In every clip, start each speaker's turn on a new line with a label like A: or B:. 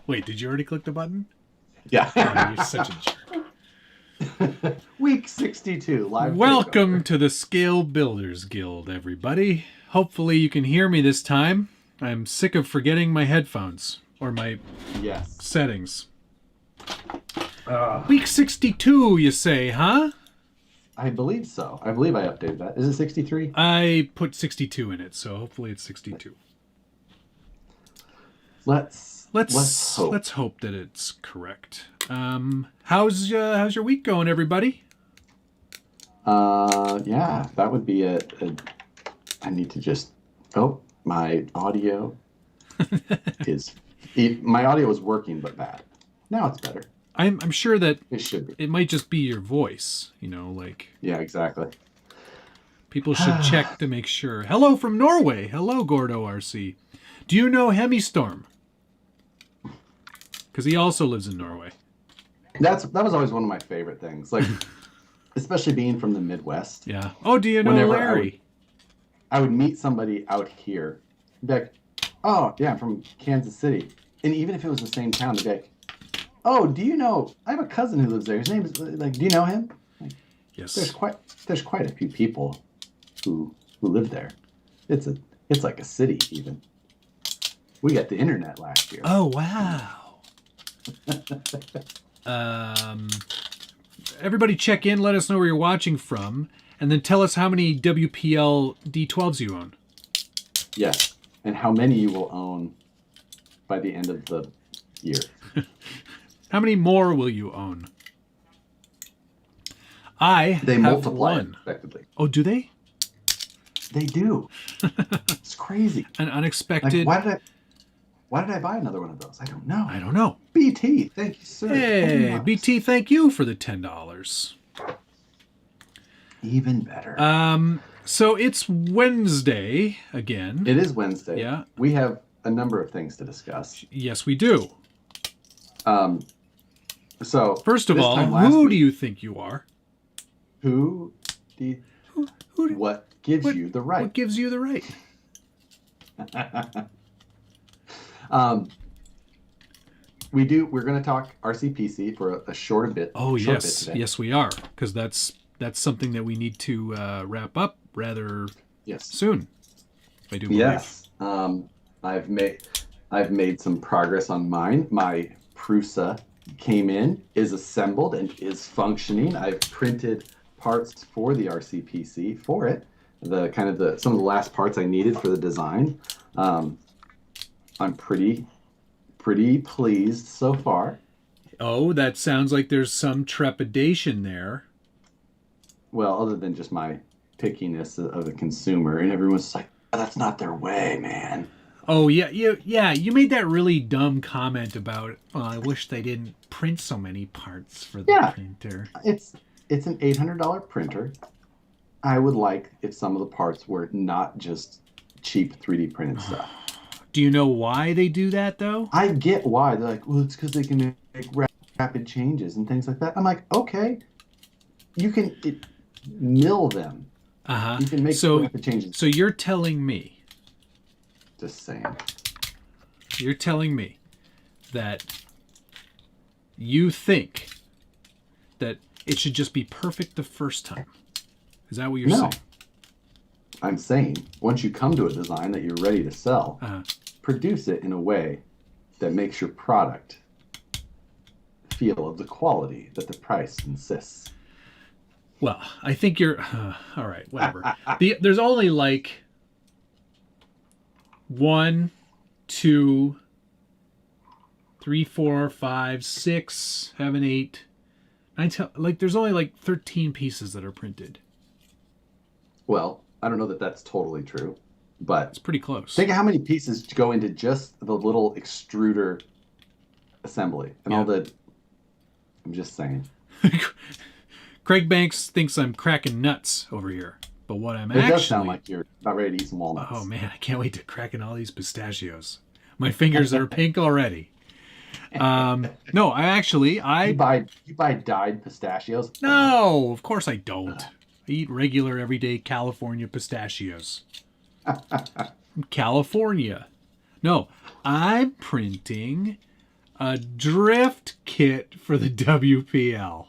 A: Wait, did you already click the button?
B: Yeah.
A: Oh, you're such a jerk.
B: Week 62, live
A: Welcome
B: takeover.
A: to the Scale Builders Guild, everybody. Hopefully you can hear me this time. I'm sick of forgetting my headphones or my
B: Yes.
A: settings. Week 62, you say, huh?
B: I believe so. I believe I updated that. Is it 63?
A: I put 62 in it, so hopefully it's 62.
B: Let's hope.
A: Let's hope that it's correct. How's your week going, everybody?
B: Yeah, that would be I need to just. Oh, my audio my audio was working but bad. Now it's better.
A: I'm sure that
B: It should be.
A: it might just be your voice. Like
B: Yeah, exactly.
A: people should check to make sure. Hello from Norway. Hello, Gordo RC. Do you know Hemistorm? Because he also lives in Norway.
B: That was always one of my favorite things. Like, especially being from the Midwest.
A: Yeah. Oh, do you know
B: Whenever
A: Larry?
B: I would meet somebody out here. Be like, oh yeah, I'm from Kansas City. And even if it was the same town, they'd be like, oh, do you know? I have a cousin who lives there. His name is like. Do you know him? Like,
A: Yes.
B: There's quite a few people who live there. It's like a city even. We got the internet last year.
A: Oh, wow. Everybody check in. Let us know where you're watching from. And then tell us how many WPL D12s you own.
B: Yes, and how many you will own by the end of the year.
A: How many more will you own?
B: They
A: have
B: multiply
A: one.
B: unexpectedly.
A: Oh, do they?
B: They do. It's crazy.
A: An unexpected...
B: Like, why did I buy another one of those? I don't know.
A: I don't know.
B: BT, thank you, sir.
A: Hey,
B: $10.
A: BT, thank you for the $10.
B: Even better.
A: So it's Wednesday again.
B: It is Wednesday.
A: Yeah.
B: We have a number of things to discuss.
A: Yes, we do.
B: So
A: First of all,
B: who
A: who do you think you are?
B: What gives you the right?
A: What gives you the right?
B: We're going to talk RCPC for a short bit.
A: Oh,
B: short
A: yes.
B: bit today.
A: Yes, we are. Because that's something that we need to wrap up rather soon. I do believe.
B: Yes. I've made some progress on mine. My Prusa came in, is assembled, and is functioning. I've printed parts for the RCPC for it. Some of the last parts I needed for the design. I'm pretty pleased so far.
A: Oh, that sounds like there's some trepidation there.
B: Well, other than just my pickiness of a consumer, and everyone's like, oh, that's not their way, man.
A: Oh, yeah. You made that really dumb comment about, I wish they didn't print so many parts for the printer.
B: It's an $800 printer. I would like if some of the parts were not just cheap 3D printed stuff.
A: Do you know why they do that, though?
B: I get why. They're like, well, it's because they can make rapid changes and things like that. I'm like, okay, you can mill them.
A: Uh-huh.
B: You can make rapid changes.
A: So you're telling me...
B: Just saying.
A: You're telling me that you think that it should just be perfect the first time. Is that what you're saying?
B: I'm saying once you come to a design that you're ready to sell, produce it in a way that makes your product feel of the quality that the price insists.
A: Well, I think you're... all right, whatever. There's only like 1, 2, 3, 4, 5, 6, 7, 8, 9, 10, like there's only like 13 pieces that are printed.
B: Well, I don't know that that's totally true, but
A: it's pretty close.
B: Think of how many pieces go into just the little extruder assembly and all the... I'm just saying.
A: Craig Banks thinks I'm cracking nuts over here. But what I'm actually...
B: It does sound like you're about ready to eat some walnuts.
A: Oh, man, I can't wait to cracking all these pistachios. My fingers are pink already. No, I
B: You buy dyed pistachios?
A: No, of course I don't. I eat regular, everyday California pistachios. California. No, I'm printing a drift kit for the WPL.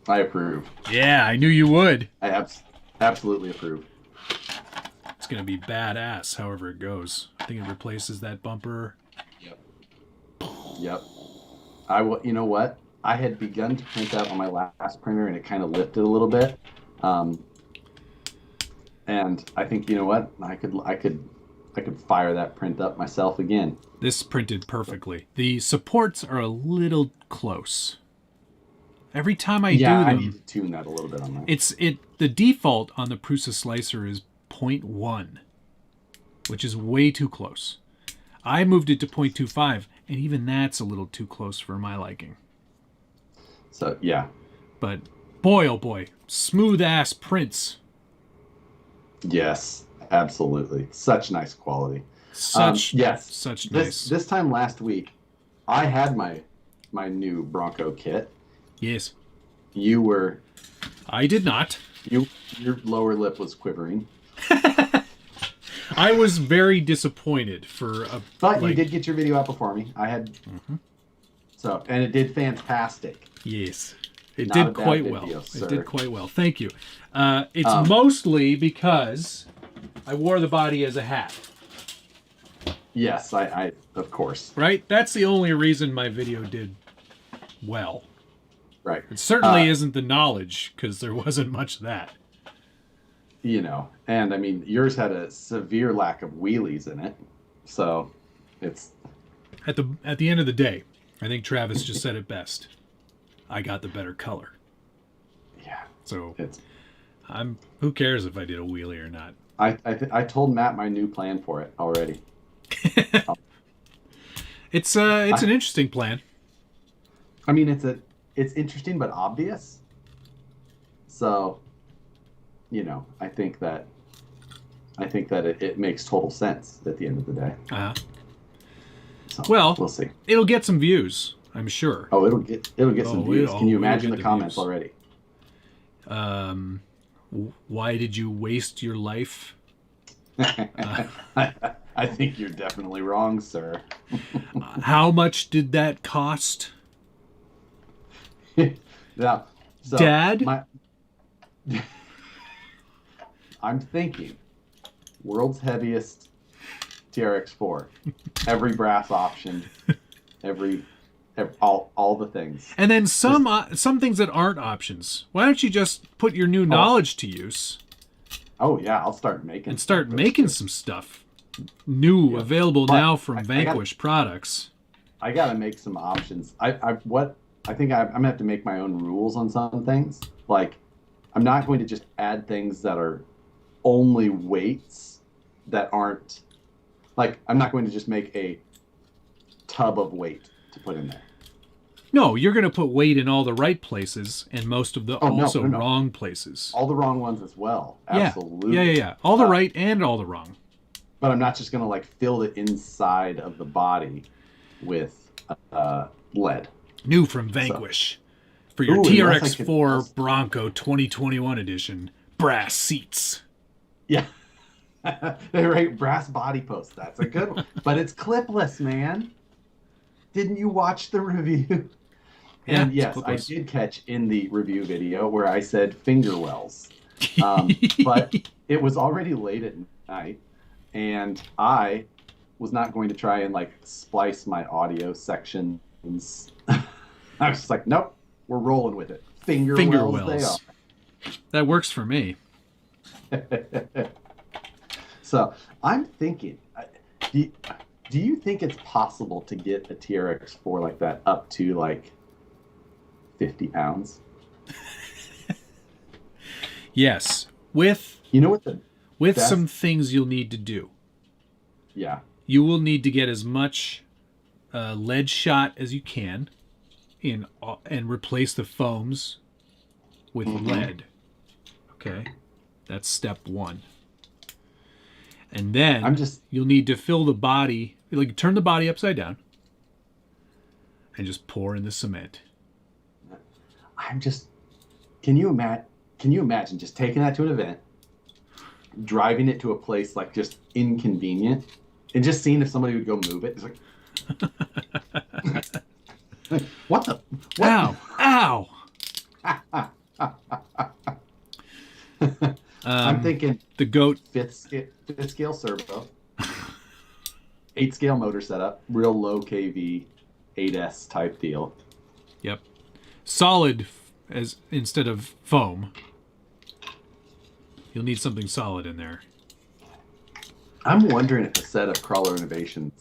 B: I approve.
A: Yeah, I knew you would.
B: I absolutely approve.
A: It's going to be badass, however it goes. I think it replaces that bumper.
B: Yep. You know what? I had begun to print that on my last printer, and it kind of lifted a little bit. And I think, you know what? I could fire that print up myself again.
A: This printed perfectly. The supports are a little close. Every time I do them,
B: I need to tune that a little bit on that.
A: The default on the Prusa slicer is 0.1, which is way too close. I moved it to 0.25, and even that's a little too close for my liking.
B: So yeah.
A: But boy, oh boy, smooth ass prints.
B: Yes, absolutely. Such nice quality.
A: Such
B: nice. This time last week, I had my new Bronco kit.
A: Yes.
B: You were.
A: I did not.
B: Your lower lip was quivering.
A: I was very disappointed
B: But you did get your video out before me. I had.
A: Mm-hmm.
B: So, and it did fantastic.
A: Yes. It did quite well.
B: Sir.
A: It did quite well. Thank you. It's mostly because I wore the body as a hat.
B: Yes, I of course.
A: Right? That's the only reason my video did well.
B: Right.
A: It certainly isn't the knowledge, because there wasn't much of that.
B: You know, and I mean, yours had a severe lack of wheelies in it, so it's
A: at the end of the day, I think Travis just said it best. I got the better color.
B: Yeah.
A: So who cares if I did a wheelie or not?
B: I told Matt my new plan for it already.
A: It's an interesting plan.
B: I mean, it's interesting but obvious. So, you know, I think that it makes total sense at the end of the day. So,
A: well,
B: we'll see.
A: It'll get some views, I'm sure.
B: Oh, it'll get some views. Can you imagine the comments already?
A: Why did you waste your life?
B: I think you're definitely wrong, sir.
A: How much did that cost?
B: Yeah. So
A: Dad?
B: I'm thinking world's heaviest TRX4. Every brass option, all the things.
A: And then some things that aren't options. Why don't you just put your new knowledge to use?
B: Oh yeah, I'll start making.
A: And start making some stuff new, available now from Vanquish products.
B: I gotta make some options. I think I'm gonna have to make my own rules on some things. Like, I'm not going to just add things that are only weights that aren't. Like, I'm not going to just make a tub of weight to put in there.
A: No, you're going to put weight in all the right places and most of the wrong places.
B: All the wrong ones as well. Absolutely.
A: Yeah. All the right and all the wrong.
B: But I'm not just going to like fill the inside of the body with lead.
A: New from Vanquish. For your TRX4 Bronco 2021 edition, brass seats.
B: Yeah. Right, brass body post. That's a good one. But it's clipless, man. Didn't you watch the review? And yes, I did catch in the review video where I said finger wells. But it was already late at night, and I was not going to try and like splice my audio sections. I was just like, nope, we're rolling with it. Finger wells they are.
A: That works for me.
B: So I'm thinking, do you think it's possible to get a TRX4 like that up to like 50 pounds?
A: Yes. With
B: best...
A: some things you'll need to do.
B: Yeah.
A: You will need to get as much lead shot as you can and replace the foams with lead. Okay. That's step one. And then you'll need to fill the body, like turn the body upside down and just pour in the cement.
B: Can you imagine just taking that to an event, driving it to a place like just inconvenient, and just seeing if somebody would go move it. It's like, what the? What?
A: Ow! Ow!
B: I'm thinking
A: the goat.
B: fifth scale servo, 8-scale motor setup, real low kV, 8S type deal.
A: Yep. Solid as instead of foam. You'll need something solid in there.
B: I'm wondering if a set of Crawler Innovations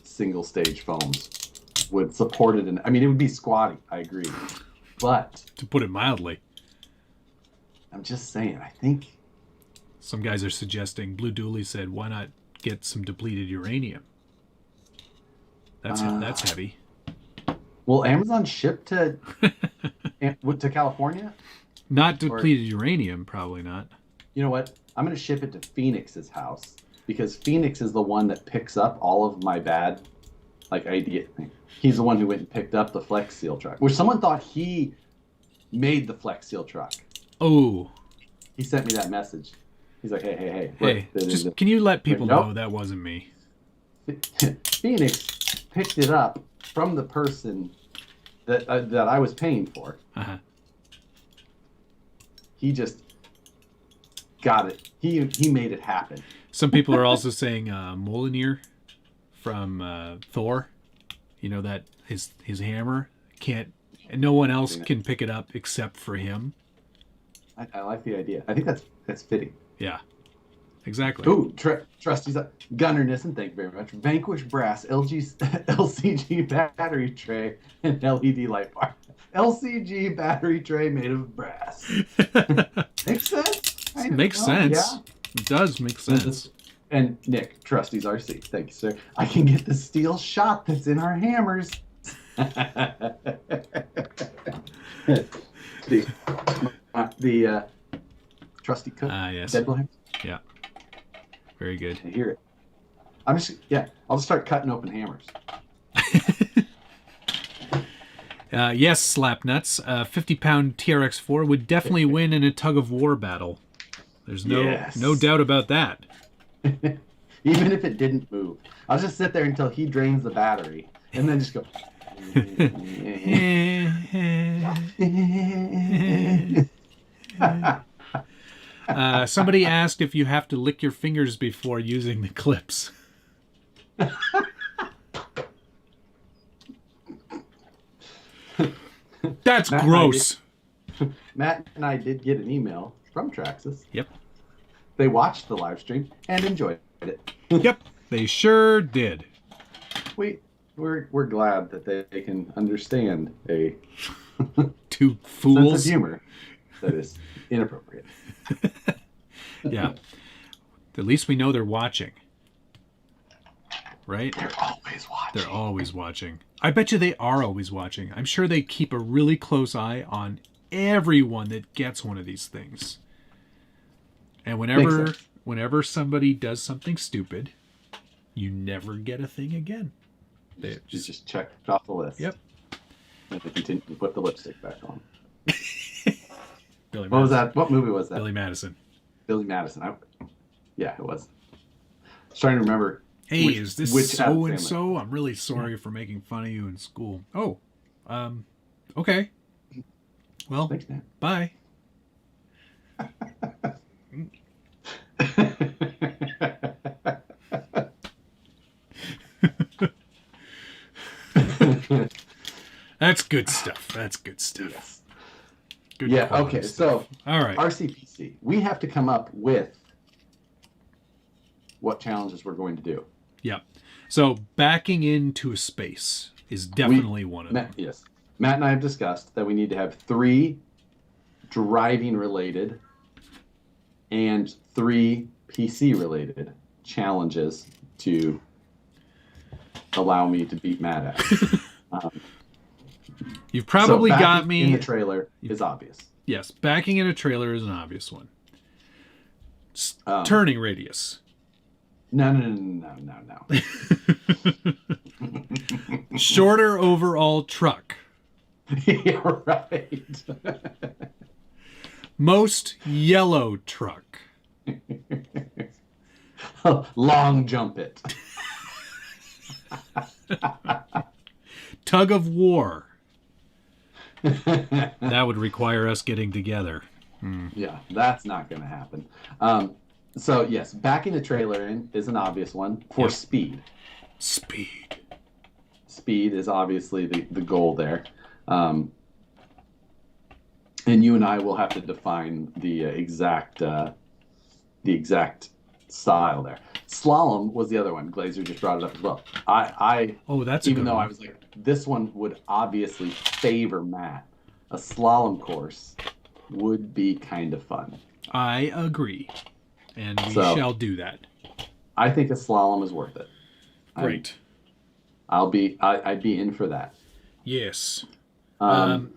B: single stage foams would support it. I mean, it would be squatty. I agree, but
A: To put it mildly,
B: I'm just saying. I think
A: some guys are suggesting. Blue Dooley said, "Why not get some depleted uranium?" That's heavy.
B: will Amazon ship to California?
A: Not depleted uranium, probably not.
B: You know what? I'm going to ship it to Phoenix's house because Phoenix is the one that picks up all of my bad, idea. He's the one who went and picked up the Flex Seal truck, which someone thought he made the Flex Seal truck.
A: Oh.
B: He sent me that message. He's like, hey.
A: Hey, can you let people know that wasn't me?
B: Phoenix picked it up from the person that I was paying for.
A: Uh-huh.
B: He just got it. He made it happen.
A: Some people are also saying Mjolnir from Thor. You know that his hammer can't, and no one else can pick it up except for him.
B: I like the idea. I think that's fitting.
A: Yeah, exactly.
B: Ooh, Trusty's up. Gunnar Nissen, thank you very much. Vanquish Brass, LCG battery tray, and LED light bar. LCG battery tray made of brass. Makes sense?
A: Makes sense.
B: Yeah.
A: It does make sense.
B: And Nick, Trusty's RC. Thank you, sir. I can get the steel shot that's in our hammers. the Trusty Cook.
A: Yes.
B: Deadpool hammers.
A: Yeah. Very good.
B: I hear it. I'll just start cutting open hammers.
A: Yes, Slapnuts. 50-pound TRX4 would definitely win in a tug-of-war battle. There's no doubt about that.
B: Even if it didn't move. I'll just sit there until he drains the battery, and then just go...
A: Somebody asked if you have to lick your fingers before using the clips. That's gross.
B: Matt and I did get an email from Traxxas.
A: Yep.
B: They watched the live stream and enjoyed it.
A: Yep, they sure did.
B: We're glad that they can understand a
A: two fools
B: sense of humor that is inappropriate.
A: Yeah. At least we know they're watching. Right?
B: They're always watching.
A: They're always watching. I bet you they are always watching. I'm sure they keep a really close eye on everyone that gets one of these things. And whenever somebody does something stupid, you never get a thing again.
B: They just checked off the list.
A: Yep.
B: And they continue to put the lipstick back on.
A: Billy Madison.
B: What was that? What movie was that?
A: Billy Madison.
B: Billy Madison. Yeah, it was. I was trying to remember.
A: Hey, is this so and so? I'm really sorry for making fun of you in school. Oh, okay. Well,
B: thanks, man.
A: Bye. That's good stuff. That's good stuff.
B: Yes.
A: Good
B: okay.
A: stuff.
B: So,
A: all right.
B: RCPC. We have to come up with what challenges we're going to do.
A: Yeah. So backing into a space is definitely one of them.
B: Yes. Matt and I have discussed that we need to have 3 driving related and 3 PC related challenges to allow me to beat Matt at.
A: You've probably got me
B: in the trailer is obvious.
A: Yes, backing in a trailer is an obvious one. Turning radius.
B: No.
A: Shorter overall truck.
B: Yeah, right.
A: Most yellow truck.
B: Long jump it.
A: Tug of war. That would require us getting together.
B: Yeah, that's not going to happen. So yes, backing the trailer in is an obvious one for
A: Yep.
B: speed.
A: Speed.
B: Speed is obviously the goal there. And you and I will have to define the exact style there. Slalom was the other one. Glazer just brought it up as well.
A: Oh, that's a
B: even
A: good
B: though
A: one.
B: I was like, this one would obviously favor Matt. A slalom course would be kind of fun.
A: I agree. And we
B: So-
A: shall do that.
B: I think a slalom is worth it.
A: Great.
B: I'd be in for that.
A: Yes.
B: Um,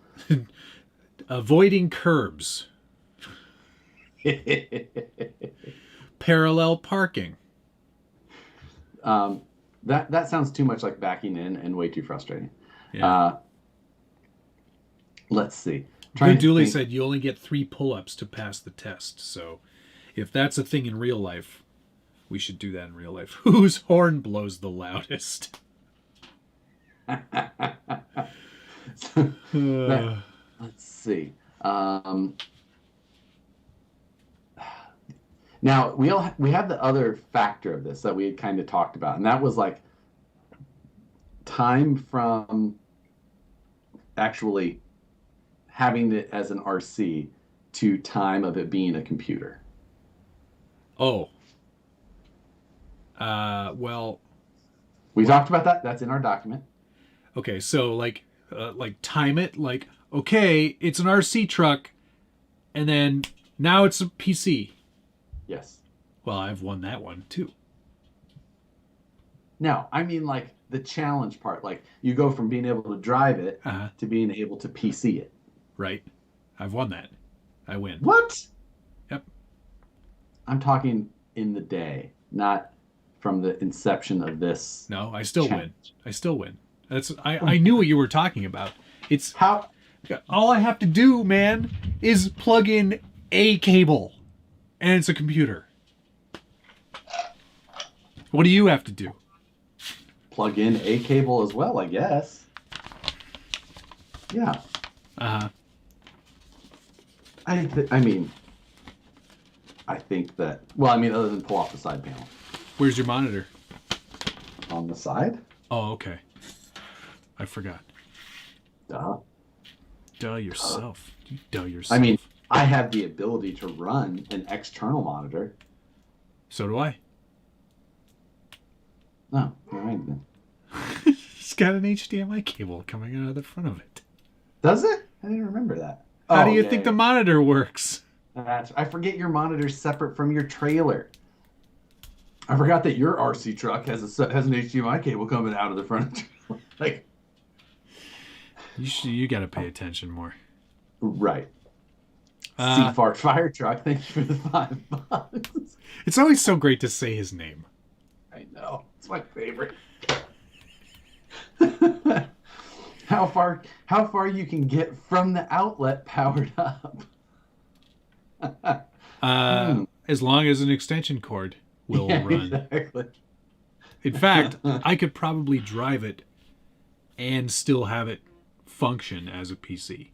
A: Avoiding curbs. Parallel parking.
B: That sounds too much like backing in and way too frustrating.
A: Yeah.
B: Let's see.
A: Good Dooley said you only get 3 pull-ups to pass the test. So if that's a thing in real life, we should do that in real life. Whose horn blows the loudest?
B: Let's see. Now we have the other factor of this that we had kind of talked about, and that was like time from actually having it as an RC to time of it being a computer.
A: Oh. Well,
B: We talked about that. That's in our document.
A: okay, so like time it, like, okay, it's an RC truck, and then now it's a PC.
B: Yes.
A: Well, I've won that one too.
B: No, I mean like the challenge part. Like you go from being able to drive it
A: Uh-huh.
B: to being able to PC it.
A: Right. I've won that. I win.
B: What?
A: Yep.
B: I'm talking in the day, not from the inception of this.
A: No, I still win.
B: challenge.
A: I still win. I knew what you were talking about. It's
B: How?
A: all I have to do, man, is plug in a cable, and it's a computer. What do you have to do?
B: Plug in a cable as well, I guess. Yeah.
A: Uh-huh.
B: I think that. Well, I mean, other than pull off the side panel
A: Where's your monitor?
B: on the side.
A: Oh, okay. I forgot.
B: Duh.
A: Duh yourself. You duh yourself.
B: I mean, I have the ability to run an external monitor.
A: so do I.
B: Oh, all right then.
A: It's got an HDMI cable coming out of the front of it.
B: Does it? I didn't remember that.
A: How
B: Oh,
A: do you
B: yeah,
A: think
B: yeah.
A: the monitor works?
B: I forget your monitor's separate from your trailer. I forgot that your RC truck has an HDMI cable coming out of the front of the trailer. Like,
A: You got to pay attention more.
B: right.
A: Uh,
B: Seafart fire truck. Thank you for the $5.
A: It's always so great to say his name.
B: I know. It's my favorite. How far you can get from the outlet powered up.
A: As long as an extension cord will
B: Yeah,
A: run.
B: exactly.
A: In fact, I could probably drive it and still have it function as a PC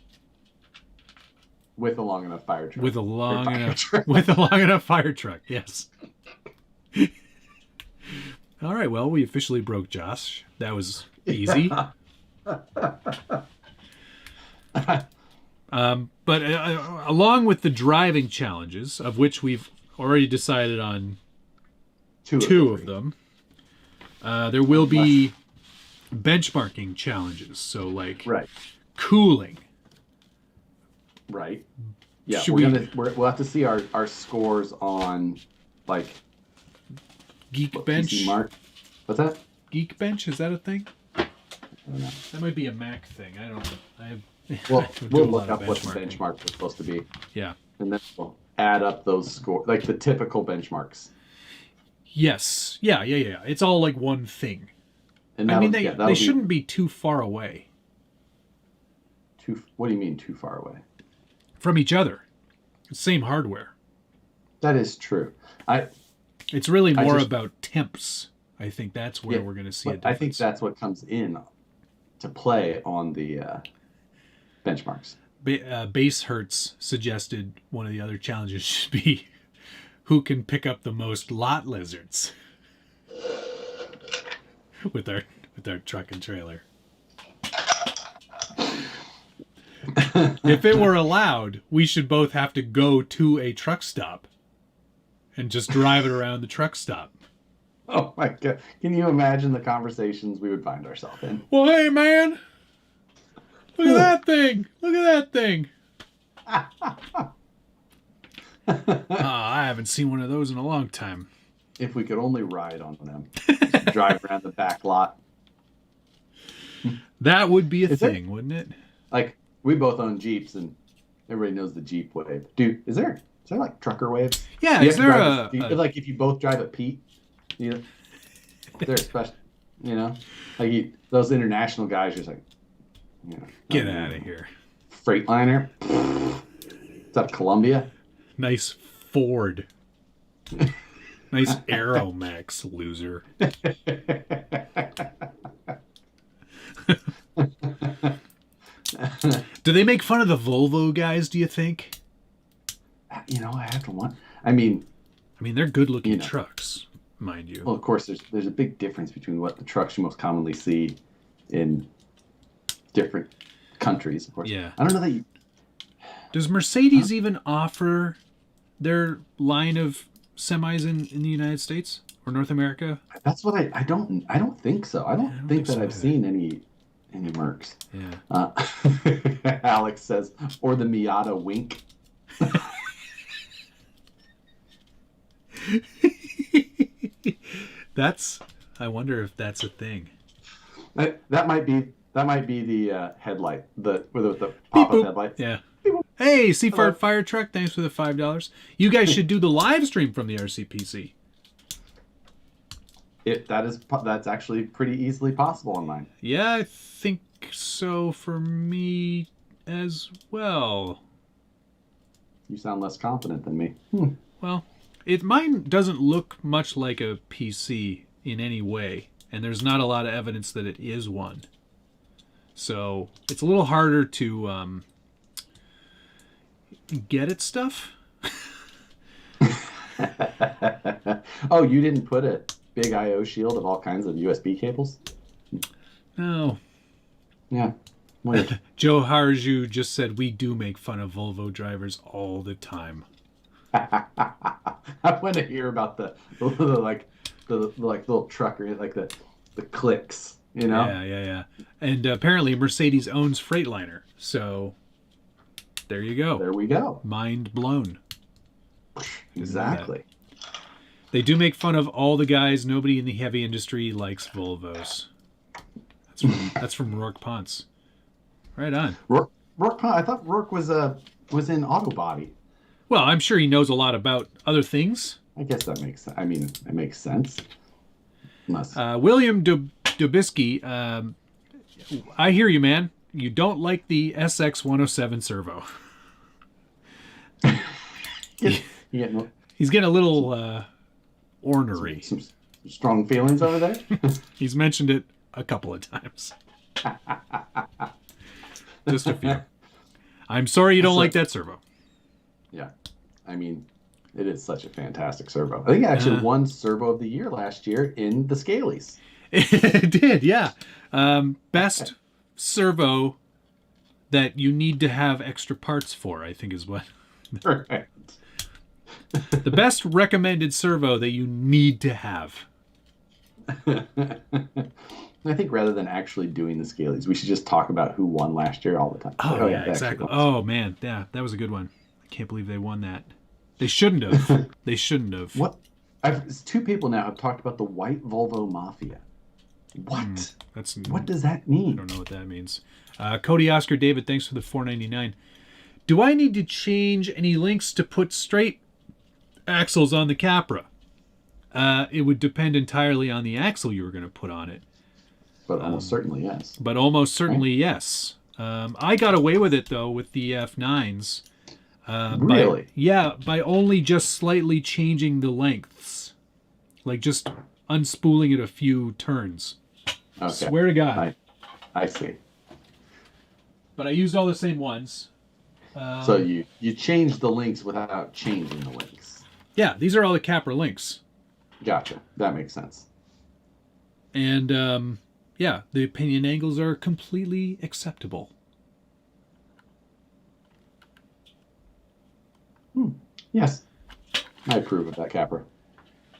B: With a long enough fire truck.
A: with a long
B: fire
A: enough
B: truck.
A: with a long enough fire truck. Yes. All right. Well, we officially broke Josh. That was easy. But along with the driving challenges, of which we've already decided on two of them, there will be benchmarking challenges. So, like
B: Right.
A: cooling.
B: Right. Yeah,
A: Should
B: we'll have to see our scores on like
A: Geekbench.
B: PC Mark. What's that?
A: Geekbench, is that a thing?
B: I don't know.
A: That might be a Mac thing. I don't know.
B: Well,
A: I don't do
B: we'll
A: a
B: look
A: lot of
B: up what the
A: benchmarking.
B: benchmark was supposed to be,
A: Yeah.
B: and then we'll add up those scores, like the typical benchmarks.
A: Yes. Yeah. It's all like one thing.
B: And
A: I mean,
B: that'll
A: they
B: be
A: shouldn't be too far away
B: What do you mean too far away?
A: from each other. Same hardware.
B: That is true.
A: It's really
B: I
A: more
B: just-
A: about temps, I think that's where we're going to see a
B: but
A: difference.
B: I think that's what comes in to play on the benchmarks.
A: Base Hertz suggested one of the other challenges should be who can pick up the most lot lizards with our truck and trailer. If it were allowed, we should both have to go to a truck stop and just drive it around the truck stop.
B: Oh my God. Can you imagine the conversations we would find ourselves in?
A: Well, hey, man. Look at that thing. Look at that thing. I haven't seen one of those in a long time.
B: If we could only ride on them. Drive around the back lot.
A: That would be a thing, wouldn't it?
B: Like, we both own Jeeps, and everybody knows the Jeep wave. Dude, is there like trucker waves?
A: Yeah, is there
B: like if you both drive a Pete, you know, they're special, you know, like those international guys just like, you know,
A: get out of here.
B: Freightliner. What's up, Columbia?
A: Nice Ford. Nice Aeromax, loser. Do they make fun of the Volvo guys, do you think?
B: You know, I have to want. I mean,
A: they're good-looking trucks, mind you.
B: Well, of course, there's a big difference between what the trucks you most commonly see in different countries, of course.
A: Yeah.
B: I don't know that
A: Does Mercedes even offer their line of semis in the United States or North America?
B: That's what I don't think so. I don't think that I've seen any Mercs.
A: Yeah.
B: Alex says, or the Miata Wink.
A: I wonder if that's a thing.
B: That might be the headlight, with the pop-up headlights.
A: Yeah. Hey, Seafart Fire Truck, thanks for the $5. You guys should do the live stream from the RCPC.
B: That's actually pretty easily possible on mine.
A: Yeah, I think so for me as well.
B: You sound less confident than me.
A: Well, mine doesn't look much like a PC in any way, and there's not a lot of evidence that it is one. So it's a little harder to get at stuff.
B: Oh, you didn't put a big I/O shield of all kinds of USB cables?
A: No.
B: Yeah. Weird.
A: Joe Harju just said we do make fun of Volvo drivers all the time.
B: I want to hear about the little trucker, like the clicks, you know?
A: Yeah. And apparently Mercedes owns Freightliner, so there you go.
B: There we go.
A: Mind blown.
B: Exactly.
A: They do make fun of all the guys. Nobody in the heavy industry likes Volvos. That's from Rourke Ponce. Right on.
B: Rourke Ponce. I thought Rourke was in auto body.
A: Well, I'm sure he knows a lot about other things.
B: I guess that makes sense. I mean, it makes sense.
A: William Dubisky, I hear you, man. You don't like the SX107 servo. He's getting a little ornery.
B: Some strong feelings over there.
A: He's mentioned it a couple of times. Just a few. I'm sorry you don't like that servo.
B: Yeah. I mean, it is such a fantastic servo. I think it actually won Servo of the Year last year in the Scalies.
A: It did, yeah. Best servo that you need to have extra parts for, I think is what.
B: Right.
A: The best recommended servo that you need to have.
B: I think rather than actually doing the Scalies, we should just talk about who won last year all the time.
A: Oh yeah, exactly. Oh, man. Yeah, that was a good one. I can't believe they won that. They shouldn't have. They shouldn't have.
B: What? Two people now have talked about the white Volvo Mafia. What? What does that mean?
A: I don't know what that means. Cody Oscar David, thanks for the $4.99. Do I need to change any links to put straight axles on the Capra? It would depend entirely on the axle you were going to put on it.
B: But almost certainly yes.
A: But almost certainly yes. I got away with it, though, with the F9s.
B: Really?
A: By only just slightly changing the lengths. Like just unspooling it a few turns.
B: Okay.
A: Swear to God.
B: I see.
A: But I used all the same ones.
B: So you changed the links without changing the links.
A: Yeah, these are all the Capra links.
B: Gotcha. That makes sense.
A: And yeah, the pinion angles are completely acceptable.
B: Yes. I approve of that Capra.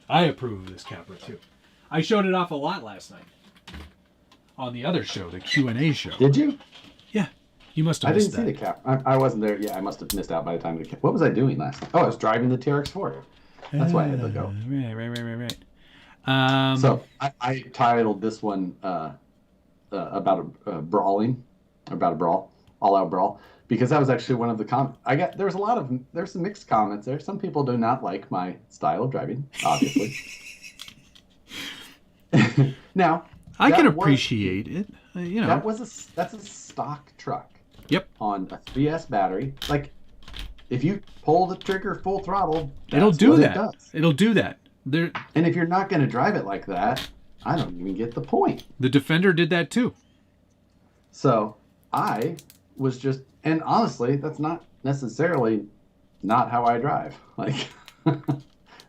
A: I approve of this Capra too. I showed it off a lot last night. On the other show, the Q&A show.
B: Did you?
A: Yeah. You must have missed that.
B: I didn't see the Capra. I wasn't there. Yeah, I must have missed out by the time the Capra. What was I doing last night? Oh, I was driving the TRX4. That's why I had to go.
A: Right.
B: So I titled this one about a brawling, about a brawl, all-out brawl, because that was actually one of the comments. There's some mixed comments there. Some people do not like my style of driving, obviously. Now,
A: I can appreciate it. You know,
B: that's a stock truck.
A: Yep.
B: On a 3S battery, like if you pull the trigger full throttle,
A: it'll do that. It'll do that.
B: And if you're not going to drive it like that, I don't even get the point.
A: The Defender did that too.
B: So I was just, and honestly, that's not necessarily not how I drive. Like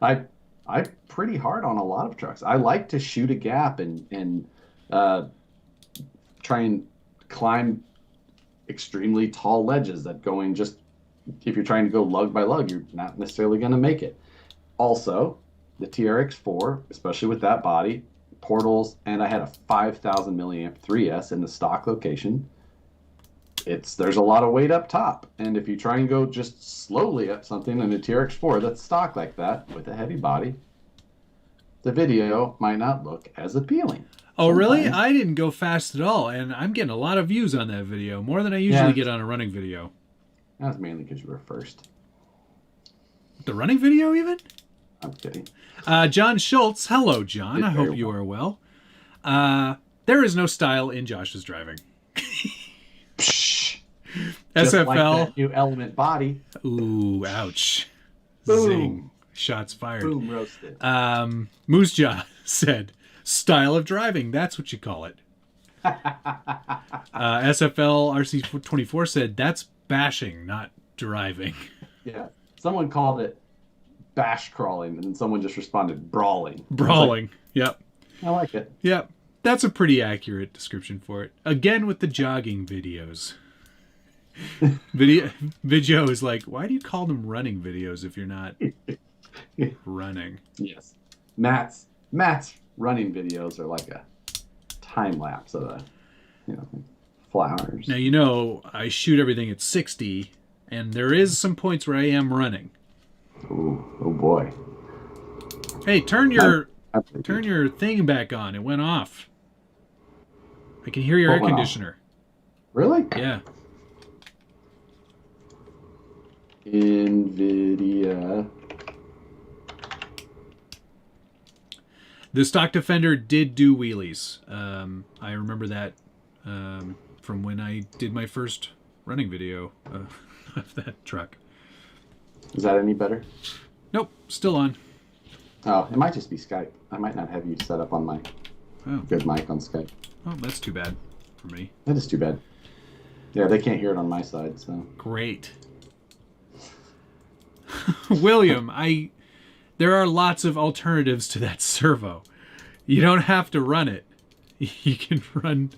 B: I'm pretty hard on a lot of trucks. I like to shoot a gap and try and climb extremely tall ledges that going just, if you're trying to go lug by lug, you're not necessarily going to make it. Also, the TRX4, especially with that body, portals, and I had a 5,000 milliamp 3S in the stock location. There's a lot of weight up top, and if you try and go just slowly up something in a TRX4 that's stock like that with a heavy body, the video might not look as appealing.
A: Oh, really? I didn't go fast at all, and I'm getting a lot of views on that video, more than I usually get on a running video.
B: That was mainly because you were first.
A: The running video, even?
B: I'm kidding.
A: John Schultz. Hello, John. I hope you are well. There is no style in Josh's driving.
B: Psh,
A: SFL.
B: Just like that new Element body.
A: Ooh, ouch.
B: Boom.
A: Zing. Shots fired.
B: Boom, roasted.
A: Moose Jaw said, style of driving, that's what you call it. SFL RC24 said, that's bashing, not driving.
B: Yeah. Someone called it bash crawling, and then someone just responded brawling.
A: Brawling. Yep.
B: I like it.
A: Yep. That's a pretty accurate description for it. Again with the jogging videos. Video is like, why do you call them running videos if you're not running?
B: Yes. Matt's running videos are like a time lapse of flowers.
A: Now, I shoot everything at 60, and there is some points where I am running.
B: Ooh, oh boy.
A: Hey, turn your thing back on. It went off. I can hear your air conditioner.
B: Really?
A: Yeah.
B: NVIDIA.
A: The stock Defender did do wheelies. I remember that from when I did my first running video of that truck.
B: Is that any better?
A: Nope, still on.
B: Oh, it might just be Skype. I might not have you set up on my good mic on Skype.
A: Oh, that's too bad for me.
B: That is too bad. Yeah, they can't hear it on my side, so.
A: Great. William, there are lots of alternatives to that servo. You don't have to run it. You can run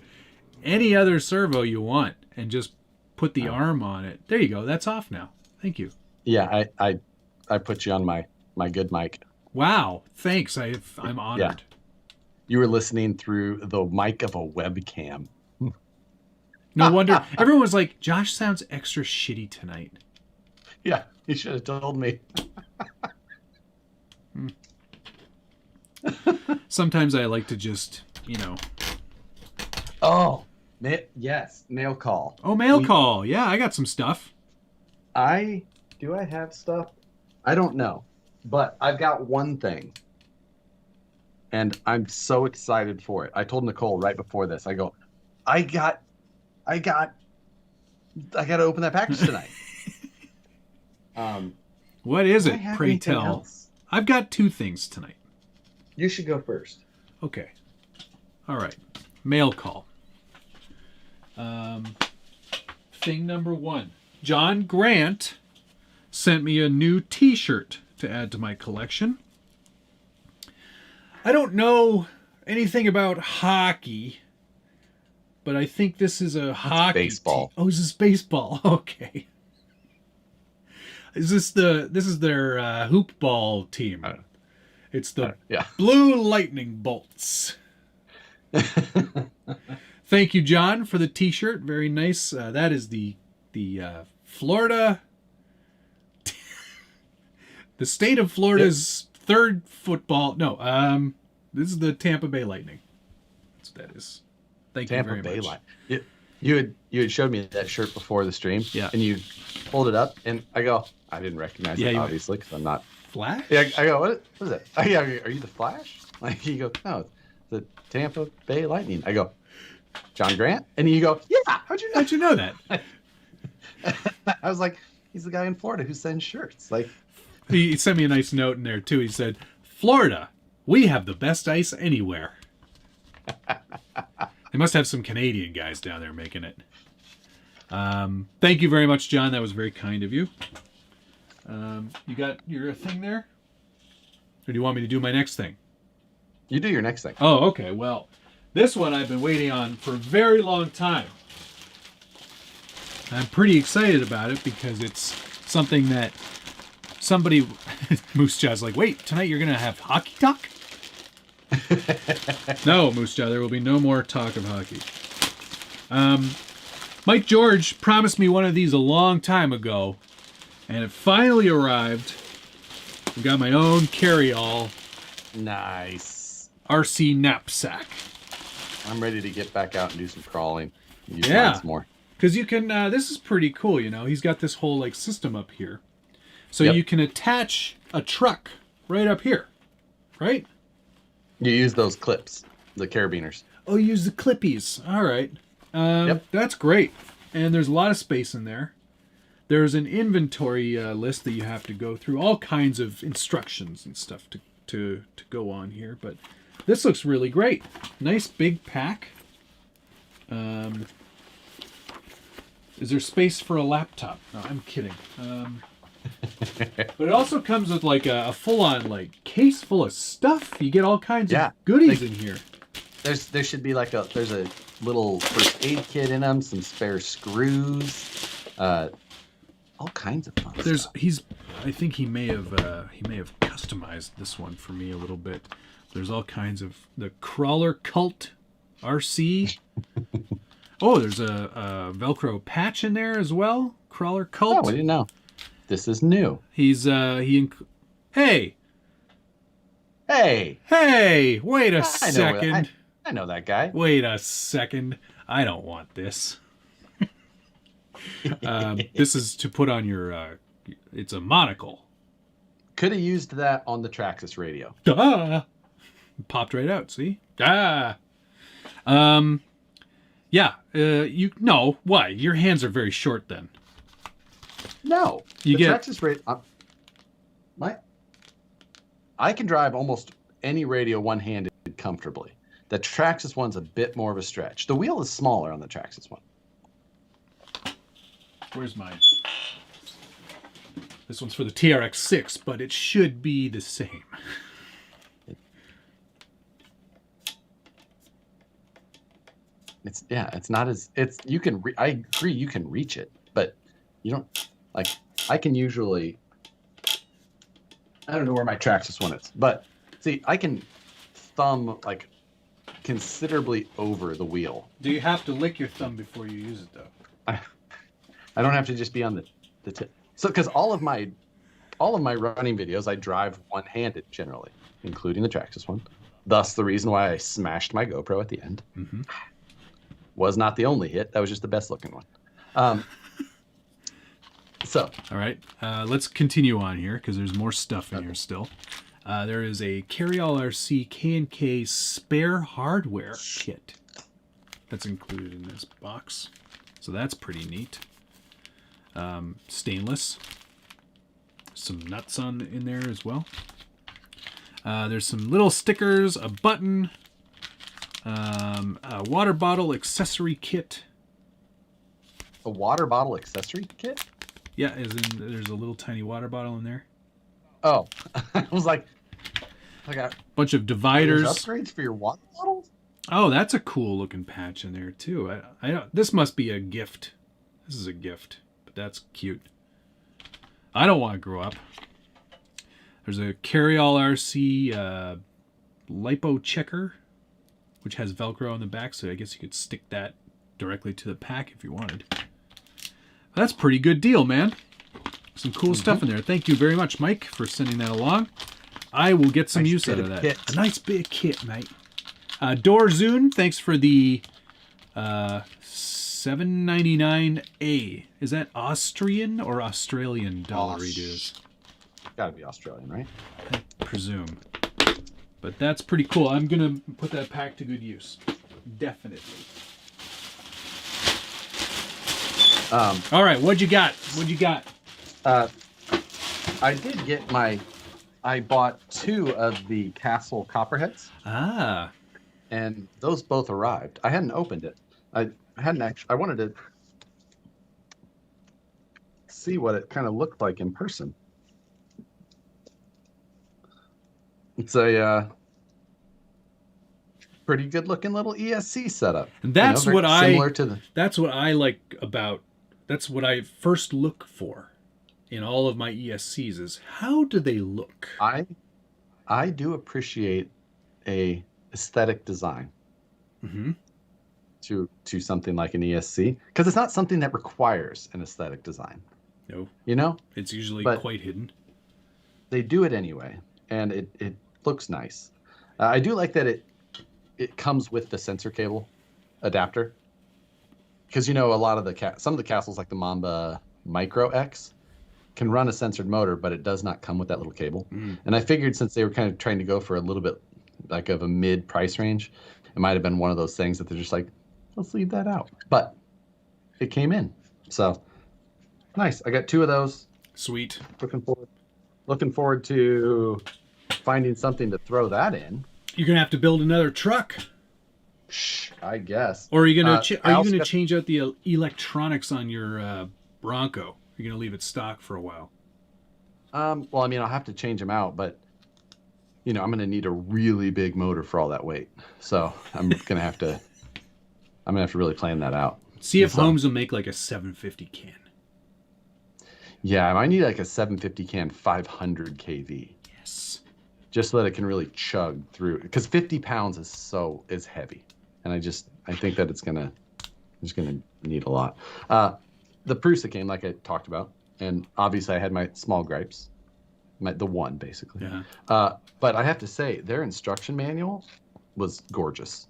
A: any other servo you want and just put the arm on it. There you go. That's off now. Thank you.
B: Yeah, I put you on my good mic.
A: Wow. Thanks. I'm honored.
B: Yeah. You were listening through the mic of a webcam.
A: No wonder. Everyone's like, Josh sounds extra shitty tonight.
B: Yeah, you should have told me.
A: Sometimes I like to just,
B: Oh, yes, mail call.
A: Oh, mail call. Yeah, I got some stuff.
B: Do I have stuff? I don't know, but I've got one thing. And I'm so excited for it. I told Nicole right before this, I go, I got to open that package tonight.
A: What is it? Pray tell.
B: Else?
A: I've got two things tonight.
B: You should go first.
A: Okay. All right. Mail call. Thing number 1. John Grant sent me a new t-shirt to add to my collection. I don't know anything about hockey, but I think this is a hockey
B: baseball.
A: Oh, is this baseball? Okay. This is their hoop ball team. It's the Blue Lightning Bolts. Thank you, John, for the t-shirt. Very nice. That is the Florida, the state of Florida's third football. No, this is the Tampa Bay Lightning. That's what that is. Thank you very much.
B: Tampa Bay. You had showed me that shirt before the stream.
A: Yeah.
B: And you pulled it up, and I didn't recognize it, obviously, because I'm not.
A: Flash?
B: Yeah, I go, what is it? Are you the Flash? Like, you go, no, it's the Tampa Bay Lightning. I go, John Grant? And you go, yeah, how'd you know
A: that?
B: I was like, he's the guy in Florida who sends shirts. Like,
A: he sent me a nice note in there, too. He said, Florida, we have the best ice anywhere. They must have some Canadian guys down there making it. Thank you very much, John. That was very kind of you. You got your thing there? Or do you want me to do my next thing?
B: You do your next thing.
A: Oh, okay. Well, this one I've been waiting on for a very long time. I'm pretty excited about it because it's something that somebody... Moose Jaw's like, wait, tonight you're going to have hockey talk? No, Moose Jaw, there will be no more talk of hockey. Mike George promised me one of these a long time ago, and it finally arrived. I've got my own carry-all.
B: Nice.
A: RC knapsack.
B: I'm ready to get back out and do some crawling.
A: Yeah. More. Because you can, this is pretty cool, you know. He's got this whole, like, system up here. So you can attach a truck right up here, right?
B: You use those clips, the carabiners.
A: Oh, you use the clippies. All right. That's great. And there's a lot of space in there. There's an inventory list that you have to go through. All kinds of instructions and stuff to go on here. But this looks really great. Nice big pack. Is there space for a laptop? No, I'm kidding. But it also comes with like a full-on like case full of stuff. You get all kinds of goodies in here.
B: There should be like there's a little first aid kit in them, some spare screws, all kinds of fun stuff.
A: I think he may have customized this one for me a little bit. There's all kinds of the Crawler Cult RC. Oh, there's a Velcro patch in there as well. Crawler Cult.
B: Oh, I didn't know. This is new.
A: Hey! Wait a second.
B: I know that guy.
A: Wait a second. I don't want this. This is to put on your, it's a monocle.
B: Could have used that on the Traxxas radio.
A: Duh! Popped right out, see? Why? Your hands are very short then.
B: No. Traxxas radio, I can drive almost any radio one-handed comfortably. The Traxxas one's a bit more of a stretch. The wheel is smaller on the Traxxas one.
A: Where's mine? This one's for the TRX6, but it should be the same.
B: It's not as you can. I agree, you can reach it, but you don't like. I can usually. I don't know where my Traxxas one is, but see, I can thumb like considerably over the wheel.
A: Do you have to lick your thumb before you use it, though?
B: I don't have to just be on the tip. So, because all of my running videos, I drive one-handed generally, including the Traxxas one. Thus, the reason why I smashed my GoPro at the end. Mm-hmm. Was not the only hit. That was just the best-looking one. All
A: right. Let's continue on here because there's more stuff in here still. There is a Carry-All RC K&K spare hardware kit that's included in this box. So that's pretty neat. Stainless. Some nuts in there as well. There's some little stickers, a button, a water bottle accessory kit.
C: A water bottle accessory kit?
A: Yeah, there's a little tiny water bottle in there.
C: Oh, I was like, I got
A: bunch of dividers.
C: Upgrades for your water bottles?
A: Oh, that's a cool looking patch in there too. I don't, this must be a gift. This is a gift, but that's cute. I don't want to grow up. There's a Carryall RC lipo checker, which has Velcro on the back, so I guess you could stick that directly to the pack if you wanted. That's a pretty good deal, man. Some cool stuff in there. Thank you very much, Mike, for sending that along. I will get some use out of that.
C: Kit.
A: A nice big kit, mate. Dorzun, thanks for the $7.99 Is that Austrian or Australian dollar reduce?
C: Gotta be Australian, right?
A: I presume. But that's pretty cool. I'm going to put that pack to good use. Definitely. All right, what'd you got?
C: I did get I bought 2 of the Castle Copperheads.
A: Ah.
C: And those both arrived. I hadn't opened it. I wanted to see what it kind of looked like in person. It's a pretty good looking little ESC setup.
A: And that's
C: what
A: that's what I like about, that's what I first look for in all of my ESCs is how do they look?
C: I do appreciate a aesthetic design to something like an ESC, because it's not something that requires an aesthetic design.
A: No.
C: You know?
A: It's usually quite hidden. They
C: do it anyway, and it looks nice. I do like that it comes with the sensor cable adapter, because a lot of some of the castles like the Mamba Micro X can run a censored motor, but it does not come with that little cable. And I figured since they were kind of trying to go for a little bit like of a mid price range, it might have been one of those things that they're just like, let's leave that out. But it came in, so nice. I got 2 of those.
A: Sweet.
C: Looking forward to finding something to throw that in.
A: You're gonna have to build another truck.
C: I guess.
A: Or are you gonna change out the electronics on your Bronco? You're gonna leave it stock for a while.
C: Well, I'll have to change them out, but I'm gonna need a really big motor for all that weight. So I'm gonna have to really plan that out.
A: See if Holmes will make like a 750 can.
C: Yeah, I might need like a 750 can 500 kV.
A: Yes. Just
C: so that it can really chug through, because 50 pounds is heavy, and I think that it's gonna need a lot. The Prusa came, like I talked about, and obviously I had my small gripes, the one basically.
A: Yeah.
C: But I have to say their instruction manual was gorgeous.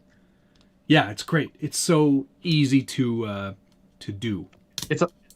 A: Yeah, it's great. It's so easy to do.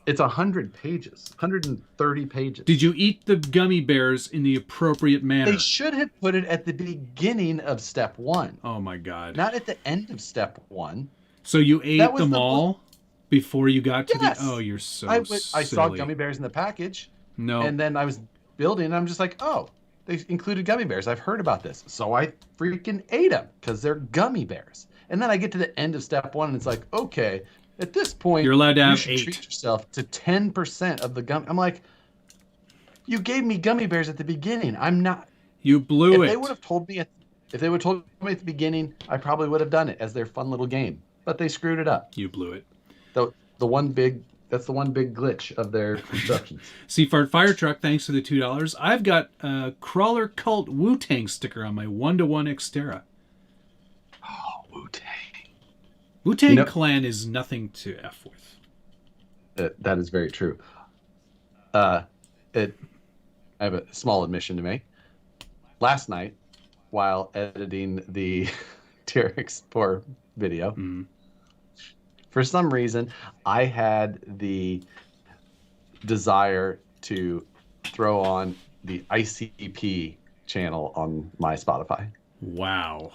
C: It's 100 pages, 130 pages.
A: Did you eat the gummy bears in the appropriate manner?
C: They should have put it at the beginning of step 1.
A: Oh my God.
C: Not at the end of step 1.
A: So you ate them all before you got to the... Oh, you're so
C: I
A: silly.
C: saw gummy bears in the package.
A: No.
C: And then I was building, and I'm just like, oh, they included gummy bears. I've heard about this. So I freaking ate them because they're gummy bears. And then I get to the end of step 1, and it's like, okay... At this point,
A: you're allowed to have
C: you should
A: 8.
C: Treat yourself to 10% of the gum. I'm like, you gave me gummy bears at the beginning. I'm not.
A: You blew it.
C: If they would have told me at the beginning, I probably would have done it as their fun little game. But they screwed it up.
A: You blew it.
C: That's the one big glitch of their instructions.
A: Seafart Fire Truck, thanks for the $2. I've got a Crawler Cult Wu-Tang sticker on my 1-to-1 Xterra.
C: Oh, Wu-Tang.
A: Wu-Tang Clan is nothing to F with.
C: That is very true. I have a small admission to make. Last night, while editing the TRX4 video, for some reason, I had the desire to throw on the ICP channel on my Spotify.
A: Wow.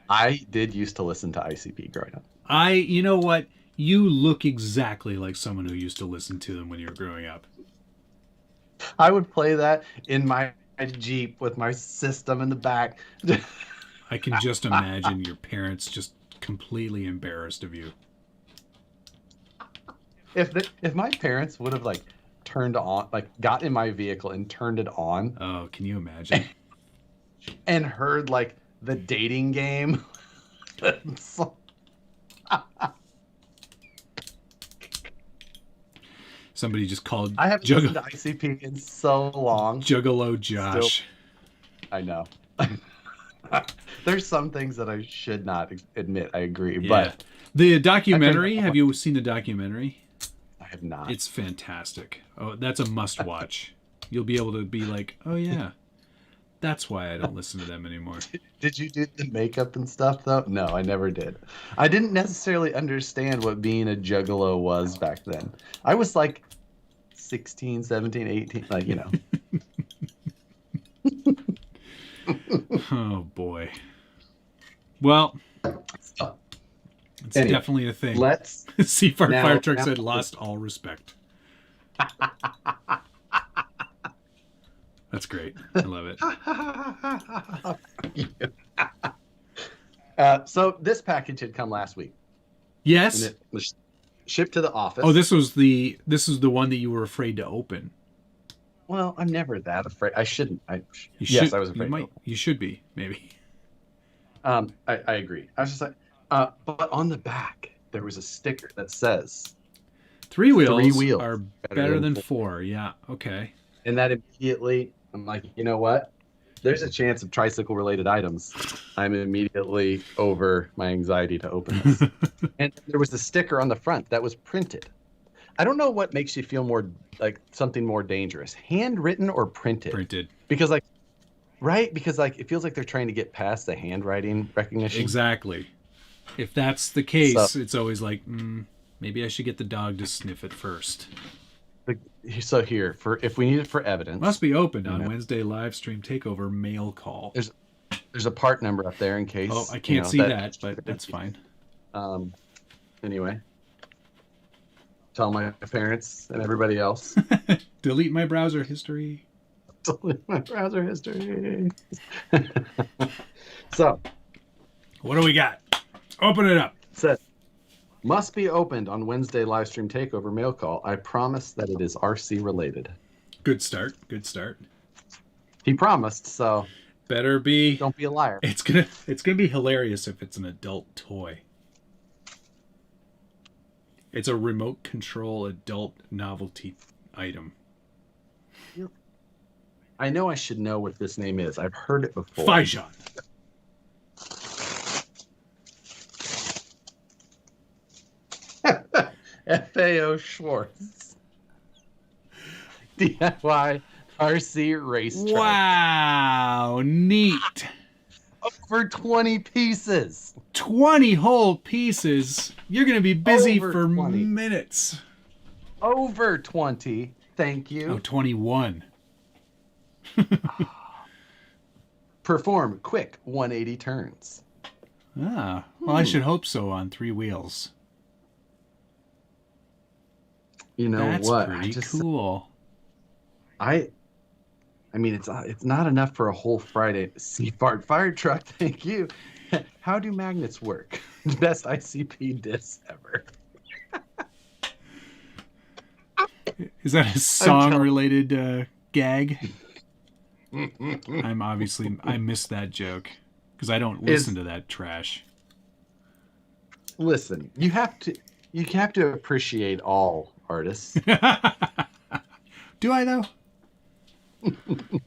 C: I did used to listen to ICP growing up.
A: You know what? You look exactly like someone who used to listen to them when you were growing up.
C: I would play that in my Jeep with my system in the back.
A: I can just imagine your parents just completely embarrassed of you.
C: If my parents would have like turned on, like got in my vehicle and turned it on
A: Oh, can you imagine?
C: and heard like the dating game.
A: Somebody just called
C: I haven't listened to ICP in so long.
A: Juggalo Josh.
C: I know. There's some things that I should not admit. I agree,
A: Yeah.
C: but
A: The documentary, have you seen the documentary?
C: I have not.
A: It's fantastic. Oh, that's a must watch. You'll be able to be like, oh yeah, that's why I don't listen to them anymore.
C: Did you do the makeup and stuff though? No, I never did. I didn't necessarily understand what being a juggalo was back then. I was like 16, 17, 18, like, you know.
A: Oh boy. Well, it's
C: Anyway,
A: definitely a thing.
B: Let's
A: Seafart
B: now-
A: Fire Truck
B: now-
A: said, lost all respect. That's great. I love it.
C: So this package had come last week, and
A: Yes.
C: it was shipped to the office.
A: Oh, this is the one that you were afraid to open.
C: Well, I'm never that afraid. I shouldn't.
A: You
C: Yes,
A: should,
C: I was afraid.
A: You might. You should be, maybe.
C: I agree. I was just like, but on the back there was a sticker that says,
A: Three wheels
C: wheels
A: are better than four. Yeah. Okay.
C: and that immediately I'm like, you know what? There's a chance of tricycle related items. I'm immediately over my anxiety to open this. And there was a sticker on the front that was printed. I don't know what makes you feel more like something more dangerous, handwritten or printed.
A: Printed.
C: Because like, right? Because like it feels like they're trying to get past the handwriting recognition.
A: Exactly. If that's the case,
C: So-
A: it's always like, maybe I should get the dog to sniff it first.
C: So here, for if we need it for evidence,
A: Must be opened on
C: Yeah.
A: Wednesday live stream takeover mail call.
C: there's a part number up there in case.
A: Oh, I can't see that, but that's fine.
C: Anyway, tell my parents and everybody else.
A: Delete my browser history.
C: My browser history. So,
A: What do we got? Open it up.
C: says, must be opened on Wednesday live stream takeover mail call. I promise that it is RC related.
A: Good start. Good start.
C: He promised, so
A: Better be.
C: don't be a liar.
A: It's gonna be hilarious if it's an adult toy. It's a remote control adult novelty item.
C: I know I should know what this name is. I've heard it before.
A: Fao
C: Fao Schwartz. DIY RC race track.
A: Wow, neat.
C: Over 20 pieces.
A: 20 whole pieces. You're gonna be busy
C: Over
A: for
C: 20.
A: minutes.
C: Over 20. Thank you.
A: Oh, 21.
C: Perform quick 180 turns.
A: Ah, well, I should hope so on 3 wheels.
C: You know
A: That's
C: what?
A: pretty cool.
C: I mean, it's not enough for a whole Friday. Seafart Fire Truck, thank you. How do magnets work? Best ICP diss ever.
A: Is that a song-related gag? I missed that joke because I don't listen to that trash.
C: Listen, you have to appreciate all artists.
A: Do I though?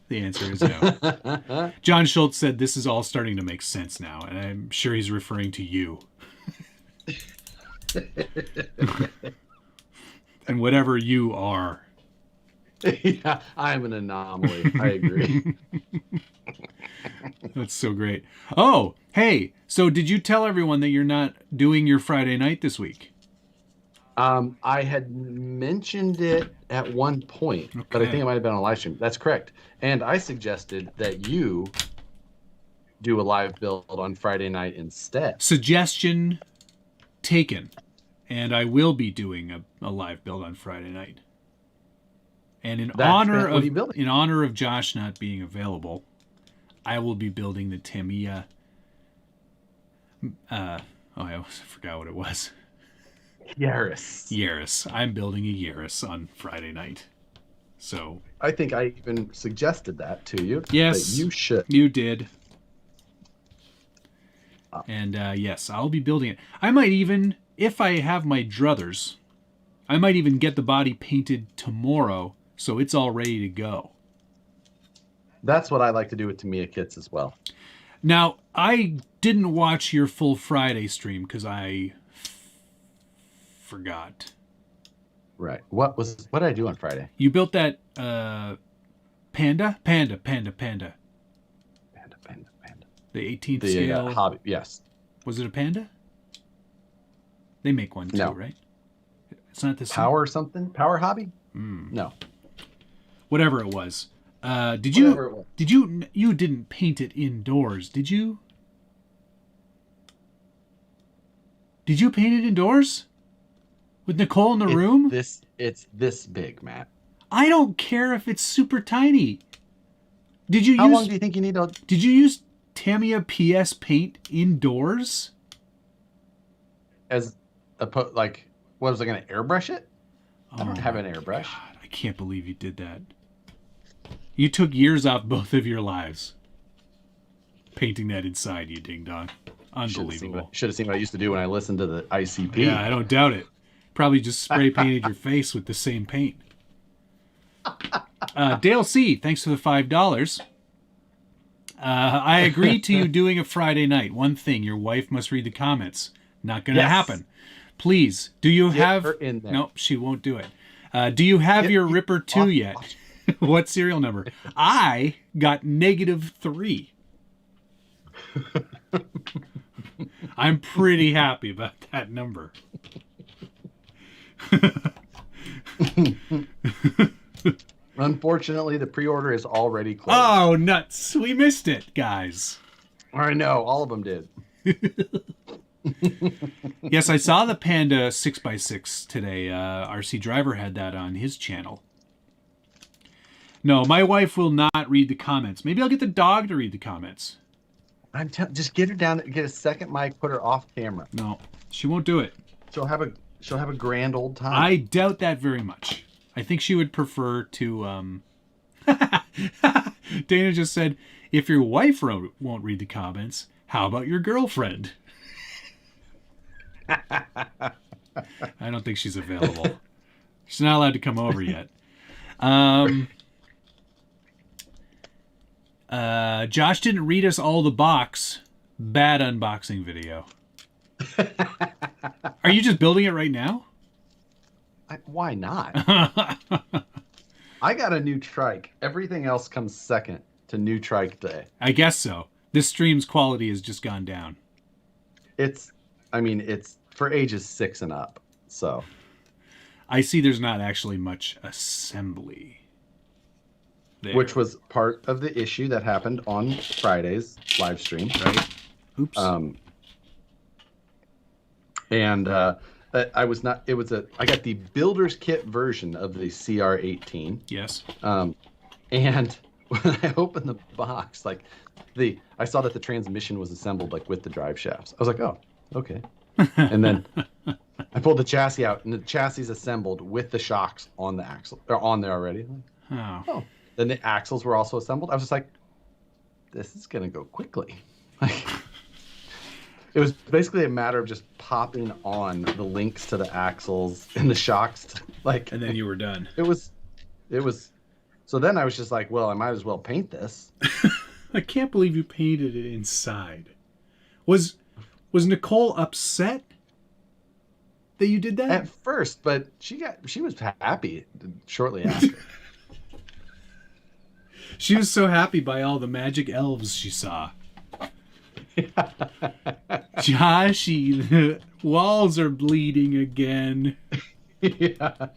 A: The answer is no. John Schultz said this is all starting to make sense now, and I'm sure he's referring to you. And whatever you are.
C: Yeah, I'm an anomaly. I agree.
A: That's so great. Oh, hey, so did you tell everyone that you're not doing your Friday night this week?
C: I had mentioned it at one point, but I
A: Okay.
C: think it might have been on a live stream. That's correct. And I suggested that you do a live build on Friday night instead.
A: Suggestion taken. And I will be doing a live build on Friday night. And in
C: What are you building?
A: in honor of Josh not being available, I will be building the Tamiya. I almost forgot what it was. Yaris. I'm building a Yaris on Friday night. So
C: I think I even suggested that to you.
A: Yes,
C: that you should.
A: You did. And yes, I'll be building it. I might even, if I have my druthers, I might even get the body painted tomorrow, so it's all ready to go.
C: That's what I like to do with Tamiya kits as well.
A: Now, I didn't watch your full Friday stream because I forgot.
C: Right. What did I do on Friday?
A: You built that Panda. The 18th scale.
C: Hobby. Yes.
A: Was it a Panda? They make one too,
C: No.
A: right? It's not the same.
C: Power something? Power Hobby?
A: Mm.
C: No.
A: Whatever it was. Did
C: Whatever it was.
A: you didn't paint it indoors, did you? Did you paint it indoors? With Nicole in the room?
C: It's this big, Matt.
A: I don't care if it's super tiny.
C: How long do you think you need to?
A: Did you use Tamiya PS paint indoors?
C: As what was I going to airbrush it? I don't have an
A: my
C: airbrush.
A: God, I can't believe you did that. You took years off both of your lives painting that inside, you ding dong. Unbelievable.
C: Should have seen what I used to do when I listened to the ICP.
A: Yeah, I don't doubt it. Probably just spray painted your face with the same paint. Dale C, thanks for the $5. I agree to you doing a Friday night. One thing, your wife must read the comments. Not going to happen. Please, do you have...
C: her in there.
A: Nope, she won't do it. Do you have your Ripper 2 yet? What serial number? I got -3. I'm pretty happy about that number.
C: Unfortunately, the pre-order is already closed.
A: Oh, nuts. We missed it, guys.
C: I know. All of them did.
A: Yes, I saw the Panda 6x6 today. RC Driver had that on his channel. No, my wife will not read the comments. Maybe I'll get the dog to read the comments.
C: Just get her down, get a second mic, put her off camera.
A: No, she won't do it.
C: She'll have a grand old time.
A: I doubt that very much. I think she would prefer to... Dana just said, if your wife won't read the comments, how about your girlfriend? I don't think she's available. She's not allowed to come over yet. Josh didn't read us all the box. Bad unboxing video. Are you just building it right now?
C: Why not? I got a new trike. Everything else comes second to new trike day.
A: I guess so. This stream's quality has just gone down.
C: It's for ages 6 and up. So
A: I see there's not actually much assembly there.
C: Which was part of the issue that happened on Friday's live stream.
A: Right. Oops.
C: I was not. It was I got the builder's kit version of the CR18.
A: Yes.
C: And when I opened the box, I saw that the transmission was assembled with the drive shafts. I was like, oh, okay. And then I pulled the chassis out, and the chassis is assembled with the shocks on the axle. They're on there already. Oh. Then the axles were also assembled. I was just like, this is gonna go quickly. It was basically a matter of just popping on the links to the axles and the shocks,
A: and then you were done.
C: It was. So then I was just like, well, I might as well paint this.
A: I can't believe you painted it inside. Was Nicole upset that you did that?
C: At first, but she was happy shortly after.
A: She was so happy by all the magic elves she saw. Joshy, the walls are bleeding again.
C: Yeah.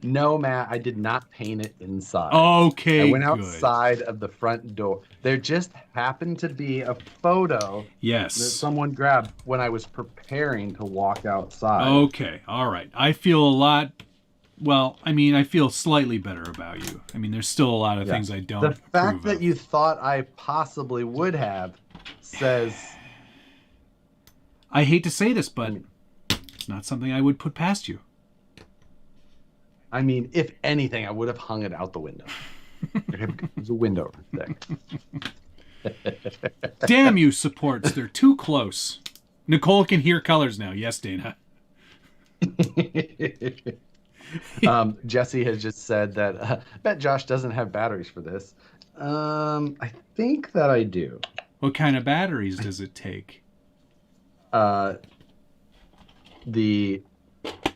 C: No, Matt, I did not paint it inside.
A: Okay,
C: I went outside of the front door. There just happened to be a photo that someone grabbed when I was preparing to walk outside.
A: Okay, all right. I feel a lot Well, I mean, I feel slightly better about you. I mean, there's still a lot of things I don't
C: The fact
A: approve
C: that
A: of.
C: you thought I possibly would have says,
A: I hate to say this, but it's not something I would put past you.
C: I mean, if anything, I would have hung it out the window. There's a window right there.
A: Damn you, supports. They're too close. Nicole can hear colors now. Yes, Dana.
C: Jesse has just said that, bet Josh doesn't have batteries for this. I think that I do.
A: What kind of batteries does it take?
C: The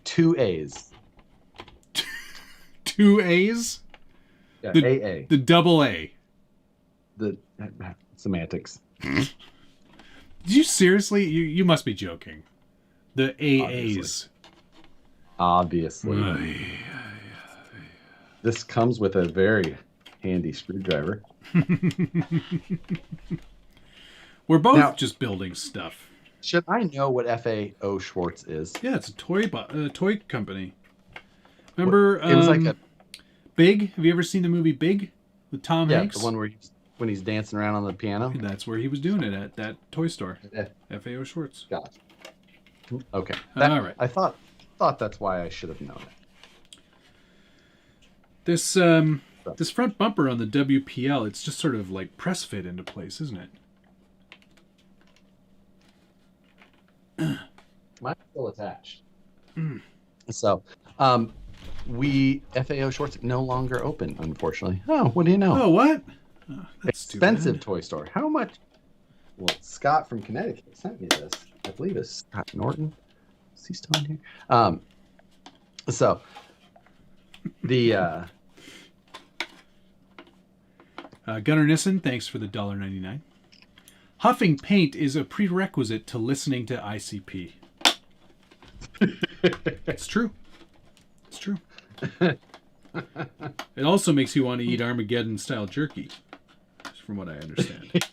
C: 2As.
A: 2 A's?
C: Yeah,
A: The-
C: AA.
A: The double A.
C: The semantics.
A: Did you seriously? You must be joking. The AAs.
C: Obviously. This comes with a very handy screwdriver.
A: We're both
C: Now-
A: just building stuff.
C: Should I know what Fao Schwartz is?
A: Yeah, it's a toy company. Remember,
C: It was like a
A: Big? Have you ever seen the movie Big with Tom Hanks?
C: the one where when he's dancing around on the piano.
A: That's where he was doing it, at that toy store.
C: Yeah.
A: Fao Schwartz.
C: Got it. Okay.
A: All right.
C: I thought that's why I should have known it.
A: This front bumper on the WPL, it's just sort of like press fit into place, isn't it?
C: Mine's still attached. So, we Fao Schwartz no longer open, unfortunately. Oh, what do you know?
A: Oh, what? Oh, that's too
C: Expensive
A: bad.
C: toy store. How much? Well, Scott from Connecticut sent me this. I believe it's Scott Norton. Is he still in here? So the
A: Gunnar Nissen, thanks for the $1.99. Huffing paint is a prerequisite to listening to ICP. It's true. It's true. It also makes you want to eat Armageddon-style jerky, from what I understand.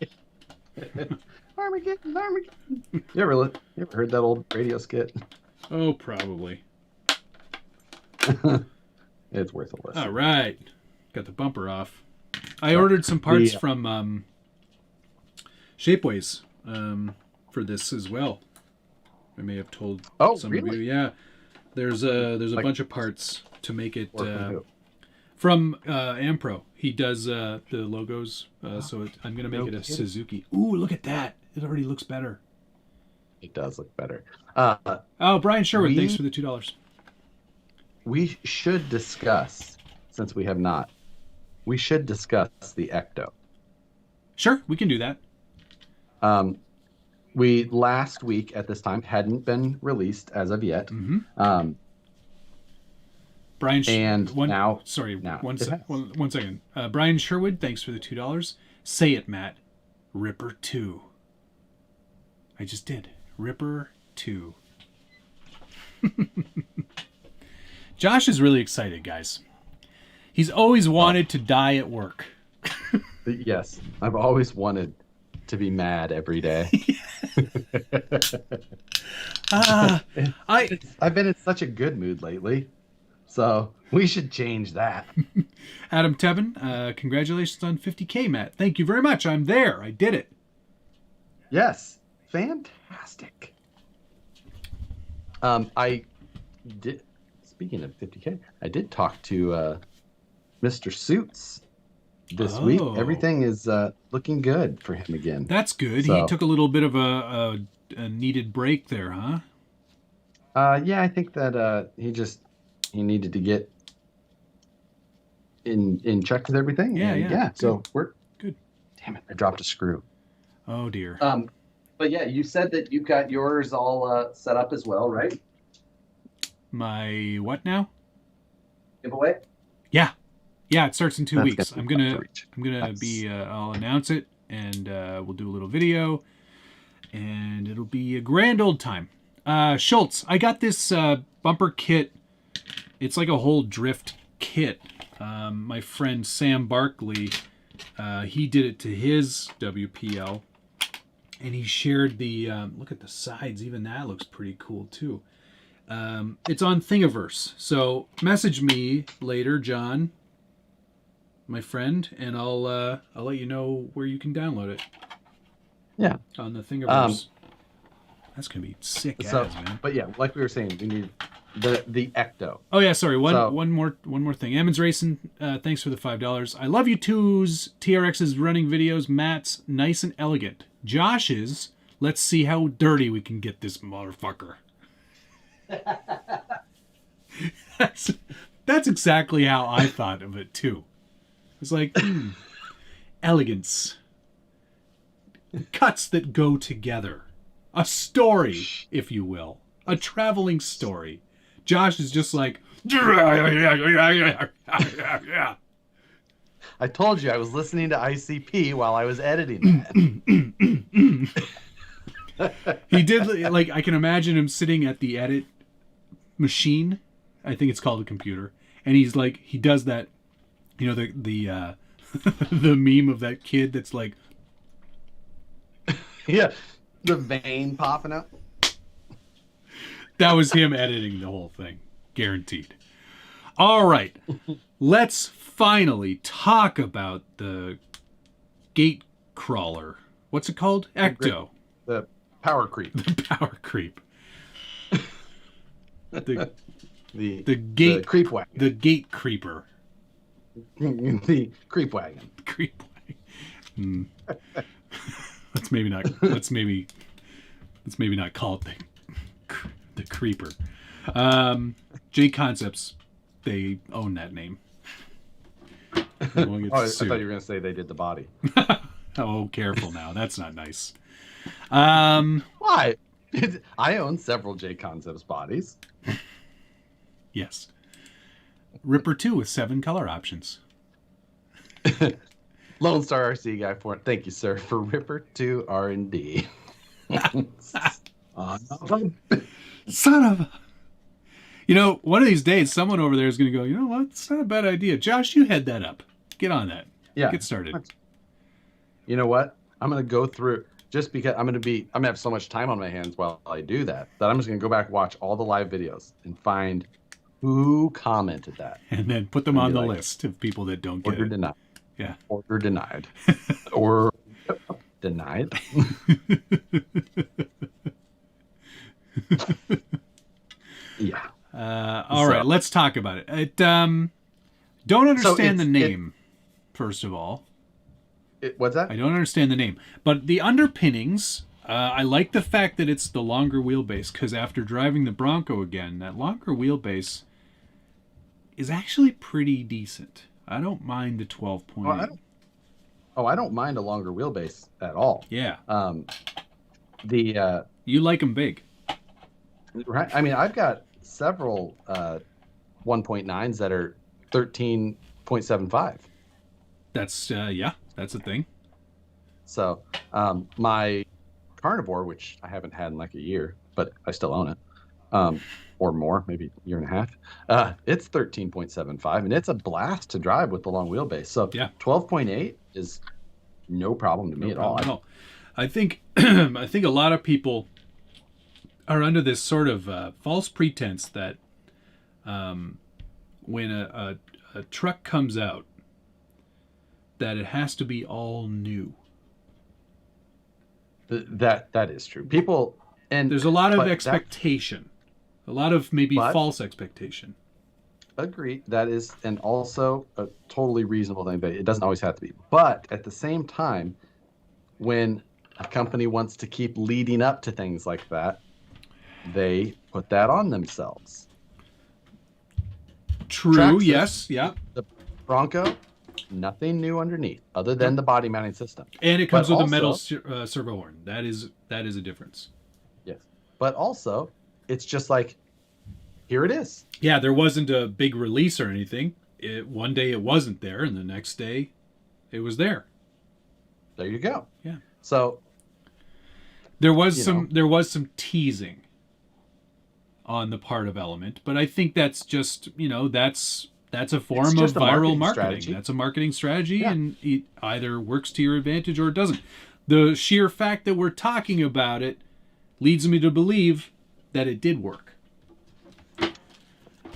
C: Armageddon. You ever heard that old radio skit?
A: Oh, probably.
C: It's worth a listen.
A: All right. Got the bumper off. I ordered some parts from Shapeways for this as well. I may have told some of you. Yeah. There's a bunch of parts to make it from Ampro. He does the logos, so I'm going to make it a Suzuki. Ooh, look at that. It already looks better.
C: It does look better.
A: Brian Sherwood, thanks for the $2.
C: We should discuss, since we have not, we should discuss the Ecto.
A: Sure, we can do that.
C: We last week at this time hadn't been released as of yet.
A: Mm-hmm. Brian,
C: now
A: one second. Brian Sherwood, thanks for the $2. Say it, Matt. Ripper 2. I just did. Ripper 2. Josh is really excited, guys. He's always wanted to die at work.
C: Yes, I've always wanted to be mad every day. I've been in such a good mood lately, so we should change that.
A: Adam Tevin, congratulations on 50K, Matt. Thank you very much. I'm there. I did it.
C: Yes, fantastic. I did. Speaking of 50K, I did talk to Mr. Suits this week. Everything is looking good for him again.
A: That's good.
C: So,
A: he took a little bit of a needed break there, huh?
C: Yeah, I think that he needed to get in check with everything.
A: Yeah.
C: So we're
A: good.
C: Damn it! I dropped a screw.
A: Oh dear.
C: But yeah, you said that you got yours all set up as well, right?
A: My what now?
C: Giveaway.
A: Yeah, it starts in 2 weeks. I'm gonna
C: Nice.
A: be. I'll announce it, and we'll do a little video, and it'll be a grand old time. Schultz, I got this bumper kit. It's like a whole drift kit. My friend Sam Barkley, he did it to his WPL, and he shared the. Look at the sides. Even that looks pretty cool too. It's on Thingiverse. So message me later, John, my friend, and I'll let you know where you can download it.
C: Yeah.
A: On the Thingiverse. That's gonna be sick ads, man.
C: But yeah, like we were saying, we need the Ecto.
A: Oh yeah, sorry. One more thing. Emmons Racing, thanks for the $5. I love you two's TRX's running videos. Matt's nice and elegant. Josh's, let's see how dirty we can get this motherfucker. That's exactly how I thought of it too. It's like elegance, cuts that go together, a story, if you will, a traveling story. Josh is just like,
C: I told you I was listening to ICP while I was editing that.
A: He did, like, I can imagine him sitting at the edit machine. I think it's called a computer. And he's like, he does that, you know, the the meme of that kid that's like,
C: yeah, the vein popping out.
A: that was him editing the whole thing. Guaranteed. All right. Let's finally talk about the gate crawler. What's it called? Ecto.
C: The power creep.
A: The power creep. The
C: the creep wagon.
A: The gate creeper.
C: The creep wagon.
A: Creep wagon. Let's maybe not call it the creeper. J Concepts, they own that name.
C: I thought you were going to say they did the body.
A: Oh, careful now. That's not nice.
C: Why? I own several J Concepts bodies.
A: Yes. Ripper 2 with 7 color options.
C: Lone Star RC guy for it. Thank you, sir, for Ripper 2 R&D.
A: Son of a... You know, one of these days, someone over there is going to go, you know what? It's not a bad idea. Josh, you head that up. Get on that.
C: Yeah.
A: Get started.
C: You know what? I'm going to go through, just because I'm going to have so much time on my hands while I do that I'm just going to go back and watch all the live videos and find who commented that.
A: And then put them on the list of people that don't get it.
C: Order denied.
A: Yeah.
C: Order denied. Or denied. Yeah.
A: All right, let's talk about it. Don't understand the name, first of all.
C: What's that?
A: I don't understand the name. But the underpinnings, I like the fact that it's the longer wheelbase, because after driving the Bronco again, that longer wheelbase is actually pretty decent. I don't mind the 12.8.
C: I don't mind a longer wheelbase at all.
A: Yeah.
C: You
A: like them big.
C: Right. I mean, I've got several 1.9s that are 13.75.
A: That's that's a thing. So
C: my Carnivore, which I haven't had in like a year, but I still own it, or more, maybe a year and a half. It's 13.75, and it's a blast to drive with the long wheelbase. So
A: yeah,
C: 12.8 is no problem to me at all.
A: I think I think a lot of people are under this sort of false pretense that when a truck comes out, that it has to be all new.
C: That is true. People, and
A: there's a lot of expectation, a lot of maybe false expectation.
C: Agree. That is, and also a totally reasonable thing, but it doesn't always have to be. But at the same time, when a company wants to keep leading up to things like that, they put that on themselves.
A: True.
C: Traxxas,
A: yes. Yeah.
C: The Bronco, nothing new underneath other than the body mounting system.
A: And it comes with a metal servo horn. That is a difference.
C: Yes. But also, it's just like, here it is.
A: Yeah, there wasn't a big release or anything. One day it wasn't there, and the next day it was there.
C: There you go.
A: Yeah.
C: So
A: there was some teasing on the part of Element, but I think that's just, that's a form of viral marketing.
C: Strategy.
A: That's a marketing strategy, and it either works to your advantage or it doesn't. The sheer fact that we're talking about it leads me to believe that it did work.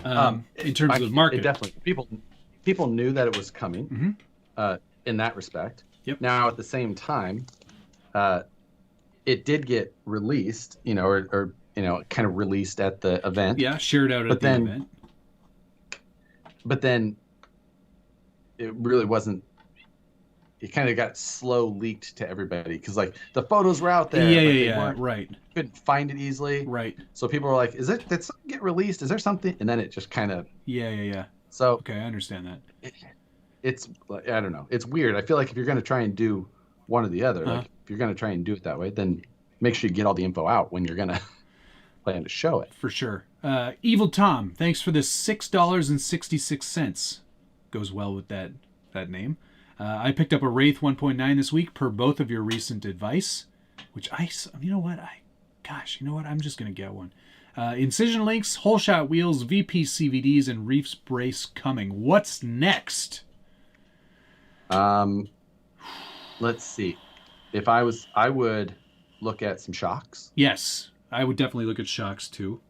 A: in terms of
C: It
A: marketing.
C: definitely people knew that it was coming. In that respect.
A: Yep.
C: Now at the same time, it did get released, or kind of released at the event.
A: Yeah, shared out at the event.
C: But then it really wasn't. It kind of got slow leaked to everybody because like the photos were out there.
A: Yeah, right.
C: Couldn't find it easily.
A: Right.
C: So people were like, did something get released? Is there something? And then it just kind of.
A: Yeah.
C: So.
A: Okay, I understand that.
C: It's I don't know. It's weird. I feel like if you're going to try and do one or the other, like if you're going to try and do it that way, then make sure you get all the info out when you're going to plan to show it.
A: For sure. Evil Tom, thanks for the $6.66. Goes well with that name. I picked up a Wraith 1.9 this week per both of your recent advice, which I'm just going to get one. Incision links, hole shot wheels, VP CVDs, and reefs brace coming. What's next?
C: Let's see. If I would look at some shocks.
A: Yes, I would definitely look at shocks too.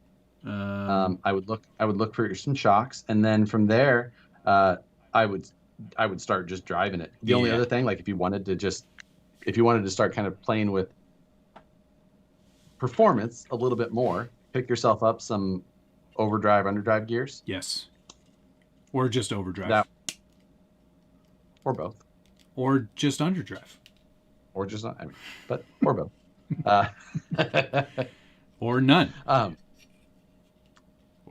C: I would look for some shocks, and then from there, I would start just driving it. The only other thing, like if you wanted to start kind of playing with performance a little bit more, pick yourself up some overdrive, underdrive gears.
A: Yes. Or just overdrive.
C: Or both.
A: Or just underdrive.
C: Or just not. Or both.
A: Or none.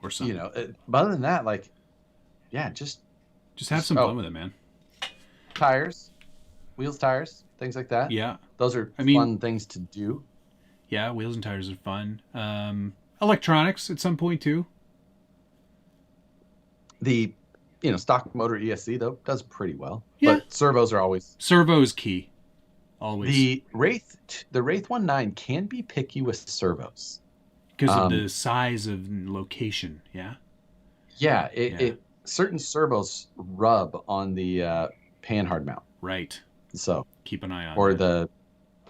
A: Or something.
C: But other than that, like, yeah, just
A: have some fun with it, man.
C: Tires, wheels, tires, things like that.
A: Yeah.
C: Those are fun things to do.
A: Yeah, wheels and tires are fun. Electronics at some point too.
C: The stock motor ESC though does pretty well.
A: Yeah.
C: But servos are always
A: key. Always.
C: The Wraith 1.9 can be picky with servos.
A: Because of the size of location, yeah?
C: Yeah, certain servos rub on the panhard mount.
A: Right.
C: So
A: keep an eye on
C: or
A: that.
C: the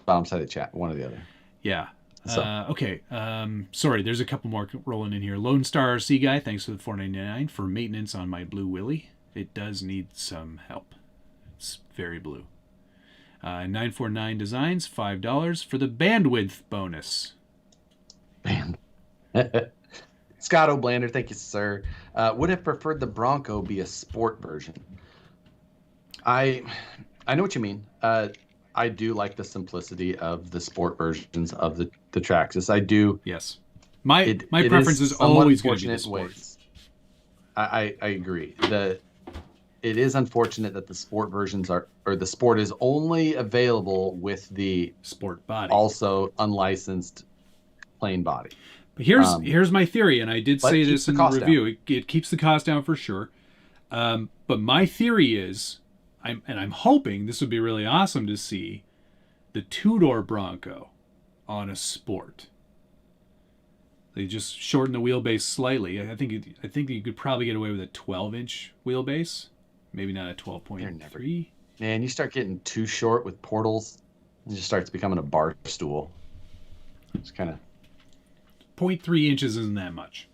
C: bottom side of the chat, one or the other.
A: Yeah.
C: So.
A: Okay. Sorry, there's a couple more rolling in here. Lone Star RC guy, thanks for the $4.99 for maintenance on my Blue Willy. It does need some help. It's very blue. 949 Designs, $5 for the bandwidth bonus.
C: Scott O'Blander, thank you, sir. Would have preferred the Bronco be a sport version. I know what you mean. I do like the simplicity of the sport versions of the Traxxas. I do.
A: Yes. My preference is always going to be the sport.
C: I agree. It is unfortunate that the sport versions the sport is only available with the
A: sport body,
C: also unlicensed plain body.
A: But here's my theory, and I did say this in the review. It keeps the cost down for sure. But my theory is, I'm hoping this would be really awesome to see the two-door Bronco on a sport. They just shorten the wheelbase slightly. I think you could probably get away with a 12-inch wheelbase, maybe not a 12.3.
C: Man, you start getting too short with portals, it just starts becoming a bar stool. It's kind of
A: 0.3 inches isn't that much.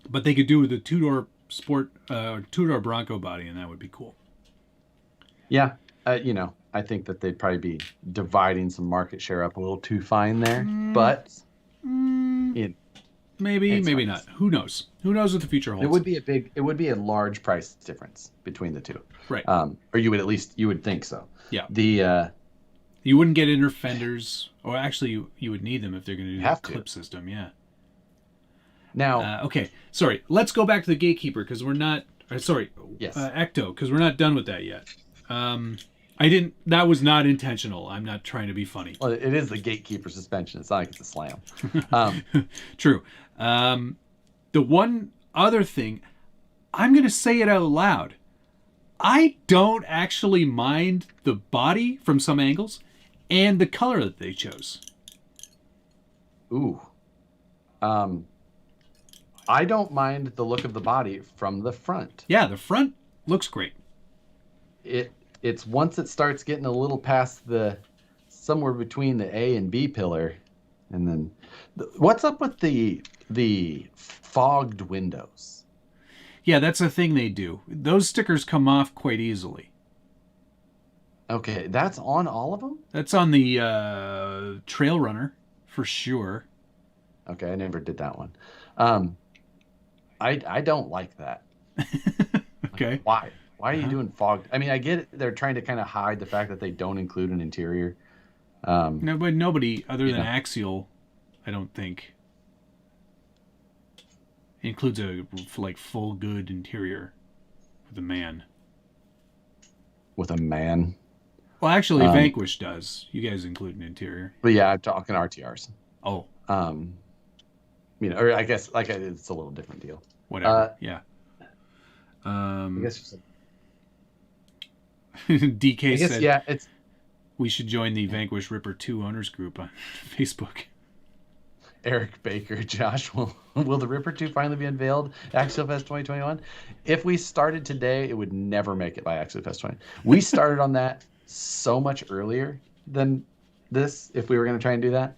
A: But they could do with a two-door sport, two-door Bronco body, and that would be cool.
C: Yeah, I think that they'd probably be dividing some market share up a little too fine there, but
A: maybe not. Who knows? Who knows what the future holds?
C: It would be a large price difference between the two,
A: right?
C: Or you would think so.
A: Yeah. You wouldn't get inner fenders, or actually, you would need them if they're going to do the clip system. Yeah.
C: Now,
A: okay, sorry. Let's go back to the Gatekeeper because we're not.
C: Yes.
A: Ecto, because we're not done with that yet. That was not intentional. I'm not trying to be funny.
C: Well, it is the Gatekeeper suspension. It's not like it's a slam.
A: True. The one other thing, I'm going to say it out loud. I don't actually mind the body from some angles and the color that they chose.
C: Ooh. I don't mind the look of the body from the front.
A: Yeah, the front looks great.
C: It's once it starts getting a little past somewhere between the A and B pillar, and then what's up with the the fogged windows.
A: Yeah, that's a thing they do. Those stickers come off quite easily.
C: Okay, that's on all of them?
A: That's on the Trail Runner for sure.
C: Okay, I never did that one. I don't like that.
A: Okay.
C: Why? Why are you doing fogged? I mean, I get it. They're trying to kind of hide the fact that they don't include an interior.
A: No, but nobody other than
C: Yeah.
A: Axial, I don't think, includes a like full good interior with a man.
C: With a man.
A: Well, actually, Vanquish does. You guys include an interior.
C: But yeah, I'm talking RTRs.
A: Oh,
C: Or I guess it's a little different deal.
A: whatever. Yeah.
C: I guess
A: DK said
C: yeah, it's
A: we should join the Vanquish Ripper 2 owners group on Facebook.
C: Eric Baker. Josh, will the Ripper 2 finally be unveiled? Axial Fest 2021? If we started today, it would never make it by Axial Fest 20. We started on that so much earlier than this. If we were going to try and do that,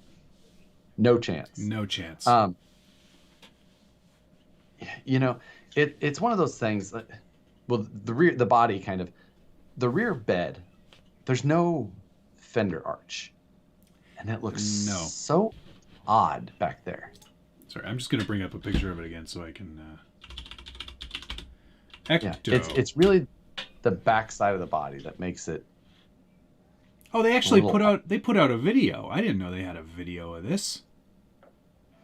C: no chance.
A: No chance.
C: It's one of those things that, well, the body kind of, the rear bed, there's no fender arch, and it looks so odd back there.
A: Sorry, I'm just going to bring up a picture of it again so I can.
C: Yeah, it's really the back side of the body that makes it.
A: Oh, they actually put out a video. I didn't know they had a video of this.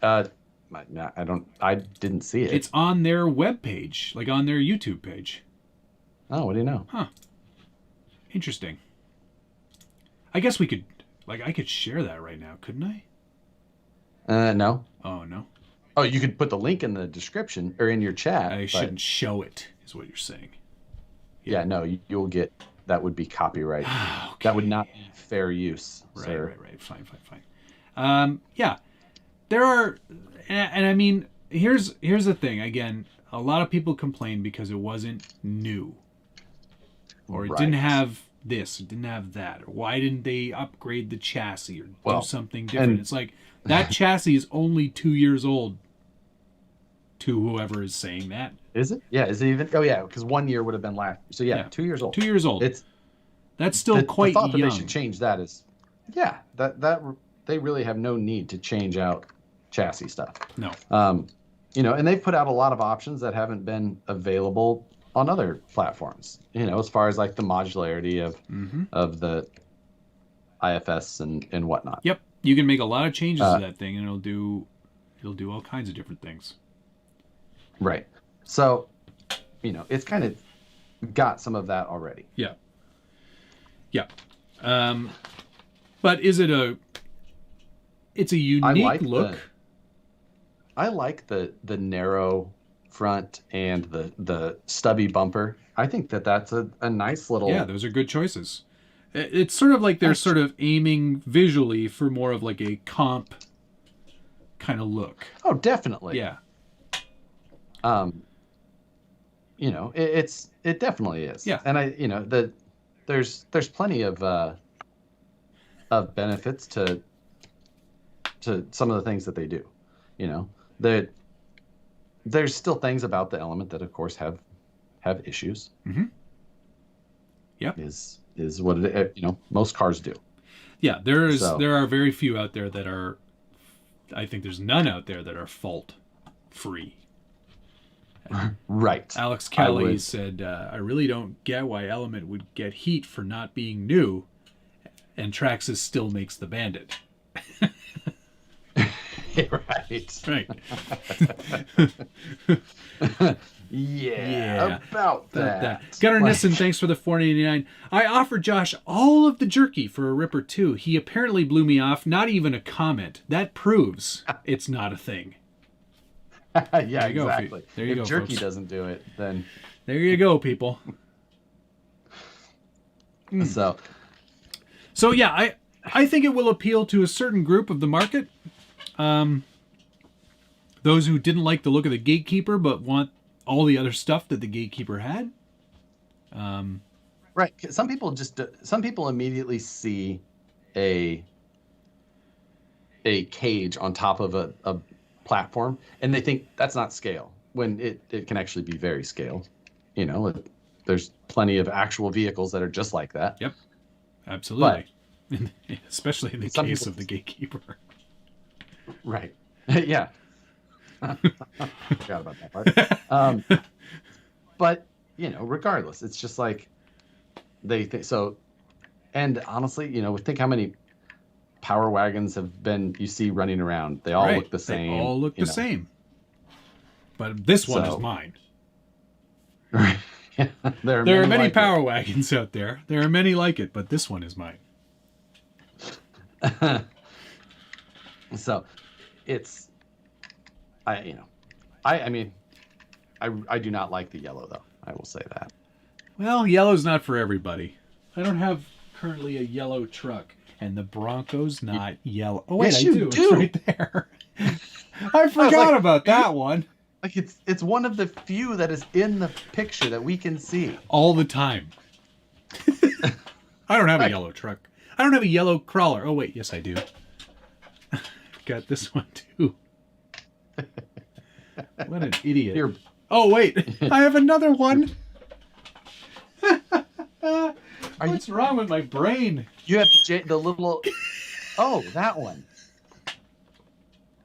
C: I didn't see it.
A: It's on their webpage, like on their YouTube page.
C: Oh, what do you know?
A: Huh. Interesting. I guess we could, I could share that right now, couldn't I?
C: No.
A: Oh, no?
C: Oh, you could put the link in the description or in your chat.
A: I shouldn't show it, is what you're saying.
C: Yeah, no, you'll get, that would be copyright.
A: Okay.
C: That would not be fair use,
A: Right,
C: sir.
A: right. Fine. Yeah. There are, and I mean, here's the thing. Again, a lot of people complain because it wasn't new. Or it didn't have this, it didn't have that. Or why didn't they upgrade the chassis or do something different? It's like, that chassis is only 2 years old to whoever is saying that.
C: Is it? Yeah, is it even? Oh, yeah, because 1 year would have been last. So, yeah, 2 years old.
A: 2 years old. That's still quite
C: the thought
A: young.
C: that they should change that is, yeah, that they really have no need to change out chassis stuff.
A: No.
C: And they've put out a lot of options that haven't been available on other platforms. As far as like the modularity of the IFS and whatnot.
A: Yep, you can make a lot of changes to that thing, and it'll do all kinds of different things.
C: Right. So, it's kind of got some of that already.
A: Yeah. But is it it's a unique look.
C: I like the narrow front and the stubby bumper. I think that's a nice little.
A: Yeah, those are good choices. It's sort of like they're sort of aiming visually for more of like a comp kind of look.
C: Oh, definitely.
A: Yeah.
C: It definitely is.
A: Yeah.
C: And there's plenty of benefits to some of the things that they do. There's still things about the Element that, of course, have issues.
A: Mm-hmm. Yep.
C: Is what most cars do.
A: Yeah, there are very few out there that are. I think there's none out there that are fault free.
C: Right.
A: Alex Kelly said, "I really don't get why Element would get heat for not being new, and Traxxas still makes the Bandit."
C: Right.
A: Right.
C: Yeah, about that.
A: Gunnar Nissen, thanks for the $4.99. I offered Josh all of the jerky for a Ripper 2. He apparently blew me off. Not even a comment. That proves it's not a thing.
C: Yeah, exactly.
A: There you go,
C: if jerky
A: folks.
C: doesn't do it, then
A: there you go, people. So yeah, I think it will appeal to a certain group of the market. Those who didn't like the look of the Gatekeeper but want all the other stuff that the Gatekeeper had.
C: Right. Some people immediately see a cage on top of platform, and they think that's not scale when it can actually be very scaled. You know, there's plenty of actual vehicles that are just like that.
A: Yep, absolutely. Especially in the
C: some
A: case
C: people-
A: of the Gatekeeper.
C: Right. Yeah. Forgot about that part. But, you know, regardless, it's just like they think so. And honestly, you know, think how many power wagons you see running around. They all look the same.
A: They all look the
C: you know.
A: same. But this one is mine.
C: Right. There
A: are many
C: like
A: power wagons out there. There are many like it, but this one is mine.
C: So it's, I mean, I do not like the yellow though. I will say that.
A: Well, yellow's not for everybody. I don't have currently a yellow truck, and the Bronco's not yellow. Oh wait,
C: Yes,
A: I
C: you
A: do.
C: do.
A: It's right there. I forgot about that one.
C: Like it's one of the few that is in the picture that we can see
A: All the time. I don't have a yellow truck. I don't have a yellow crawler. Oh wait, yes I do. Got this one too. What an idiot.
C: Here.
A: Oh wait, I have another one. What's wrong with my brain?
C: You have the little. Oh, that one.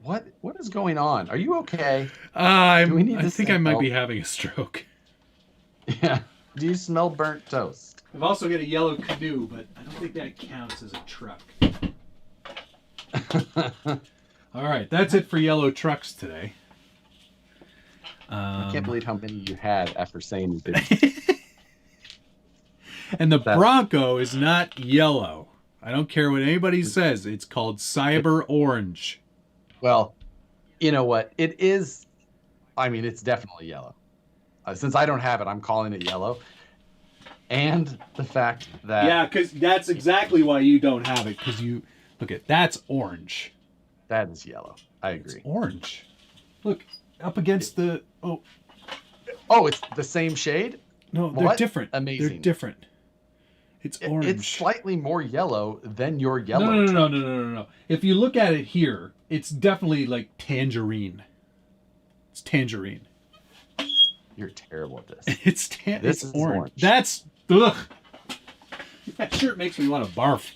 C: What is going on? Are you okay?
A: I
C: Do we need to
A: think
C: send
A: I might
C: help?
A: be having a stroke.
C: Yeah. Do you smell burnt toast?
A: I've also got a yellow canoe, but I don't think that counts as a truck. All right, that's it for yellow trucks today.
C: I can't believe how many you had after saying you did.
A: And the Bronco is not yellow. I don't care what anybody says. It's called Cyber Orange.
C: Well, you know what? It is. I mean, it's definitely yellow. Since I don't have it, I'm calling it yellow. And the fact that
A: Yeah, because that's exactly why you don't have it. Because you look at that's orange.
C: that is yellow. I
A: It's
C: agree.
A: orange. Look up against the. Oh
C: Oh, it's the same shade?
A: no, they're
C: What?
A: different.
C: Amazing.
A: They're different. It's orange.
C: It's slightly more yellow than your yellow.
A: No. If you look at it here, it's definitely like tangerine. It's tangerine.
C: You're terrible at this.
A: It's
C: This
A: it's
C: is
A: orange.
C: orange.
A: That's ugh. That shirt makes me want to barf.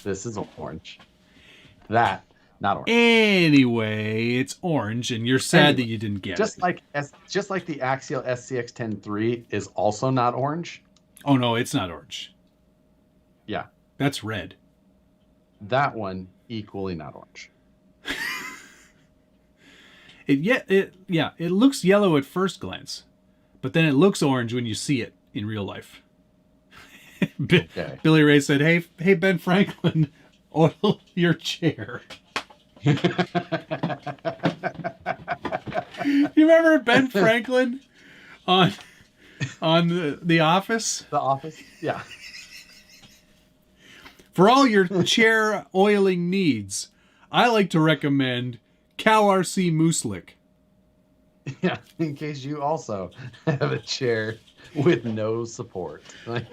C: This is orange. That, not orange.
A: Anyway, it's orange, and you're sad that you didn't get
C: Just
A: it.
C: like the Axial SCX-10 is also not orange.
A: Oh no, it's not orange.
C: Yeah,
A: That's red.
C: that one equally not orange.
A: It looks yellow at first glance, but then it looks orange when you see it in real life.
C: Okay.
A: Billy Ray said, "Hey, Ben Franklin, oil your chair." You remember Ben Franklin on the Office?
C: The Office? Yeah.
A: For all your chair oiling needs, I like to recommend Cal RC Mooslick.
C: Yeah, in case you also have a chair with no support.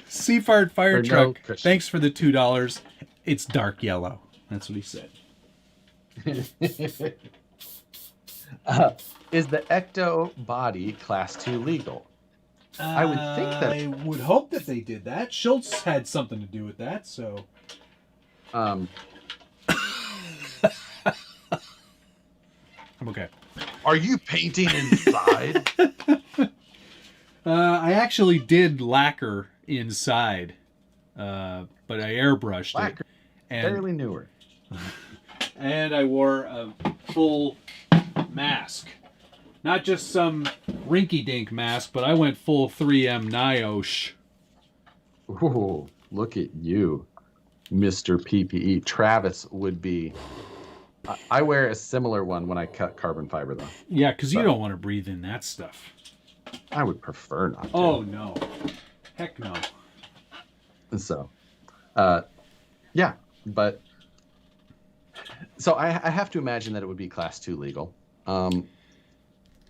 A: Seafart Fire
C: Or no
A: Truck,
C: cushion.
A: thanks for the $2. It's dark yellow. That's what he said.
C: Is the Ecto body Class 2 legal? I would think that-
A: I would hope that they did that. Schultz had something to do with that, so.
C: Um,
A: I'm okay.
C: are you painting inside?
A: I actually did lacquer inside, but I airbrushed
C: Lacquer,
A: it. And,
C: barely newer.
A: and I wore a full mask. Not just some rinky-dink mask, but I went full 3M NIOSH.
C: Ooh, look at you, Mr. PPE. Travis would be. I wear a similar one when I cut carbon fiber, though.
A: Yeah, because you
C: So-
A: don't want to breathe in that stuff.
C: I would prefer not to.
A: Oh, no. Heck no.
C: So, yeah, but so I have to imagine that it would be Class 2 legal.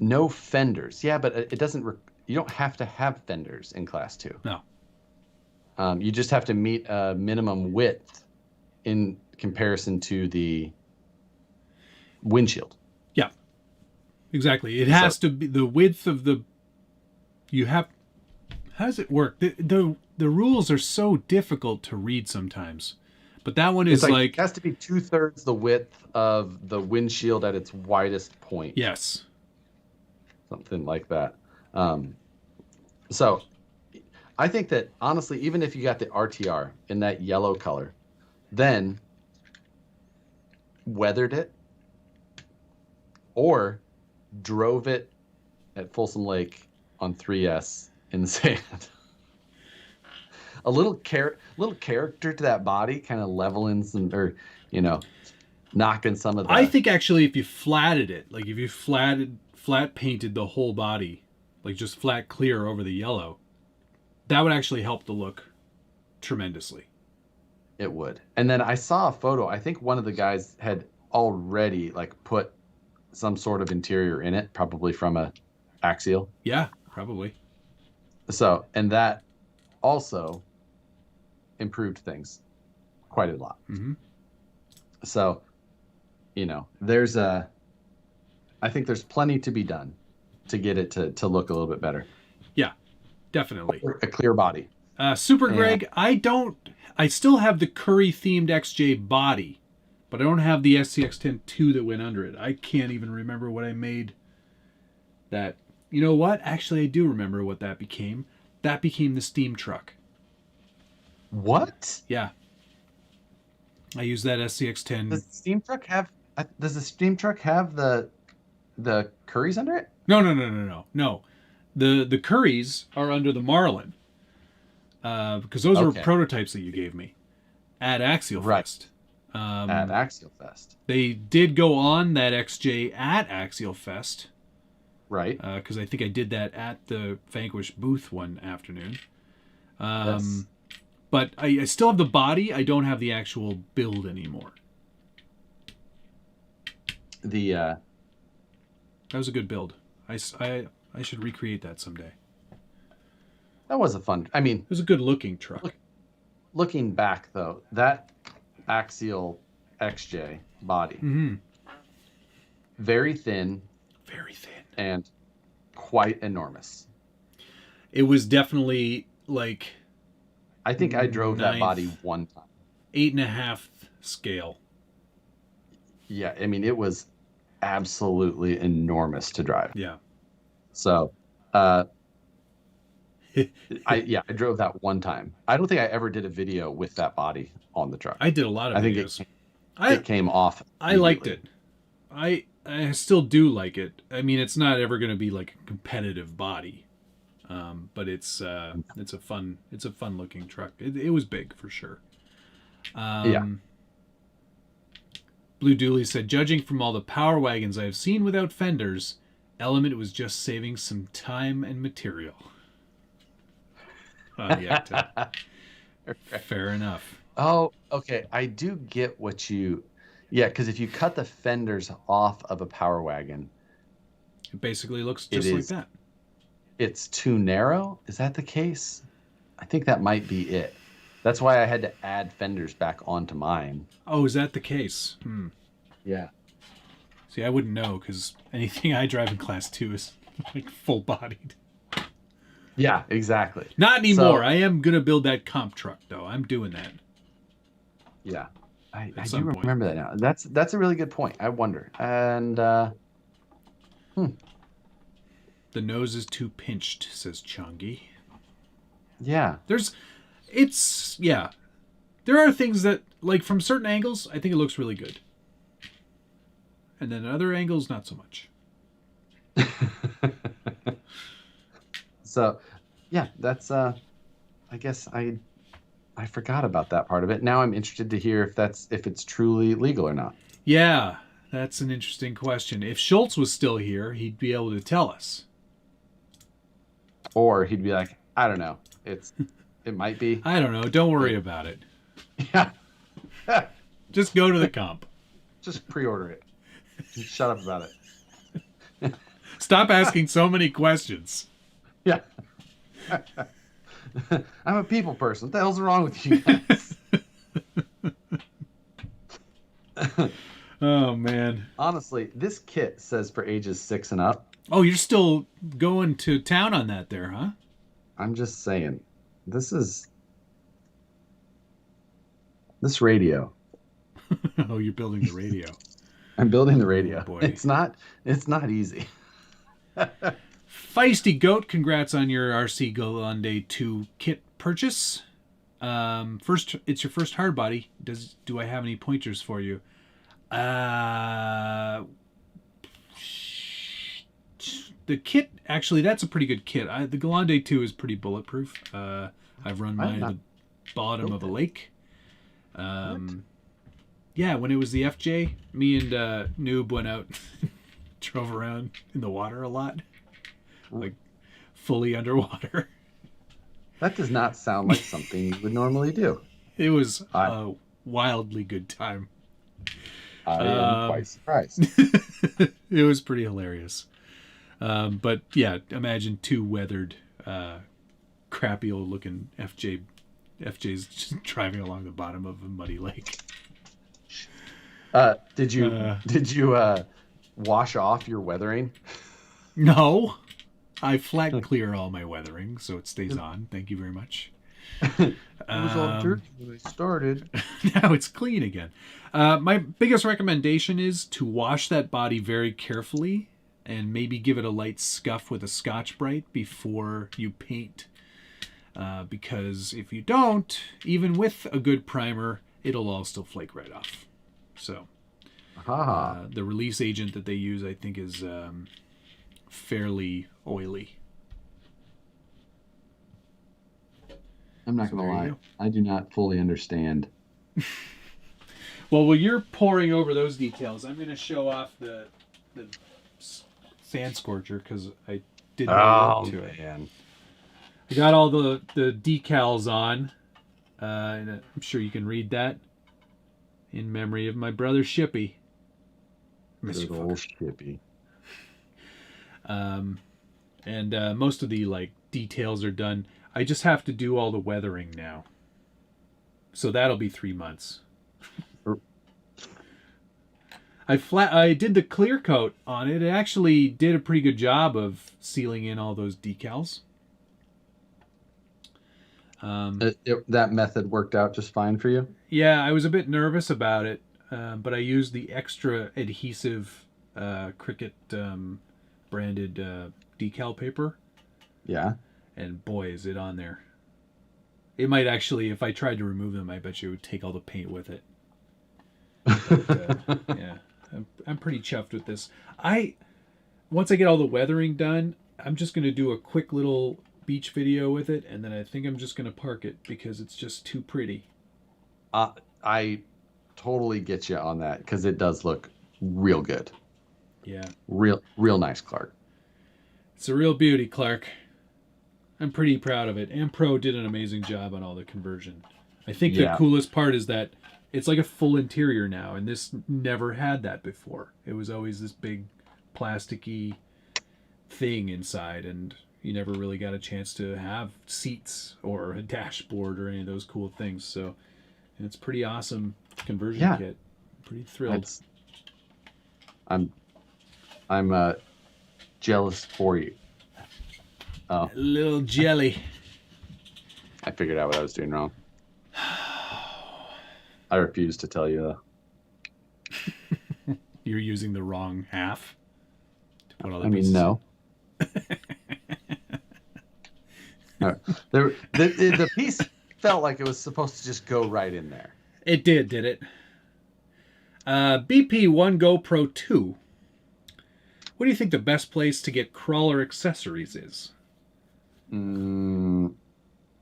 C: No fenders. Yeah, but it doesn't. You don't have to have fenders in Class 2.
A: No.
C: You just have to meet a minimum width in comparison to the windshield.
A: Yeah, exactly. It has to be the width of the. You have. How does it work? The rules are so difficult to read sometimes, but that one is like
C: it has to be 2/3 the width of the windshield at its widest point.
A: yes.
C: Something like that. So I think that honestly, even if you got the RTR in that yellow color, then weathered it or drove it at Folsom Lake on 3S in the sand. A little character to that body, kind of leveling some, or knocking some of the.
A: I think actually, if you flatted it, like if you flat painted the whole body, like just flat clear over the yellow, that would actually help the look tremendously.
C: It would. And then I saw a photo. I think one of the guys had already like put some sort of interior in it, probably from a Axial.
A: Yeah, probably.
C: So, and that also improved things quite a lot.
A: Mm-hmm.
C: So, I think there's plenty to be done to get it to look a little bit better.
A: Yeah, definitely.
C: A clear body.
A: Super Greg, I still have the Curry themed XJ body, but I don't have the SCX-10-2 that went under it. I can't even remember what I made that. You know what? Actually, I do remember what that became. That became the steam truck.
C: What?
A: Yeah. I used that SCX-10.
C: Does the steam truck have the Currys under it?
A: No. The Currys are under the Marlin. Because those were prototypes that you gave me at Axial Fest.
C: At Axial Fest.
A: They did go on that XJ at Axial Fest.
C: Right.
A: Because I think I did that at the Vanquish booth one afternoon.
C: Yes.
A: But I still have the body. I don't have the actual build anymore.
C: That
A: was a good build. I should recreate that someday.
C: That was a fun. I mean,
A: it was a good looking truck.
C: Looking back though, that Axial XJ body, very thin, and quite enormous.
A: It was definitely like.
C: I think I drove that body one time.
A: 8.5 scale.
C: Yeah, I mean it was absolutely enormous to drive.
A: Yeah.
C: So, I drove that one time. I don't think I ever did a video with that body on the truck.
A: I did a lot of videos.
C: It came off.
A: I liked it. I still do like it. I mean, it's not ever going to be like a competitive body, but it's a fun looking truck. It was big for sure.
C: Yeah.
A: Blue Dooley said, judging from all the power wagons I have seen without fenders, Element was just saving some time and material. Fair enough.
C: Oh, okay. I do get what you... Yeah, because if you cut the fenders off of a power wagon...
A: It basically looks just like that.
C: It's too narrow? Is that the case? I think that might be it. That's why I had to add fenders back onto mine.
A: Oh, is that the case?
C: Yeah.
A: See, I wouldn't know because anything I drive in Class 2 is like full-bodied.
C: Yeah, exactly.
A: Not anymore. I am going to build that comp truck, though. I'm doing that.
C: Yeah. I do remember that now. That's a really good point. I wonder. And,
A: The nose is too pinched, says Chungi.
C: Yeah.
A: There are things that, like, from certain angles, I think it looks really good. And then other angles, not so much.
C: So, yeah, that's, I guess I forgot about that part of it. Now I'm interested to hear if it's truly legal or not.
A: Yeah, that's an interesting question. If Schultz was still here, he'd be able to tell us.
C: Or he'd be like, I don't know. It might be.
A: I don't know. Don't worry about it.
C: Yeah.
A: Just go to the comp.
C: Just pre-order it. Just shut up about
A: it. Stop asking so many questions.
C: Yeah. I'm a people person. What the hell's wrong with you guys?
A: Oh man.
C: Honestly, this kit says for ages 6 and up.
A: Oh, you're still going to town on that there, huh?
C: I'm just saying, this radio.
A: Oh, you're building the radio.
C: I'm building the radio.
A: Oh, boy.
C: It's not easy.
A: Feisty Goat, congrats on your RC Grande 2 kit purchase. First, it's your first hard body. Do I have any pointers for you? The kit, actually, that's a pretty good kit. The Grande 2 is pretty bulletproof. I've run mine at the bottom of a lake. Yeah, when it was the FJ, me and Noob went out, drove around in the water a lot, like fully underwater.
C: That does not sound like something you would normally do.
A: It was a wildly good time.
C: I am quite surprised.
A: It was pretty hilarious. But yeah, imagine 2 weathered, crappy old looking FJs just driving along the bottom of a muddy lake.
C: Did you wash off your weathering?
A: No, I flat clear all my weathering so it stays on. Thank you very much.
C: It was all dirty when I started.
A: Now it's clean again. My biggest recommendation is to wash that body very carefully and maybe give it a light scuff with a Scotch-Brite before you paint. Because if you don't, even with a good primer, it'll all still flake right off. So the release agent that they use, I think, is fairly oily.
B: I'm not going to lie. I do not fully understand.
A: Well, while you're poring over those details, I'm going to show off the sand scorcher because I did no work to it.
C: Man.
A: I got all the decals on, and I'm sure you can read that. In memory of my brother Shippy.
C: Good old Shippy.
A: And most of the details are done. I just have to do all the weathering now. So that'll be 3 months. I did the clear coat on it. It actually did a pretty good job of sealing in all those decals.
C: That method worked out just fine for you?
A: Yeah, I was a bit nervous about it, but I used the extra adhesive Cricut branded decal paper.
C: Yeah.
A: And boy, is it on there. It might actually, if I tried to remove them, I bet you it would take all the paint with it. But, yeah, I'm pretty chuffed with this. Once I get all the weathering done, I'm just going to do a quick little beach video with it, and then I think I'm just going to park it because it's just too pretty.
C: I totally get you on that because it does look real good.
A: Yeah.
C: Real nice, Clark.
A: It's a real beauty, Clark. I'm pretty proud of it. And Pro did an amazing job on all the conversion. I think the coolest part is that it's like a full interior now, and this never had that before. It was always this big plasticky thing inside, and you never really got a chance to have seats or a dashboard or any of those cool things. So it's pretty awesome conversion kit. Pretty thrilled. I'm jealous for you. Oh. A little jelly.
C: I figured out what I was doing wrong. I refuse to tell you though.
A: You're using the wrong half. To put all the
C: no. The piece felt like it was supposed to just go right in there.
A: It did it? BP1 GoPro 2. What do you think the best place to get crawler accessories is?
C: I mean,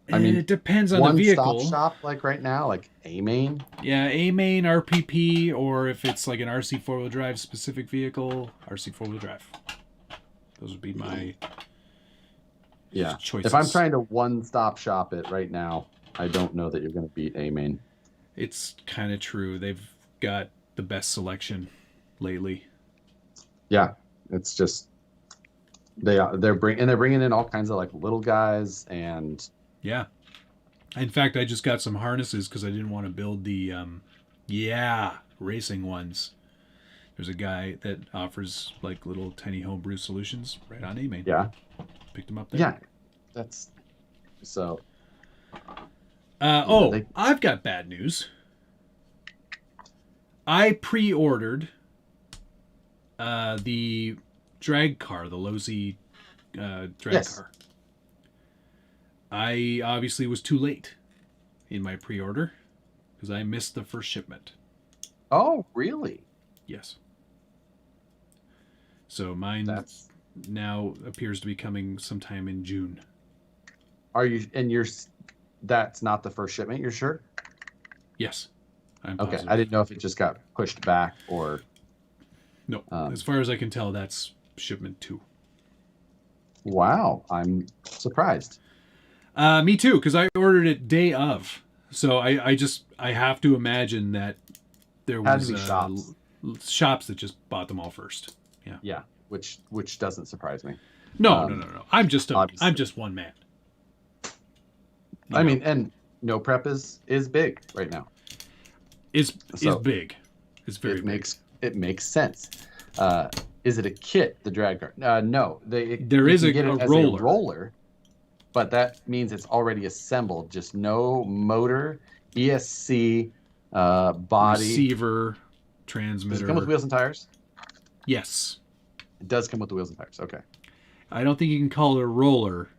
A: it depends on the vehicle.
C: One stop shop, like right now, like A-Main.
A: Yeah, A-Main, RPP, or if it's like an RC four-wheel drive specific vehicle, RC four-wheel drive. Those would be my choices.
C: If I'm trying to one-stop shop it right now, I don't know that you're going to beat A-Main.
A: It's kind of true. They've got the best selection lately.
C: Yeah, it's just they're bringing in all kinds of like little guys and
A: yeah. In fact, I just got some harnesses because I didn't want to build the racing ones. There's a guy that offers like little tiny homebrew solutions right on eBay.
C: Yeah.
A: Picked them up there.
C: Yeah. That's so.
A: I've got bad news. I pre-ordered the drag car, the Losi drag car. I obviously was too late in my pre-order because I missed the first shipment.
C: Oh, really?
A: Yes. So mine now appears to be coming sometime in June.
C: Are you? And that's not the first shipment. You're sure?
A: Yes. I'm
C: Okay.
A: positive.
C: I didn't know if it just got pushed back or.
A: No. As far as I can tell, that's shipment 2.
C: Wow, I'm surprised.
A: Me too, because I ordered it day of. So I have to imagine that there was shops that just bought them all first. Yeah.
C: Yeah, which doesn't surprise me.
A: No. I'm just one man.
C: I mean, and no prep is big right now.
A: Is big. It's very big.
C: It makes sense. Is it a kit? The drag car? No.
A: There is a
C: roller, but that means it's already assembled. Just no motor, ESC, body,
A: receiver, transmitter.
C: Does it come with wheels and tires?
A: Yes.
C: It does come with the wheels and tires. Okay.
A: I don't think you can call it a roller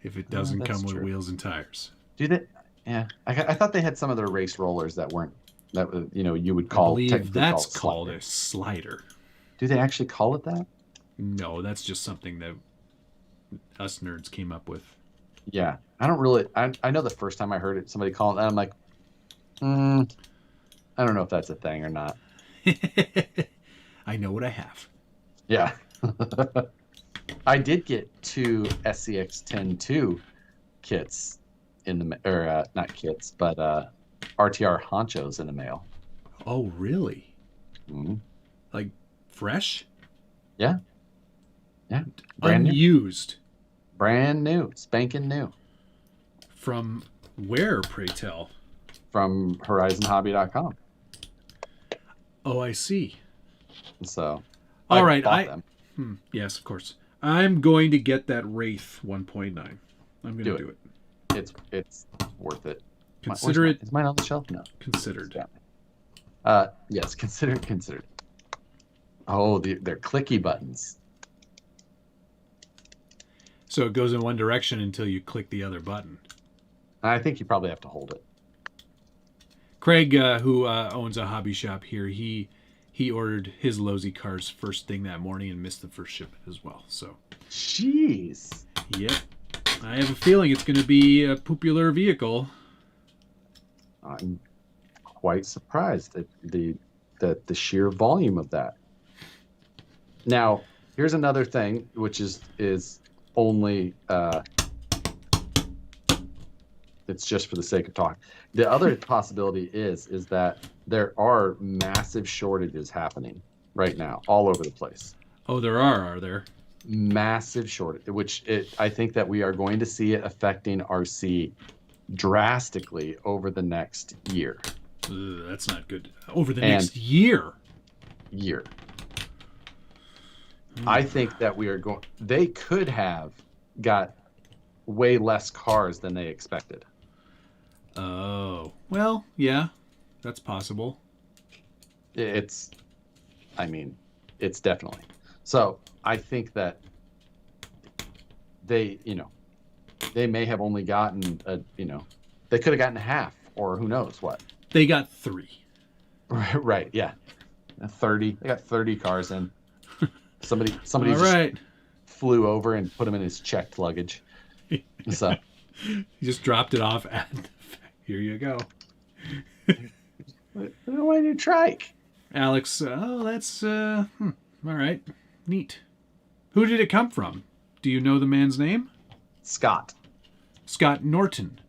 A: if it doesn't come with
C: true.
A: wheels and tires.
C: Do they? Yeah. I thought they had some of their race rollers that weren't. That you would call.
A: I believe that's called a slider.
C: Do they actually call it that?
A: No, that's just something that us nerds came up with.
C: Yeah, I don't really. I know the first time I heard it, somebody called it, and I'm like, I don't know if that's a thing or not.
A: I know what I have.
C: Yeah, I did get 2 SCX-10-2 kits in the not kits, but RTR honchos in the mail.
A: Oh, really?
C: Mm-hmm.
A: Like fresh?
C: Yeah. Brand
A: Unused.
C: Brand new, spanking new.
A: From where, pray tell?
C: From HorizonHobby.com.
A: Oh, I see.
C: So,
A: all right,
C: bought them.
A: Yes, of course. I'm going to get that Wraith 1.9. I'm going to do it.
C: It's worth it.
A: Consider it.
C: Is mine on the shelf? No.
A: Considered.
C: Yes, considered. Oh, they're clicky buttons.
A: So it goes in one direction until you click the other button.
C: I think you probably have to hold it.
A: Craig, who owns a hobby shop here, he ordered his Losi cars first thing that morning and missed the first shipment as well. So,
C: jeez.
A: Yep. I have a feeling it's going to be a popular vehicle.
C: I'm quite surprised at the sheer volume of that. Now, here's another thing, which is only it's just for the sake of talk. The other possibility is that there are massive shortages happening right now all over the place.
A: Oh, there are there?
C: Massive shortage, I think that we are going to see it affecting RC drastically over the next year.
A: Ugh, that's not good. Over the next year.
C: I think that they could have got way less cars than they expected.
A: Oh, well, yeah, that's possible.
C: It's definitely. So I think that they may have only gotten they could have gotten half, or who knows what.
A: They got 3.
C: Right, yeah. 30. They got 30 cars in. Somebody flew over and put them in his checked luggage. So
A: he just dropped it off and here you go.
C: What do I do, Trike?
A: Alex, that's all right. Neat. Who did it come from? Do you know the man's name?
C: Scott
A: Norton.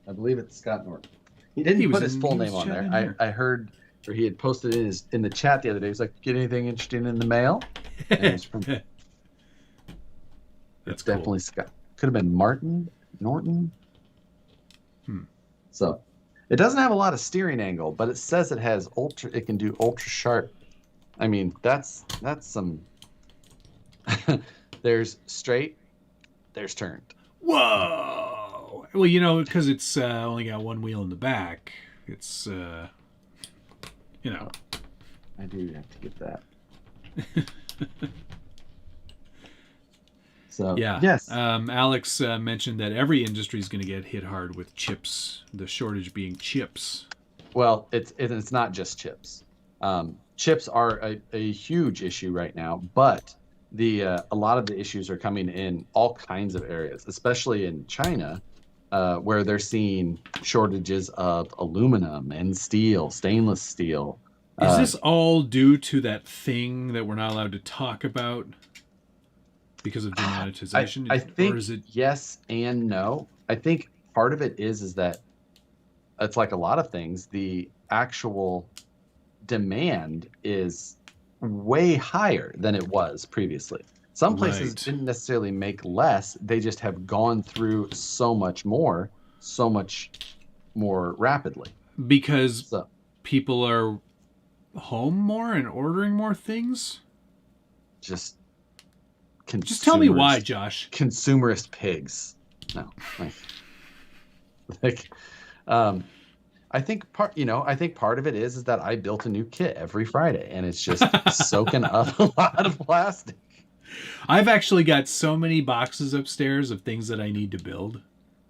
C: I believe it's Scott Norton. He didn't put his full name on there. I heard, or he had posted in the chat the other day. He's like, "Get anything interesting in the mail?" And it's from,
A: That's
C: definitely Scott. Could have been Martin Norton. So it doesn't have a lot of steering angle, but it says it has it can do ultra sharp I mean, that's some. There's straight, there's turned.
A: Whoa! Well, because it's only got one wheel in the back. It's
C: I do have to get that. So
A: Yeah.
C: yes,
A: Alex mentioned that every industry is going to get hit hard with chips. The shortage being chips.
C: well, it's not just chips. Chips are a huge issue right now, but a lot of the issues are coming in all kinds of areas, especially in China, where they're seeing shortages of aluminum and steel, stainless steel.
A: Is this all due to that thing that we're not allowed to talk about because of demonetization?
C: I think
A: or is it
C: yes and no. I think part of it is that it's like a lot of things. The actual demand is way higher than it was previously. Some places
A: Right.
C: didn't necessarily make less. They just have gone through so much more rapidly.
A: because
C: So
A: people are home more and ordering more things?
C: just
A: Just tell me why,
C: consumerist-
A: Josh.
C: Consumerist pigs. No, like, I think part of it is that I built a new kit every Friday, and it's just soaking up a lot of plastic.
A: I've actually got so many boxes upstairs of things that I need to build.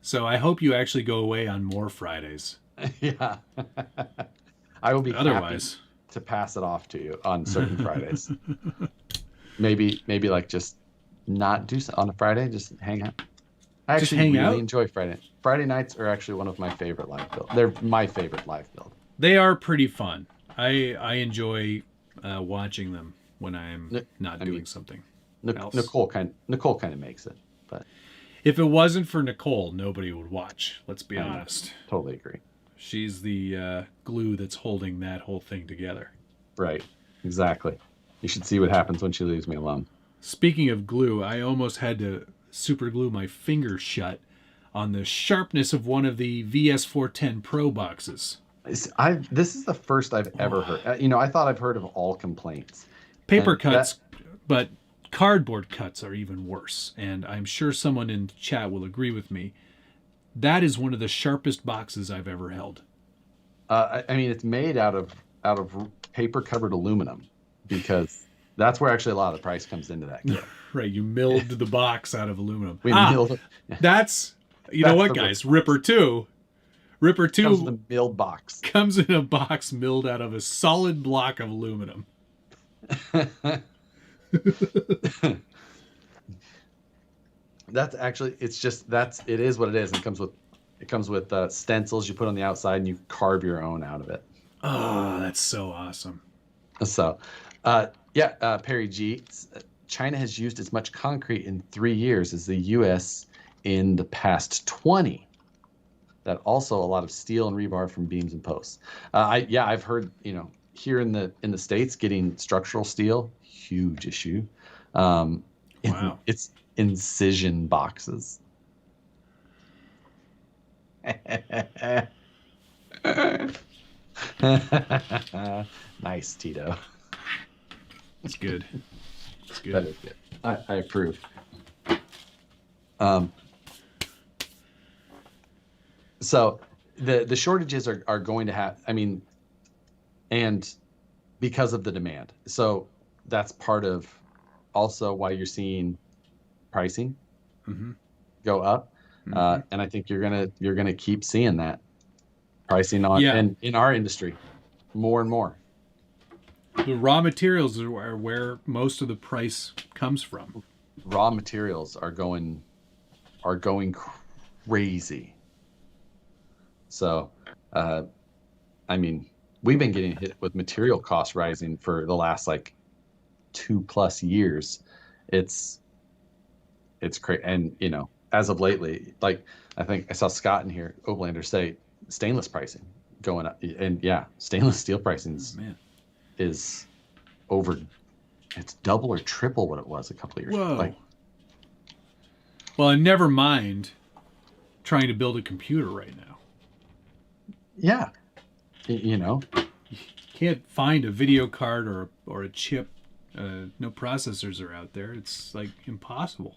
A: So I hope you actually go away on more Fridays.
C: Yeah, I will be
A: Otherwise,
C: happy to pass it off to you on certain Fridays. maybe like just not do so on a Friday, just hang out. I
A: Just
C: actually
A: hang
C: really
A: out?
C: enjoy Friday. Friday nights are actually one of my favorite live builds. They're my favorite live build.
A: they are pretty fun. I enjoy watching them when I'm not doing something else.
C: Nicole kind of makes it, but
A: If it wasn't for Nicole, nobody would watch. Let's be
C: I know.
A: honest.
C: Totally agree.
A: She's the glue that's holding that whole thing together.
C: Right. Exactly. You should see what happens when she leaves me alone.
A: Speaking of glue, I almost had to super glue my finger shut on the sharpness of one of the VS410 Pro boxes.
C: This is the first I've ever heard. I thought I've heard of all complaints.
A: Paper
C: And
A: cuts, but cardboard cuts are even worse. And I'm sure someone in chat will agree with me. That is one of the sharpest boxes I've ever held.
C: I mean, it's made out of paper covered aluminum, because that's where actually a lot of the price comes into that kit.
A: Right, you milled the box out of aluminum.
C: We milled.
A: That's, you know
C: That's
A: what,
C: the
A: guys? Ripper 2
C: Comes in the milled box.
A: comes in a box milled out of a solid block of aluminum.
C: That's actually, it is what it is. It comes with stencils you put on the outside, and you carve your own out of it.
A: Oh, that's so awesome.
C: So, Perry G. China has used as much concrete in 3 years as the U.S. in the past 20. That also a lot of steel and rebar from beams and posts. I've heard, here in the States, getting structural steel, huge issue.
A: Wow.
C: It's incision boxes. Nice, Tito.
A: It's good. It's
C: That
A: good.
C: is good. I approve. So the shortages are going to have, and because of the demand. So that's part of also why you're seeing pricing
A: Mm-hmm.
C: go up. And I think you're gonna keep seeing that pricing on and in our industry more and more.
A: The raw materials are where most of the price comes from.
C: Raw materials are going crazy. So, we've been getting hit with material costs rising for the last 2+ years. It's crazy. And, as of lately, I think I saw Scott in here, Oblander, say stainless pricing going up. And stainless steel pricing is over. It's double or triple what it was a couple of years ago.
A: Whoa. Well, and never mind trying to build a computer right now.
C: Yeah.
A: can't find a video card or a chip. No processors are out there. It's like impossible.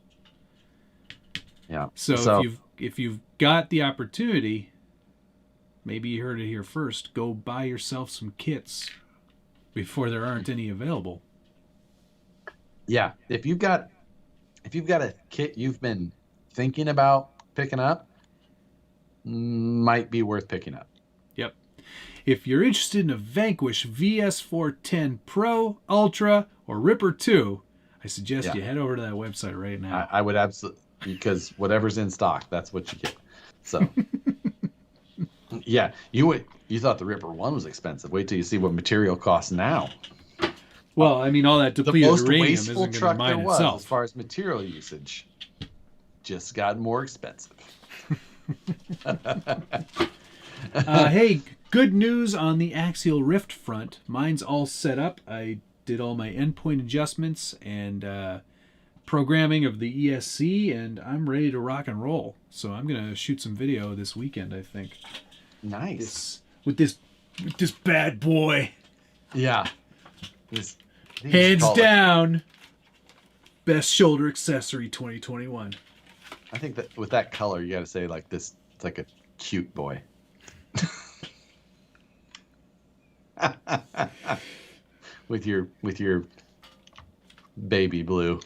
C: Yeah.
A: So if you've got the opportunity, maybe you heard it here first. Go buy yourself some kits before there aren't any available.
C: Yeah, if you've got a kit you've been thinking about picking up, might be worth picking up.
A: Yep. If you're interested in a Vanquish VS410 Pro, Ultra, or Ripper 2, I suggest you head over to that website right now.
C: I would absolutely, because whatever's in stock, that's what you get. So, yeah, you thought the Ripper 1 was expensive. Wait till you see what material costs now.
A: Well, I mean, all that depleted
C: most
A: uranium
C: wasteful
A: isn't going to
C: truck
A: mine
C: there was,
A: itself.
C: as far as material usage, just got more expensive.
A: Hey, good news on the axial rift front. Mine's all set up. I did all my endpoint adjustments and programming of the ESC, and I'm ready to rock and roll. So I'm going to shoot some video this weekend, I think.
C: Nice.
A: With this bad boy.
C: Yeah.
A: Hands down, best shoulder accessory 2021.
C: I think that with that color, you got to say like this. It's like a cute boy. with your baby blue.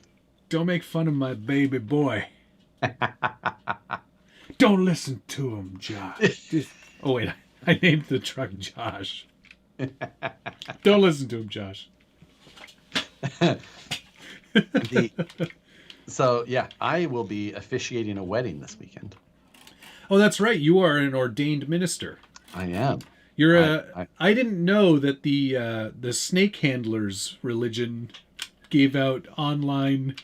A: Don't make fun of my baby boy. Don't listen to him, Josh. Oh wait, I named the truck Josh. Don't listen to him, Josh.
C: So yeah, I will be officiating a wedding this weekend.
A: Oh, that's right. You are an ordained minister.
C: I am.
A: You're I didn't know that the snake handlers religion gave out online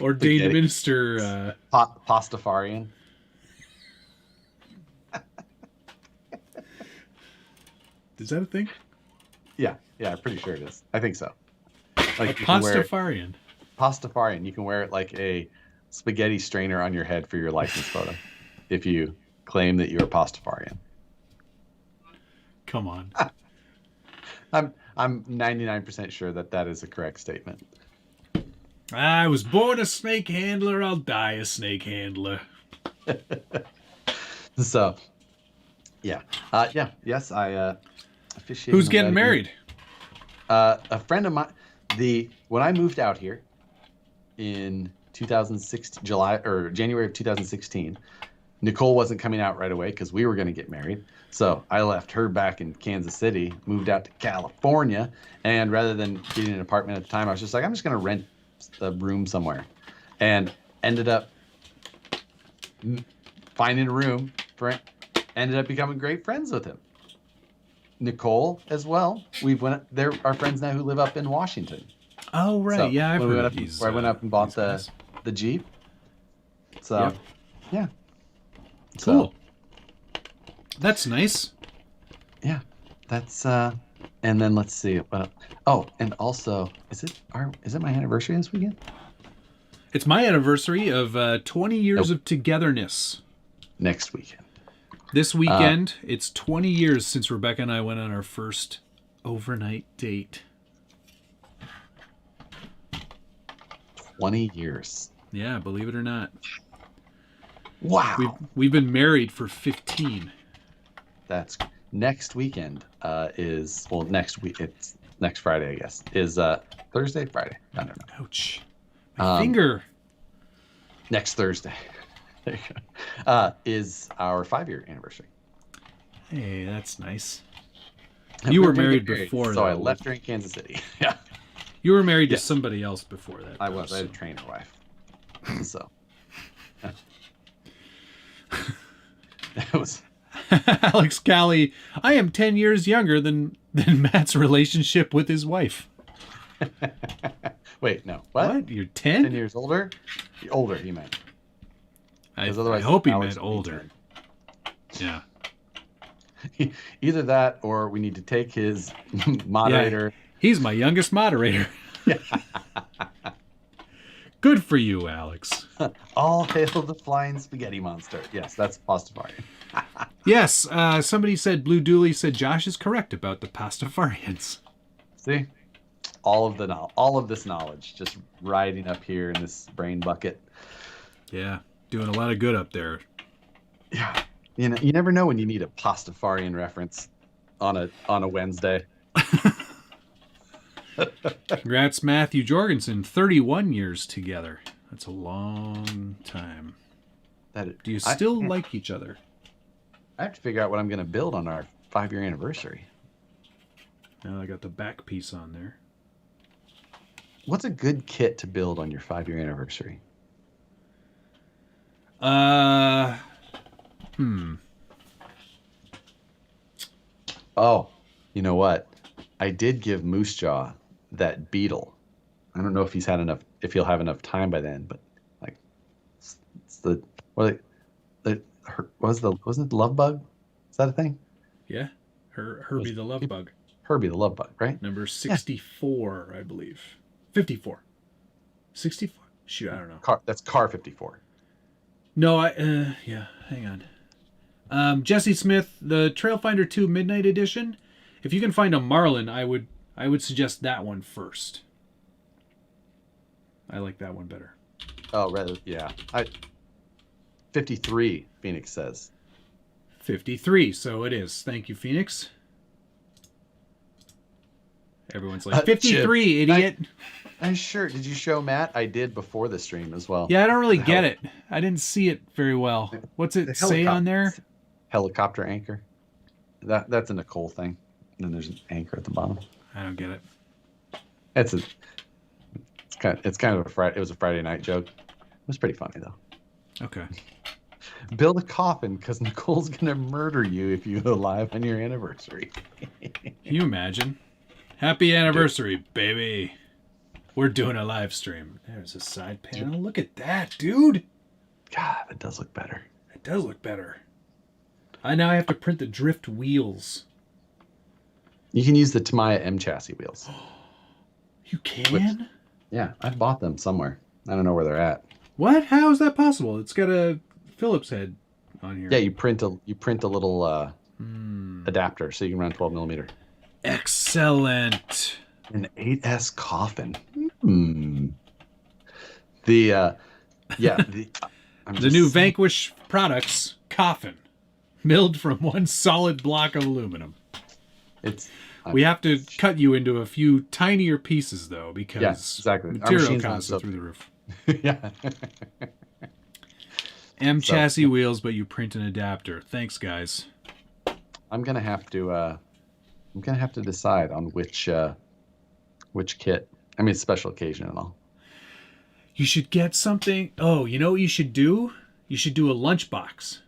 A: ordained minister.
C: Pastafarian.
A: Is that a thing?
C: Yeah, I'm pretty sure it is. I think so. Like
A: Pastafarian.
C: Pastafarian. You can wear it like a spaghetti strainer on your head for your license photo, if you claim that you're a Pastafarian.
A: Come on.
C: I'm 99% sure that is a correct statement.
A: I was born a snake handler. I'll die a snake handler.
C: So, yeah, yes, I officiated.
A: Who's getting married?
C: A friend of mine. When I moved out here in 2016, January of 2016, Nicole wasn't coming out right away because we were going to get married. So I left her back in Kansas City, moved out to California, and rather than getting an apartment at the time, I was just like, I'm just going to rent a room somewhere, and ended up finding a room for it. Ended up becoming great friends with him. Nicole as well. They're our friends now who live up in Washington.
A: Oh right,
C: So
A: yeah, I've
C: when
A: heard of these.
C: I went up and bought the
A: guys.
C: Jeep. So,
A: Yep.
C: yeah.
A: Cool.
C: So,
A: That's nice.
C: yeah, that's and then let's see. And also, is it my anniversary this weekend?
A: It's my anniversary of 20 years of togetherness.
C: Next weekend.
A: This weekend, it's 20 years since Rebecca and I went on our first overnight date.
C: 20 years.
A: Yeah, believe it or not.
C: Wow.
A: We've been married for 15.
C: That's next weekend. Next week. It's next Friday, I guess. Is Thursday, Friday? I don't know.
A: Ouch. My finger.
C: Next Thursday. There you go. Is our 5-year anniversary.
A: Hey, that's nice.
C: And
A: You
C: we're
A: were
C: gonna
A: married
C: get married,
A: before,
C: so I
A: though.
C: left her in Kansas City. Yeah,
A: You were married
C: Yes.
A: to somebody else before that.
C: I was. I had a trainer wife. So it was.
A: Alex Callie, I am 10 years younger than Matt's relationship with his wife.
C: Wait, no. What?
A: You're
C: 10
A: 10?
C: years older? Older, he meant.
A: I
C: 'Cause otherwise
A: hope he
C: Alex
A: meant
C: would be
A: older. Yeah.
C: Either that, or we need to take his moderator.
A: He's my youngest moderator. Good for you, Alex.
C: All hail the flying spaghetti monster. Yes, that's Pastafarian.
A: Yes, somebody said, Blue Dooley said Josh is correct about the Pastafarians.
C: See, all of this knowledge just riding up here in this brain bucket.
A: Yeah, doing a lot of good up there.
C: Yeah, you know, you never know when you need a Pastafarian reference on a Wednesday.
A: Congrats, Matthew Jorgensen. 31 years together. That's a long time. Do you still like each other?
C: I have to figure out what I'm going to build on our 5-year anniversary.
A: Now I got the back piece on there.
C: What's a good kit to build on your 5-year anniversary? Oh, you know what? I did give Moose Jaw that beetle. I don't know if he'll have enough time by then, but like, it's the wasn't it the love bug? Is that a thing?
A: Yeah, Herbie the Love Bug.
C: Herbie the love bug, right?
A: Number 64, I believe. 54. 64. Shoot, I don't know.
C: That's car 54.
A: No, yeah, hang on. Jesse Smith, the Trailfinder 2 Midnight Edition. If you can find a Marlin, I would suggest that one first. I like that one better.
C: Oh, rather, yeah. 53, Phoenix says.
A: 53, so it is. Thank you, Phoenix. Everyone's like, 53,
C: Chip.
A: idiot.
C: I'm sure. Did you show Matt? I did before the stream as well.
A: Yeah, I don't really get it. I didn't see it very well. What's it say on there?
C: Helicopter anchor. That's a Nicole thing. And then there's an anchor at the bottom.
A: I don't get it.
C: It's kind of a Friday. It was a Friday night joke. It was pretty funny though.
A: Okay.
C: Build a coffin because Nicole's gonna murder you if you go live on your anniversary.
A: Can you imagine? Happy anniversary, baby. We're doing a live stream. There's a side panel. Look at that, dude.
C: God, it does look better.
A: It does look better. I now have to print the drift wheels.
C: You can use the Tamiya M chassis wheels.
A: You can?
C: Yeah, I've bought them somewhere. I don't know where they're at.
A: What? How is that possible? It's got a Phillips head on here.
C: Yeah, you print a little adapter so you can run 12 millimeter.
A: Excellent.
C: An 8S coffin. The
A: new Vanquish Products coffin, milled from one solid block of aluminum. We have to cut you into a few tinier pieces though, because
C: exactly.
A: material costs are through the roof.
C: Yeah.
A: M chassis wheels, but you print an adapter. Thanks, guys.
C: I'm gonna have to decide on which kit. I mean, special occasion and all.
A: You should get something. Oh, you know what you should do? You should do a lunchbox.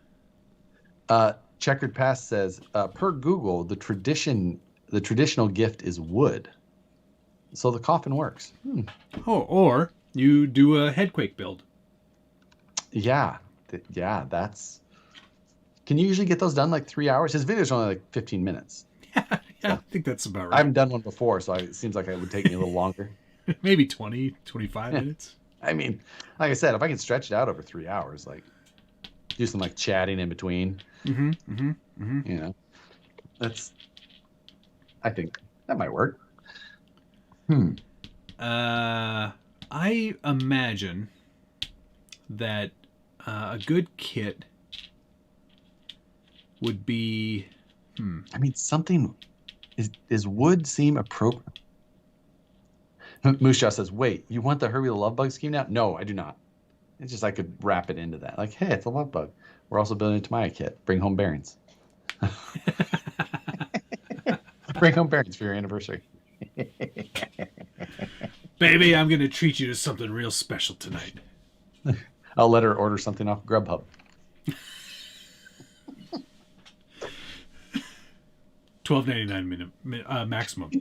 C: Checkered Past says, per Google, the traditional gift is wood, so the coffin works.
A: Oh, or you do a headquake build.
C: Yeah, that's. Can you usually get those done like 3 hours? His videos are only like 15 minutes.
A: Yeah, I think that's about right.
C: I haven't done one before, so it seems like it would take me a little longer.
A: Maybe 20, 25 minutes.
C: I mean, like I said, if I can stretch it out over 3 hours, like do some like chatting in between, you know, I think that might work.
A: I imagine that a good kit would be.
C: I mean, something is wood seem appropriate. Moose Jaw says, "Wait, you want the Herbie the Love Bug scheme now?" No, I do not. It's just I could wrap it into that. Like, hey, it's a Love Bug. We're also building a Tamiya kit. Bring home bearings. Bring home bearings for your anniversary.
A: Baby, I'm going to treat you to something real special tonight.
C: I'll let her order something off Grubhub.
A: $12.99 maximum.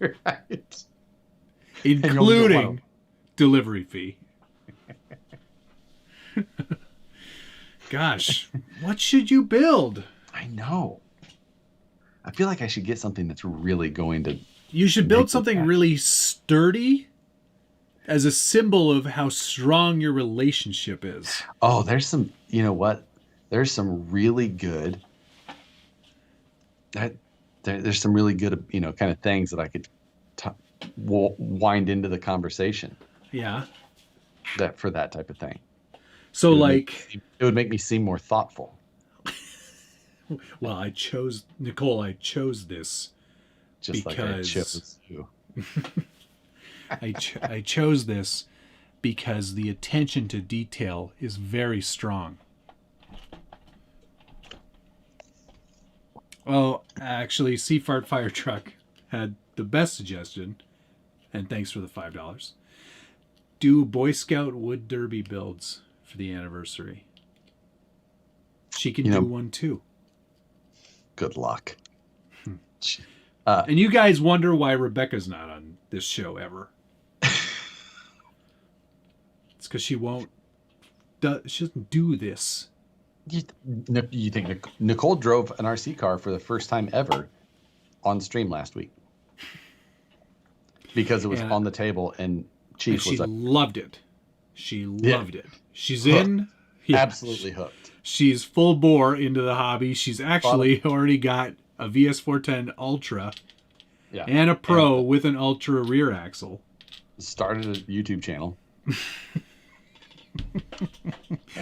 C: Right.
A: Including delivery fee. Gosh, what should you build?
C: I know. I feel like I should get something that's really going to...
A: You should build something really sturdy as a symbol of how strong your relationship is.
C: Oh, there's some... You know what? There's some really good there's some really good, kind of things that I could wind into the conversation
A: Yeah.
C: for that type of thing.
A: So
C: It would make me seem more thoughtful.
A: well, Nicole, I chose this
C: Just like I chose you.
A: I chose this because the attention to detail is very strong. Oh, actually, Seafart Fire Truck had the best suggestion, and thanks for the $5. Do Boy Scout Wood Derby builds for the anniversary. She can do one too. Good
C: luck.
A: And you guys wonder why Rebecca's not on this show ever. It's because she doesn't do this.
C: You think Nicole drove an RC car for the first time ever on stream last week because it was on the table and Chief was
A: loved it. She loved it. She's
C: hooked. Absolutely hooked.
A: She's full bore into the hobby. She's actually already got a VS410 Ultra and a Pro with an Ultra rear axle.
C: Started a YouTube channel.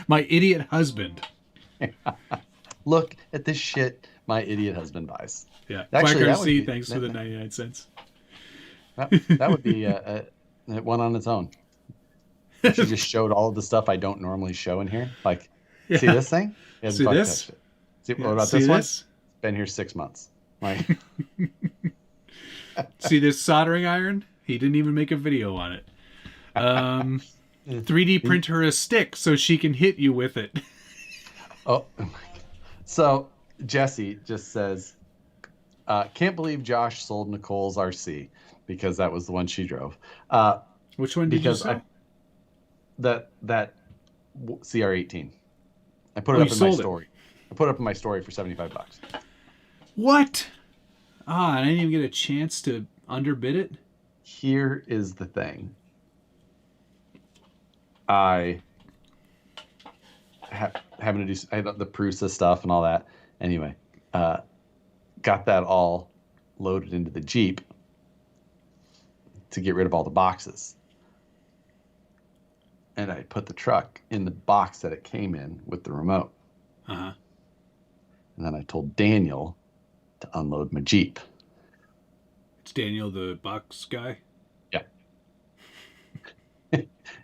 A: My idiot husband.
C: Look at this shit my idiot husband buys.
A: Yeah. Actually, RC, thanks for the 99 cents.
C: That would be one on its own. She just showed all of the stuff I don't normally show in here. Like, see this thing?
A: See this?
C: See, what about this one? It's been here 6 months. Like,
A: see this soldering iron? He didn't even make a video on it. 3D print her a stick so she can hit you with it.
C: Oh, so Jesse just says, can't believe Josh sold Nicole's RC because that was the one she drove.
A: Which one did you sell?
C: That CR18. I put it up in my story. I put it up in my story for $75.
A: What? I didn't even get a chance to underbid it.
C: Here is the thing. I having to do the Prusa stuff and all that. Anyway, got that all loaded into the Jeep to get rid of all the boxes. And I put the truck in the box that it came in with the remote.
A: Uh-huh.
C: And then I told Daniel to unload my Jeep.
A: It's Daniel, the box guy?
C: Yeah.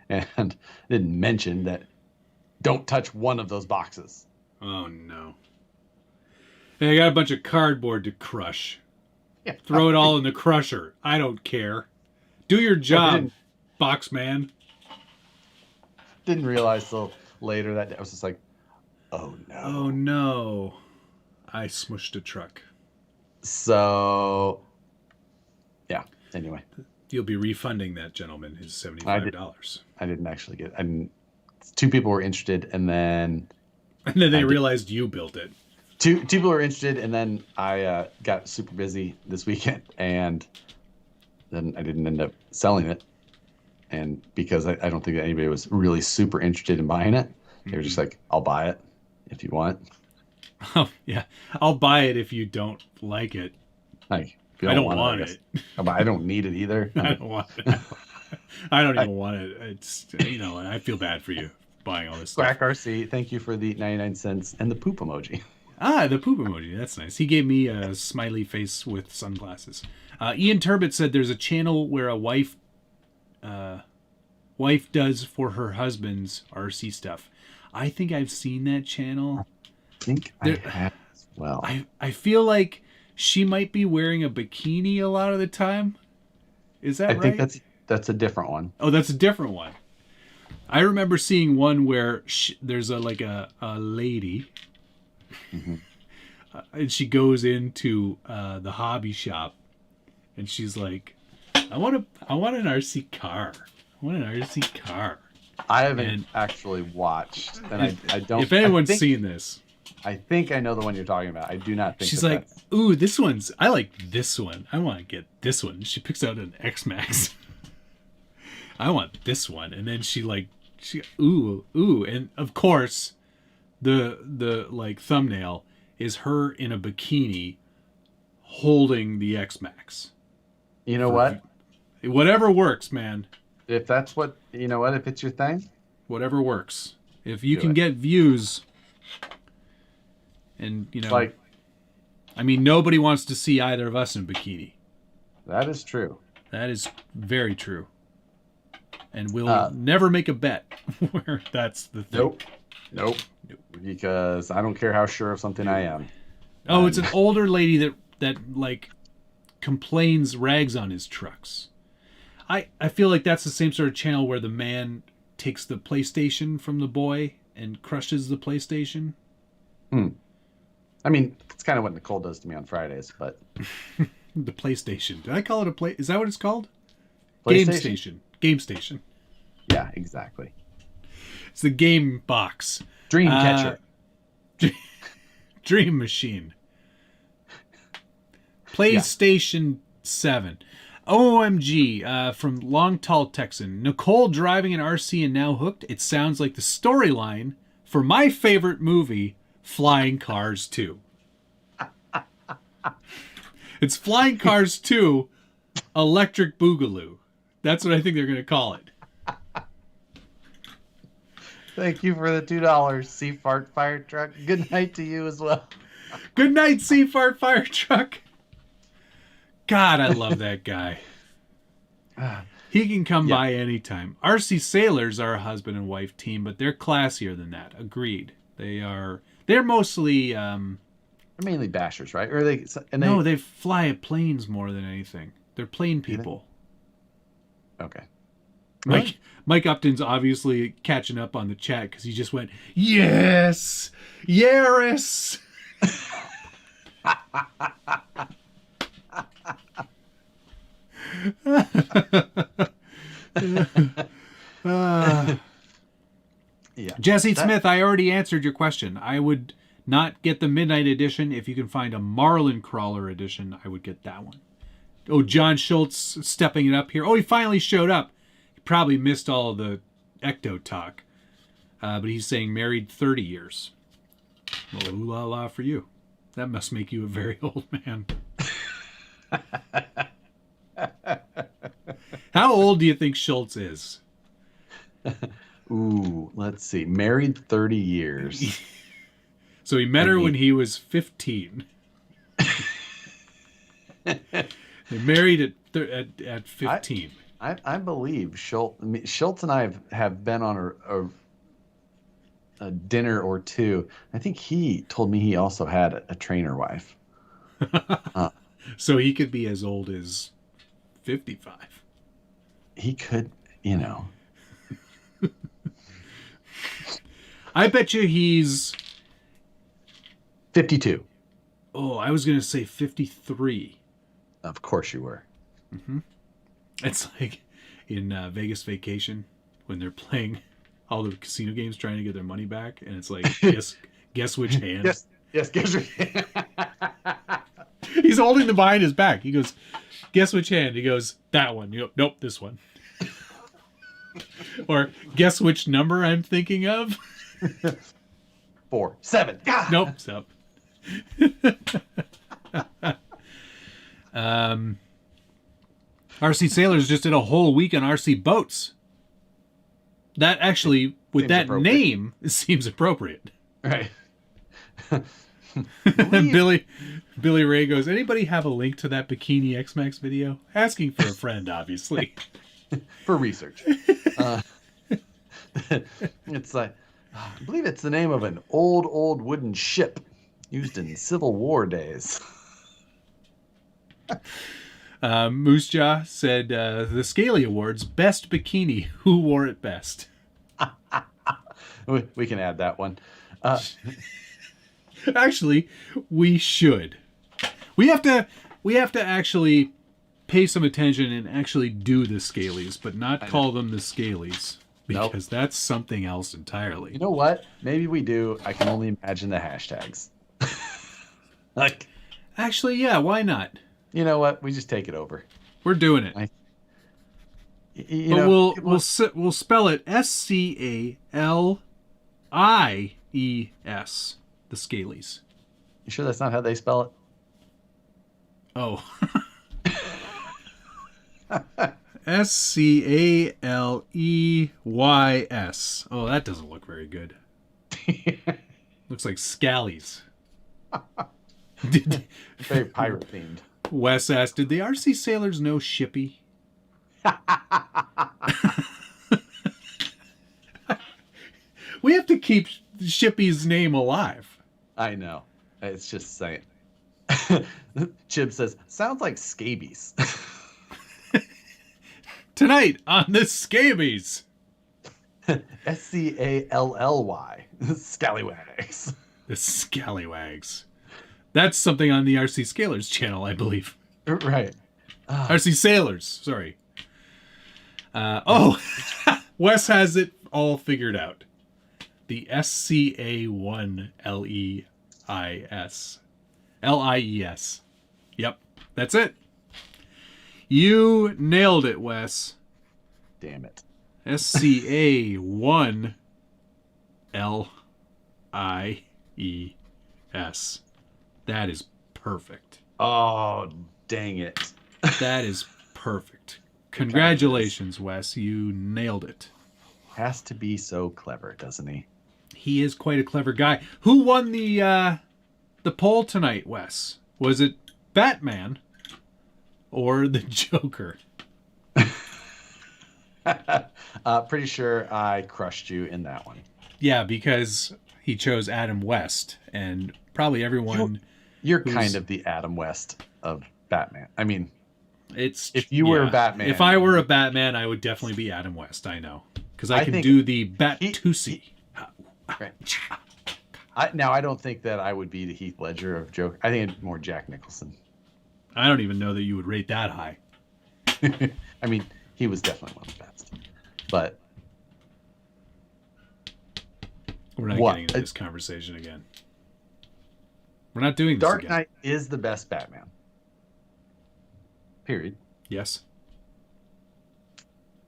C: And didn't mention that don't touch one of those boxes.
A: Oh, no. Hey, I got a bunch of cardboard to crush. Yeah. Throw it all in the crusher. I don't care. Do your job, box man.
C: Didn't realize till later that day. I was just like, oh, no.
A: Oh, no. I smushed a truck.
C: So, yeah. Anyway.
A: You'll be refunding that gentleman his $75.
C: I didn't actually get it. Two people were interested, and then
A: they realized you built it.
C: Two people were interested, and then I got super busy this weekend, and then I didn't end up selling it. And because I don't think that anybody was really super interested in buying it, they were just like, "I'll buy it if you want."
A: Oh yeah, I'll buy it if you don't like it.
C: Like,
A: I don't want it.
C: I don't need it either.
A: I don't want it. I don't even want it. It's I feel bad for you buying all this stuff.
C: Quack RC, thank you for the 99 cents and the poop emoji.
A: The poop emoji. That's nice. He gave me a smiley face with sunglasses. Ian Turbot said there's a channel where a wife does for her husband's RC stuff. I think I've seen that channel.
C: I think I have as well.
A: I feel like she might be wearing a bikini a lot of the time. Is that right?
C: I think that's a different one.
A: Oh, that's a different one. I remember seeing one where there's a lady, and she goes into the hobby shop, and she's like, "I want an RC car. I want an RC car."
C: I haven't actually watched, and I don't.
A: If anyone's seen this,
C: I think I know the one you're talking about. I do not think
A: she's like, "Ooh, I like this one. I want to get this one." She picks out an X-Max. I want this one, and then she ooh, and of course, the thumbnail is her in a bikini holding the X-Max.
C: You know what?
A: Whatever works, man.
C: If that's what, you know what, if it's your thing,
A: Whatever works. If you
C: Do
A: can
C: it.
A: get views, and, you know,
C: like,
A: I mean, nobody wants to see either of us in bikini.
C: that is true.
A: That is very true. And we'll never make a bet where that's the thing.
C: Nope. Because I don't care how sure of something I am.
A: Oh, it's an older lady that like complains, rags on his trucks. I feel like that's the same sort of channel where the man takes the PlayStation from the boy and crushes the PlayStation.
C: I mean, it's kind of what Nicole does to me on Fridays, but
A: The PlayStation. Did I call it a play? Is that what it's called?
C: PlayStation?
A: Game Station. Game Station.
C: Yeah, exactly.
A: It's the game box.
C: Dream catcher.
A: Dream machine. PlayStation 7. OMG, from Long Tall Texan. Nicole driving an RC and now hooked. It sounds like the storyline for my favorite movie, Flying Cars 2. It's Flying Cars 2 Electric Boogaloo. That's what I think they're going to call it.
C: Thank you for the $2, Sea Fart Fire Truck. Good night to you as well.
A: Good night, Sea Fart Fire Truck. God, I love that guy. He can come by anytime. RC Sailors are a husband and wife team, but they're classier than that. Agreed. They're mostly
C: They're mainly bashers, right? Or they?
A: no, they fly planes more than anything. They're plane people.
C: Okay.
A: Mike Upton's obviously catching up on the chat because he just went, yes, Yaris.
C: Yeah.
A: Jesse Smith, I already answered your question. I would not get the Midnight Edition. If you can find a Marlin Crawler Edition, I would get that one. Oh, John Schultz stepping it up here. Oh, he finally showed up. He probably missed all of the Ecto talk. But he's saying married 30 years. Well, ooh la la for you. That must make you a very old man. How old do you think Schultz is?
C: Ooh, let's see. Married 30 years.
A: So he met her when he was 15. They married at 15.
C: I believe Schultz and I have been on a dinner or two. I think he told me he also had a trainer wife.
A: So he could be as old as 55.
C: He could, you know.
A: I bet you he's
C: 52.
A: Oh, I was going to say 53.
C: Of course you were.
A: Mm-hmm. It's like in Vegas Vacation when they're playing all the casino games trying to get their money back, and it's like, guess which hand?
C: Yes, guess which hand.
A: He's holding them behind his back. He goes, guess which hand? He goes, that one. You go, nope, this one. Or guess which number I'm thinking of?
C: 4, 7. God.
A: Nope, stop. RC Sailors just did a whole week on RC boats. That actually, with that name, it seems appropriate.
C: Right.
A: Billy Ray goes, anybody have a link to that Bikini X-Max video? Asking for a friend, obviously.
C: For research. It's like, I believe it's the name of an old wooden ship used in Civil War days.
A: Moose Jaw said, the Scaly Awards, best bikini. Who wore it best?
C: We can add that one.
A: Actually, we should. We have to actually pay some attention and actually do the Scalies, but not call them the Scalies. Because that's something else entirely.
C: You know what? Maybe we do. I can only imagine the hashtags. Like,
A: actually, yeah, why not?
C: You know what? We just take it over.
A: We're doing it.
C: But
A: we'll spell it SCALIES, the Scalies.
C: You sure that's not how they spell it?
A: Oh. Scaleys. Oh, that doesn't look very good. Looks like scallies.
C: Very pirate themed.
A: Wes asked, did the RC sailors know Shippy? We have to keep Shippy's name alive.
C: I know. It's just saying. Chib says, sounds like scabies.
A: Tonight on the Scabies.
C: Scally. Scallywags.
A: The Scallywags. That's something on the RC Scalers channel, I believe.
C: Right.
A: RC Sailors, sorry. Wes has it all figured out. The SCA1LEIS. LIES. Yep, that's it. You nailed it, Wes.
C: Damn it.
A: SCA1LIES. That is perfect.
C: Oh, dang it.
A: That is perfect. Congratulations, Wes. You nailed it.
C: Has to be so clever, doesn't he?
A: He is quite a clever guy. Who won the poll tonight, Wes? Was it Batman or the Joker?
C: Pretty sure I crushed you in that one.
A: Yeah, because he chose Adam West, and probably everyone...
C: You're kind of the Adam West of Batman. I mean,
A: it's
C: if you were Batman...
A: If I were a Batman, I would definitely be Adam West, I know. Because I can do the Bat-Tusi.
C: Right. Now, I don't think that I would be the Heath Ledger of Joker. I think it's more Jack Nicholson.
A: I don't even know that you would rate that high.
C: I mean, he was definitely one of the best. But
A: we're not getting into this conversation again. We're not doing this
C: Dark
A: again.
C: Knight is the best Batman. Period.
A: Yes.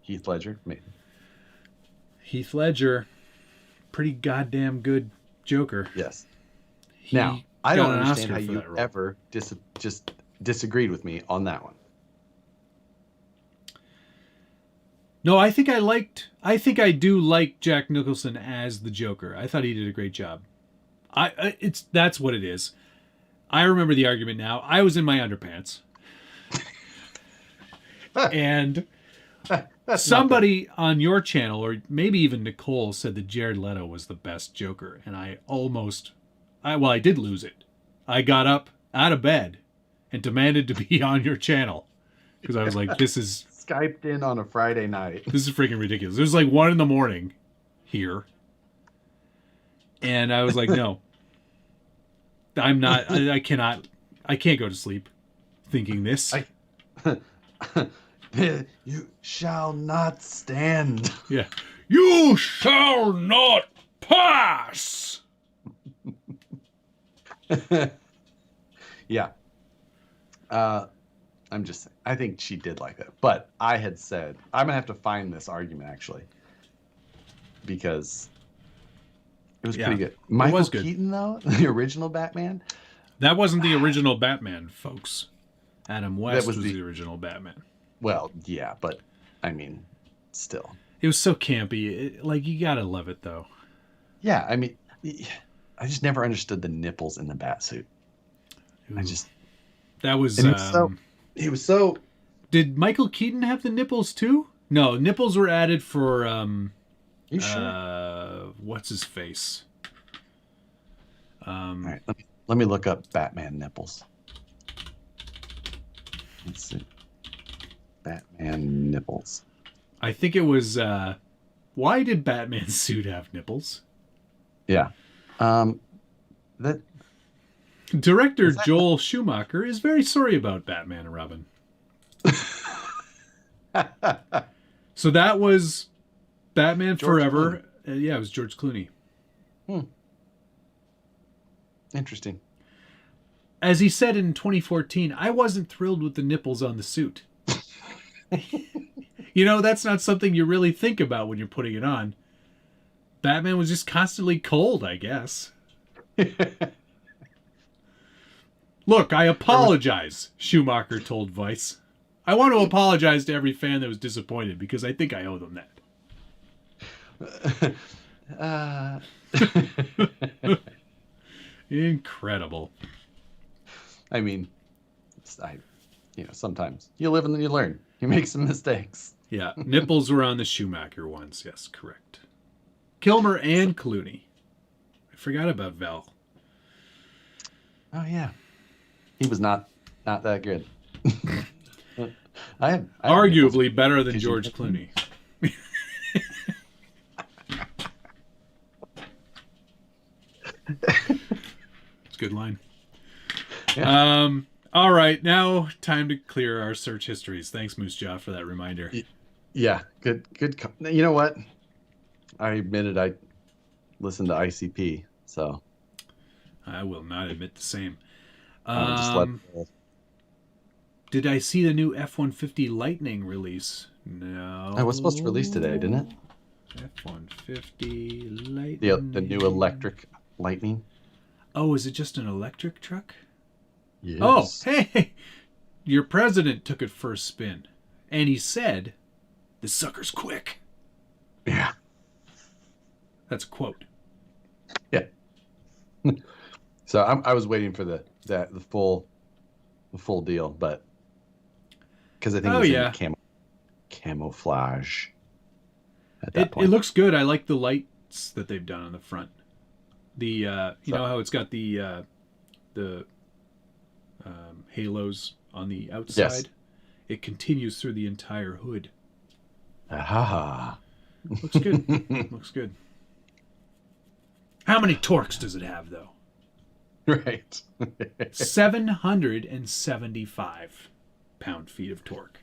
C: Heath Ledger, maybe.
A: Heath Ledger, pretty goddamn good Joker.
C: Yes.
A: He
C: now, I don't
A: got an
C: understand
A: Oscar
C: how
A: for
C: you
A: that role.
C: ever just disagreed with me on that one.
A: No, I think I do like Jack Nicholson as the Joker. I thought he did a great job. That's what it is. I remember the argument now. I was in my underpants. And somebody on your channel, or maybe even Nicole, said that Jared Leto was the best Joker. And I did lose it. I got up out of bed and demanded to be on your channel. Because I was like, this is...
C: Skyped in on a Friday night.
A: This is freaking ridiculous. It was like 1 a.m. here. And I was like, no. I'm not... I can't go to sleep thinking this.
C: You shall not stand.
A: Yeah. You shall not pass.
C: Yeah. I'm just saying. I think she did like that. But I had said, I'm going to have to find this argument, actually. Because it was pretty good. Michael Keaton, though? The original Batman?
A: That wasn't the original Batman, folks. Adam West was the original Batman.
C: Well, yeah, but, I mean, still.
A: It was so campy. You gotta love it, though.
C: Yeah, I mean, I just never understood the nipples in the Batsuit.
A: That was...
C: He was so...
A: Did Michael Keaton have the nipples, too? No, nipples were added for...
C: you sure?
A: What's his face?
C: All right, let me look up Batman nipples. Let's see. Batman nipples.
A: I think it was... why did Batman's suit have nipples?
C: Yeah.
A: Director Joel Schumacher is very sorry about Batman and Robin. So that was Batman Forever. Yeah, it was George Clooney.
C: Interesting.
A: As he said in 2014, I wasn't thrilled with the nipples on the suit. That's not something you really think about when you're putting it on. Batman was just constantly cold, I guess. Look, I apologize, Schumacher told Vice. I want to apologize to every fan that was disappointed because I think I owe them that. Incredible.
C: I mean, sometimes you live and then you learn. You make some mistakes.
A: Yeah, nipples were on the Schumacher ones. Yes, correct. Kilmer and Clooney. I forgot about Val.
C: Oh yeah, he was not that good. I
A: Arguably better than George Clooney. It's a good line. Yeah. All right, now time to clear our search histories. Thanks, Moose Jaw, for that reminder.
C: Yeah, good. You know what? I admitted I listened to ICP, so
A: I will not admit the same. Did I see the new F-150 Lightning release? No.
C: It was supposed to release today, didn't it?
A: F-150 Lightning.
C: The new electric Lightning.
A: Oh, is it just an electric truck?
C: Yes.
A: Oh, hey! Your president took it for a spin. And he said, "This sucker's quick."
C: Yeah.
A: That's a quote.
C: Yeah. So I was waiting for the full deal, but because I think it was in camouflage at that point.
A: It looks good. I like the lights that they've done on the front. You know how it's got the halos on the outside?
C: Yes.
A: It continues through the entire hood.
C: Aha.
A: Looks good. Looks good. How many torques does it have, though?
C: Right.
A: 775 pound-feet of torque.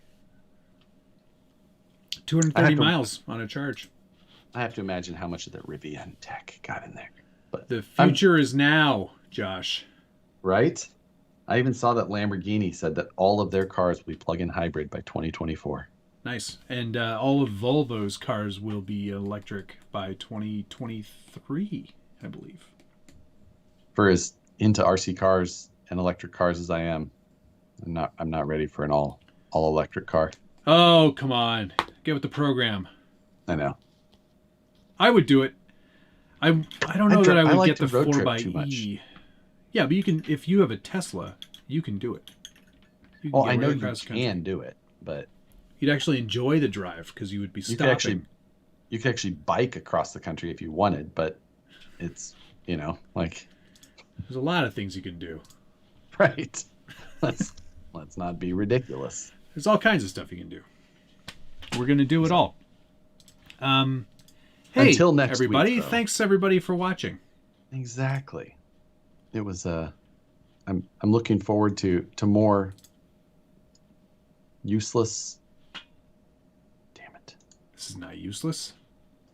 A: 230 miles on a charge.
C: I have to imagine how much of the Rivian tech got in there. But
A: the future is now, Josh.
C: Right? I even saw that Lamborghini said that all of their cars will be plug-in hybrid by 2024.
A: Nice. And all of Volvo's cars will be electric by 2023, I believe.
C: For as into RC cars and electric cars as I am, I'm not ready for an all electric car.
A: Oh, come on. Get with the program.
C: I know.
A: I would do it. I don't know that I would get the
C: 4xe.
A: Yeah, but you can, if you have a Tesla, you can do it.
C: Well, I know you can do it, but
A: you'd actually enjoy the drive because you would be stopping.
C: You could actually bike across the country if you wanted, but it's, like
A: there's a lot of things you can do.
C: Right. Let's not be ridiculous.
A: There's all kinds of stuff you can do. We're going to do it all. Hey,
C: until next
A: everybody.
C: week,
A: thanks everybody for watching.
C: Exactly. It was I'm looking forward to more useless. Damn it.
A: This is not useless.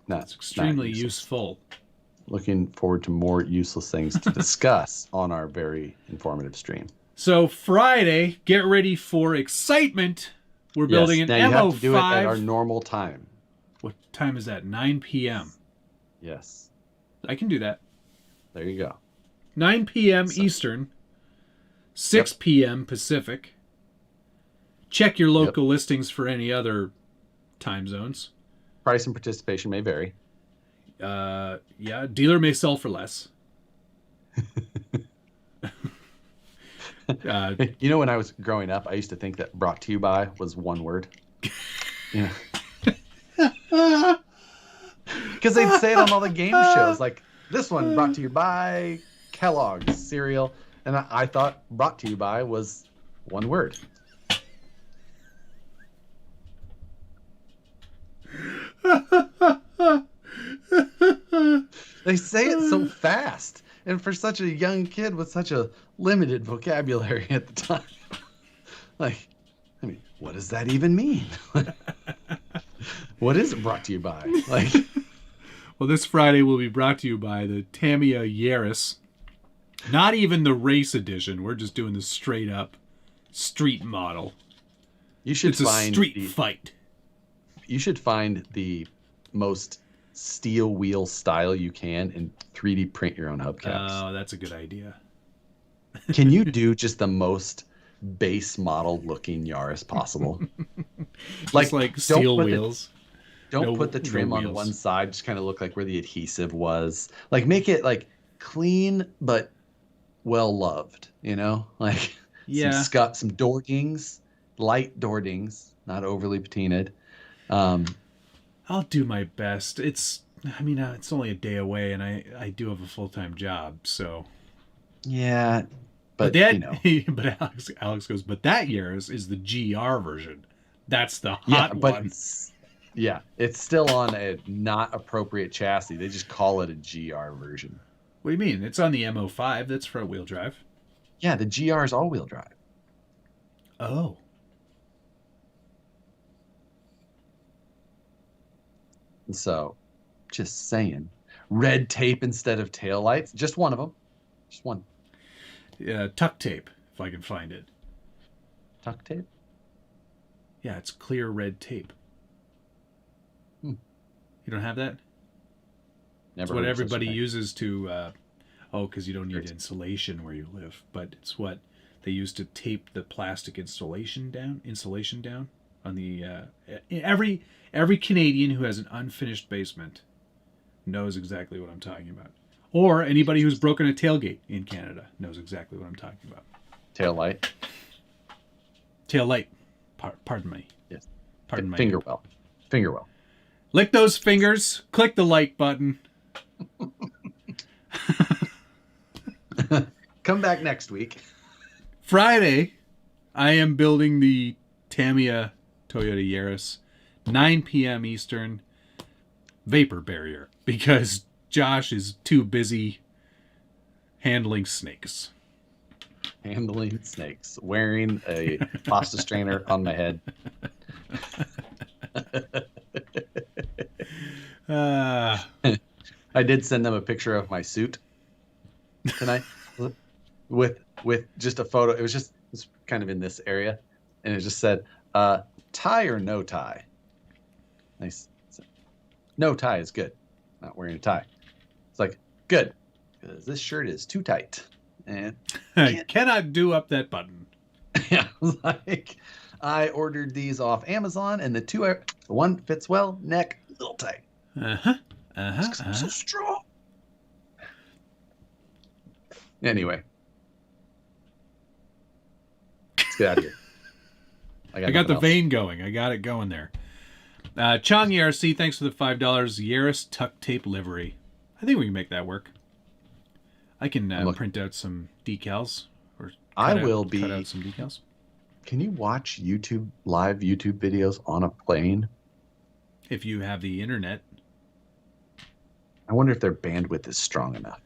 C: No,
A: it's extremely useful.
C: Looking forward to more useless things to discuss on our very informative stream.
A: So Friday, get ready for excitement. We're building an
C: now
A: MO5.
C: You have to do it at our normal time.
A: What time is that? 9 p.m.
C: Yes.
A: I can do that.
C: There you go.
A: 9 p.m. Eastern, 6 p.m. Pacific. Check your local listings for any other time zones.
C: Price and participation may vary.
A: Yeah, dealer may sell for less.
C: When I was growing up, I used to think that brought to you by was one word. Yeah. Because they'd say it on all the game shows, like this one brought to you by Kellogg's cereal, and I thought brought to you by was one word. They say it so fast, and for such a young kid with such a limited vocabulary at the time, what does that even mean? What is it brought to you by?
A: Well, this Friday will be brought to you by the Tamiya Yaris. Not even the race edition. We're just doing the straight up street model. It's a street fight.
C: You should find the most steel wheel style you can and 3D print your own hubcaps.
A: Oh, that's a good idea.
C: Can you do just the most base model looking Yaris possible?
A: Just like steel
C: don't
A: wheels.
C: Don't
A: No-
C: put the
A: no
C: trim on
A: wheels.
C: one side. Just kind of look like where the adhesive was. Like make it like clean but well loved. You know, like
A: Yeah.
C: some Dordings, light Dordings, not overly patinaed.
A: I'll do my best. It's only a day away, and I do have a full-time job, so.
C: Yeah,
A: But
C: but
A: that,
C: you know,
A: but Alex goes, but that year's is the GR version. That's the
C: yeah,
A: hot
C: but
A: one.
C: it's still on a not appropriate chassis. They just call it a GR version.
A: What do you mean? It's on the MO5. That's front-wheel drive.
C: Yeah, the GR is all-wheel drive.
A: Oh.
C: So, just saying, red tape instead of taillights. Just one of them. Just one.
A: Tuck tape, if I can find it.
C: Tuck tape.
A: Yeah, it's clear red tape.
C: Hmm.
A: You don't have that?
C: Never
A: It's what
C: heard of such a
A: everybody
C: thing.
A: uses to, because you don't need insulation where you live, but it's what they use to tape the plastic insulation down on the, every Canadian who has an unfinished basement knows exactly what I'm talking about. Or anybody who's broken a tailgate in Canada knows exactly what I'm talking about.
C: Tail light.
A: Tail light. Pardon me.
C: Yes.
A: Pardon my
C: Finger well. Finger well.
A: Lick those fingers. Click the like button.
C: Come back next week.
A: Friday, I am building the Tamiya Toyota Yaris, 9 p.m. Eastern, vapor barrier, because Josh is too busy handling snakes.
C: Handling snakes. Wearing a pasta strainer on my head. I did send them a picture of my suit tonight with just a photo. It was kind of in this area, and it just said, tie or no tie. Nice. No tie is good. Not wearing a tie. It's like, good, because this shirt is too tight. And
A: I cannot do up that button.
C: yeah, like I ordered these off Amazon, and the one fits well, neck a little tight. I'm so strong. Anyway, let's get out of here.
A: I got the
C: nothing else.
A: vein going. I got it going there. Chong ERC, thanks for the $5. Yaris tuck tape livery. I think we can make that work. I can print out some decals, or cut out some decals.
C: Can you watch live YouTube videos on a plane?
A: If you have the internet.
C: I wonder if their bandwidth is strong enough.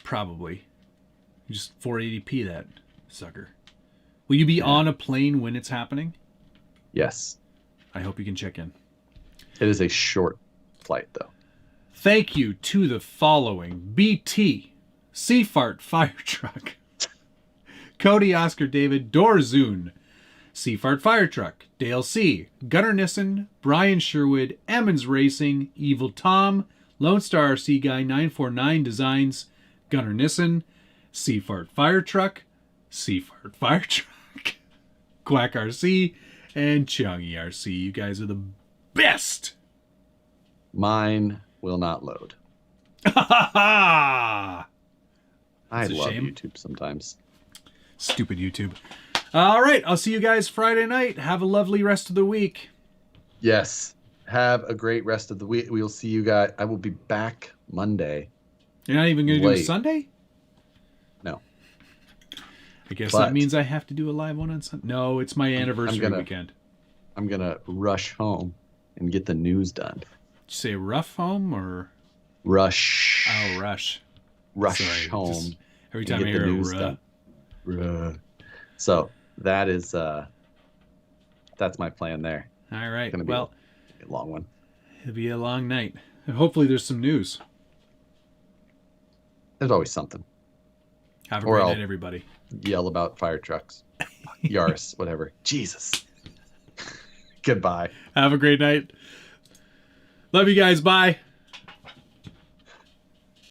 A: Probably. Just 480p that sucker. Will you be on a plane when it's happening?
C: Yes.
A: I hope you can check in.
C: It is a short flight, though.
A: Thank you to the following: BT, Seafart Fire Truck, Cody Oscar David Dorzoon, Seafart Fire Truck, Dale C, Gunnar Nissen, Brian Sherwood, Emmons Racing, Evil Tom, Lone Star RC Guy 949 Designs, Gunnar Nissen, Seafart Fire Truck, Quack RC, and Chungy RC. You guys are the best.
C: Mine will not load.
A: I
C: I
A: It's a
C: love
A: shame.
C: YouTube sometimes.
A: Stupid YouTube. All right, I'll see you guys Friday night. Have a lovely rest of the week.
C: Yes. Have a great rest of the week. We'll see you guys. I will be back Monday.
A: You're not even going to do a
C: Late.
A: Sunday?
C: No.
A: I guess
C: But-
A: that means I have to do a live one on Sunday. No, it's my anniversary weekend.
C: I'm going to rush home and get the news done.
A: Did you say rough home or?
C: Rush.
A: Oh, rush.
C: Rush
A: Sorry,
C: home.
A: just every
C: and
A: time I
C: get
A: hear
C: the
A: a
C: news
A: ruh.
C: done. Ruh. So that is that's my plan there.
A: All right.
C: Gonna be
A: Well,
C: a long one.
A: it'll be a long night. Hopefully there's some news.
C: There's always something.
A: Have a
C: Or
A: great
C: I'll-
A: night, everybody.
C: Yell about fire trucks. Yaris, whatever. Jesus. Goodbye.
A: Have a great night. Love you guys. Bye.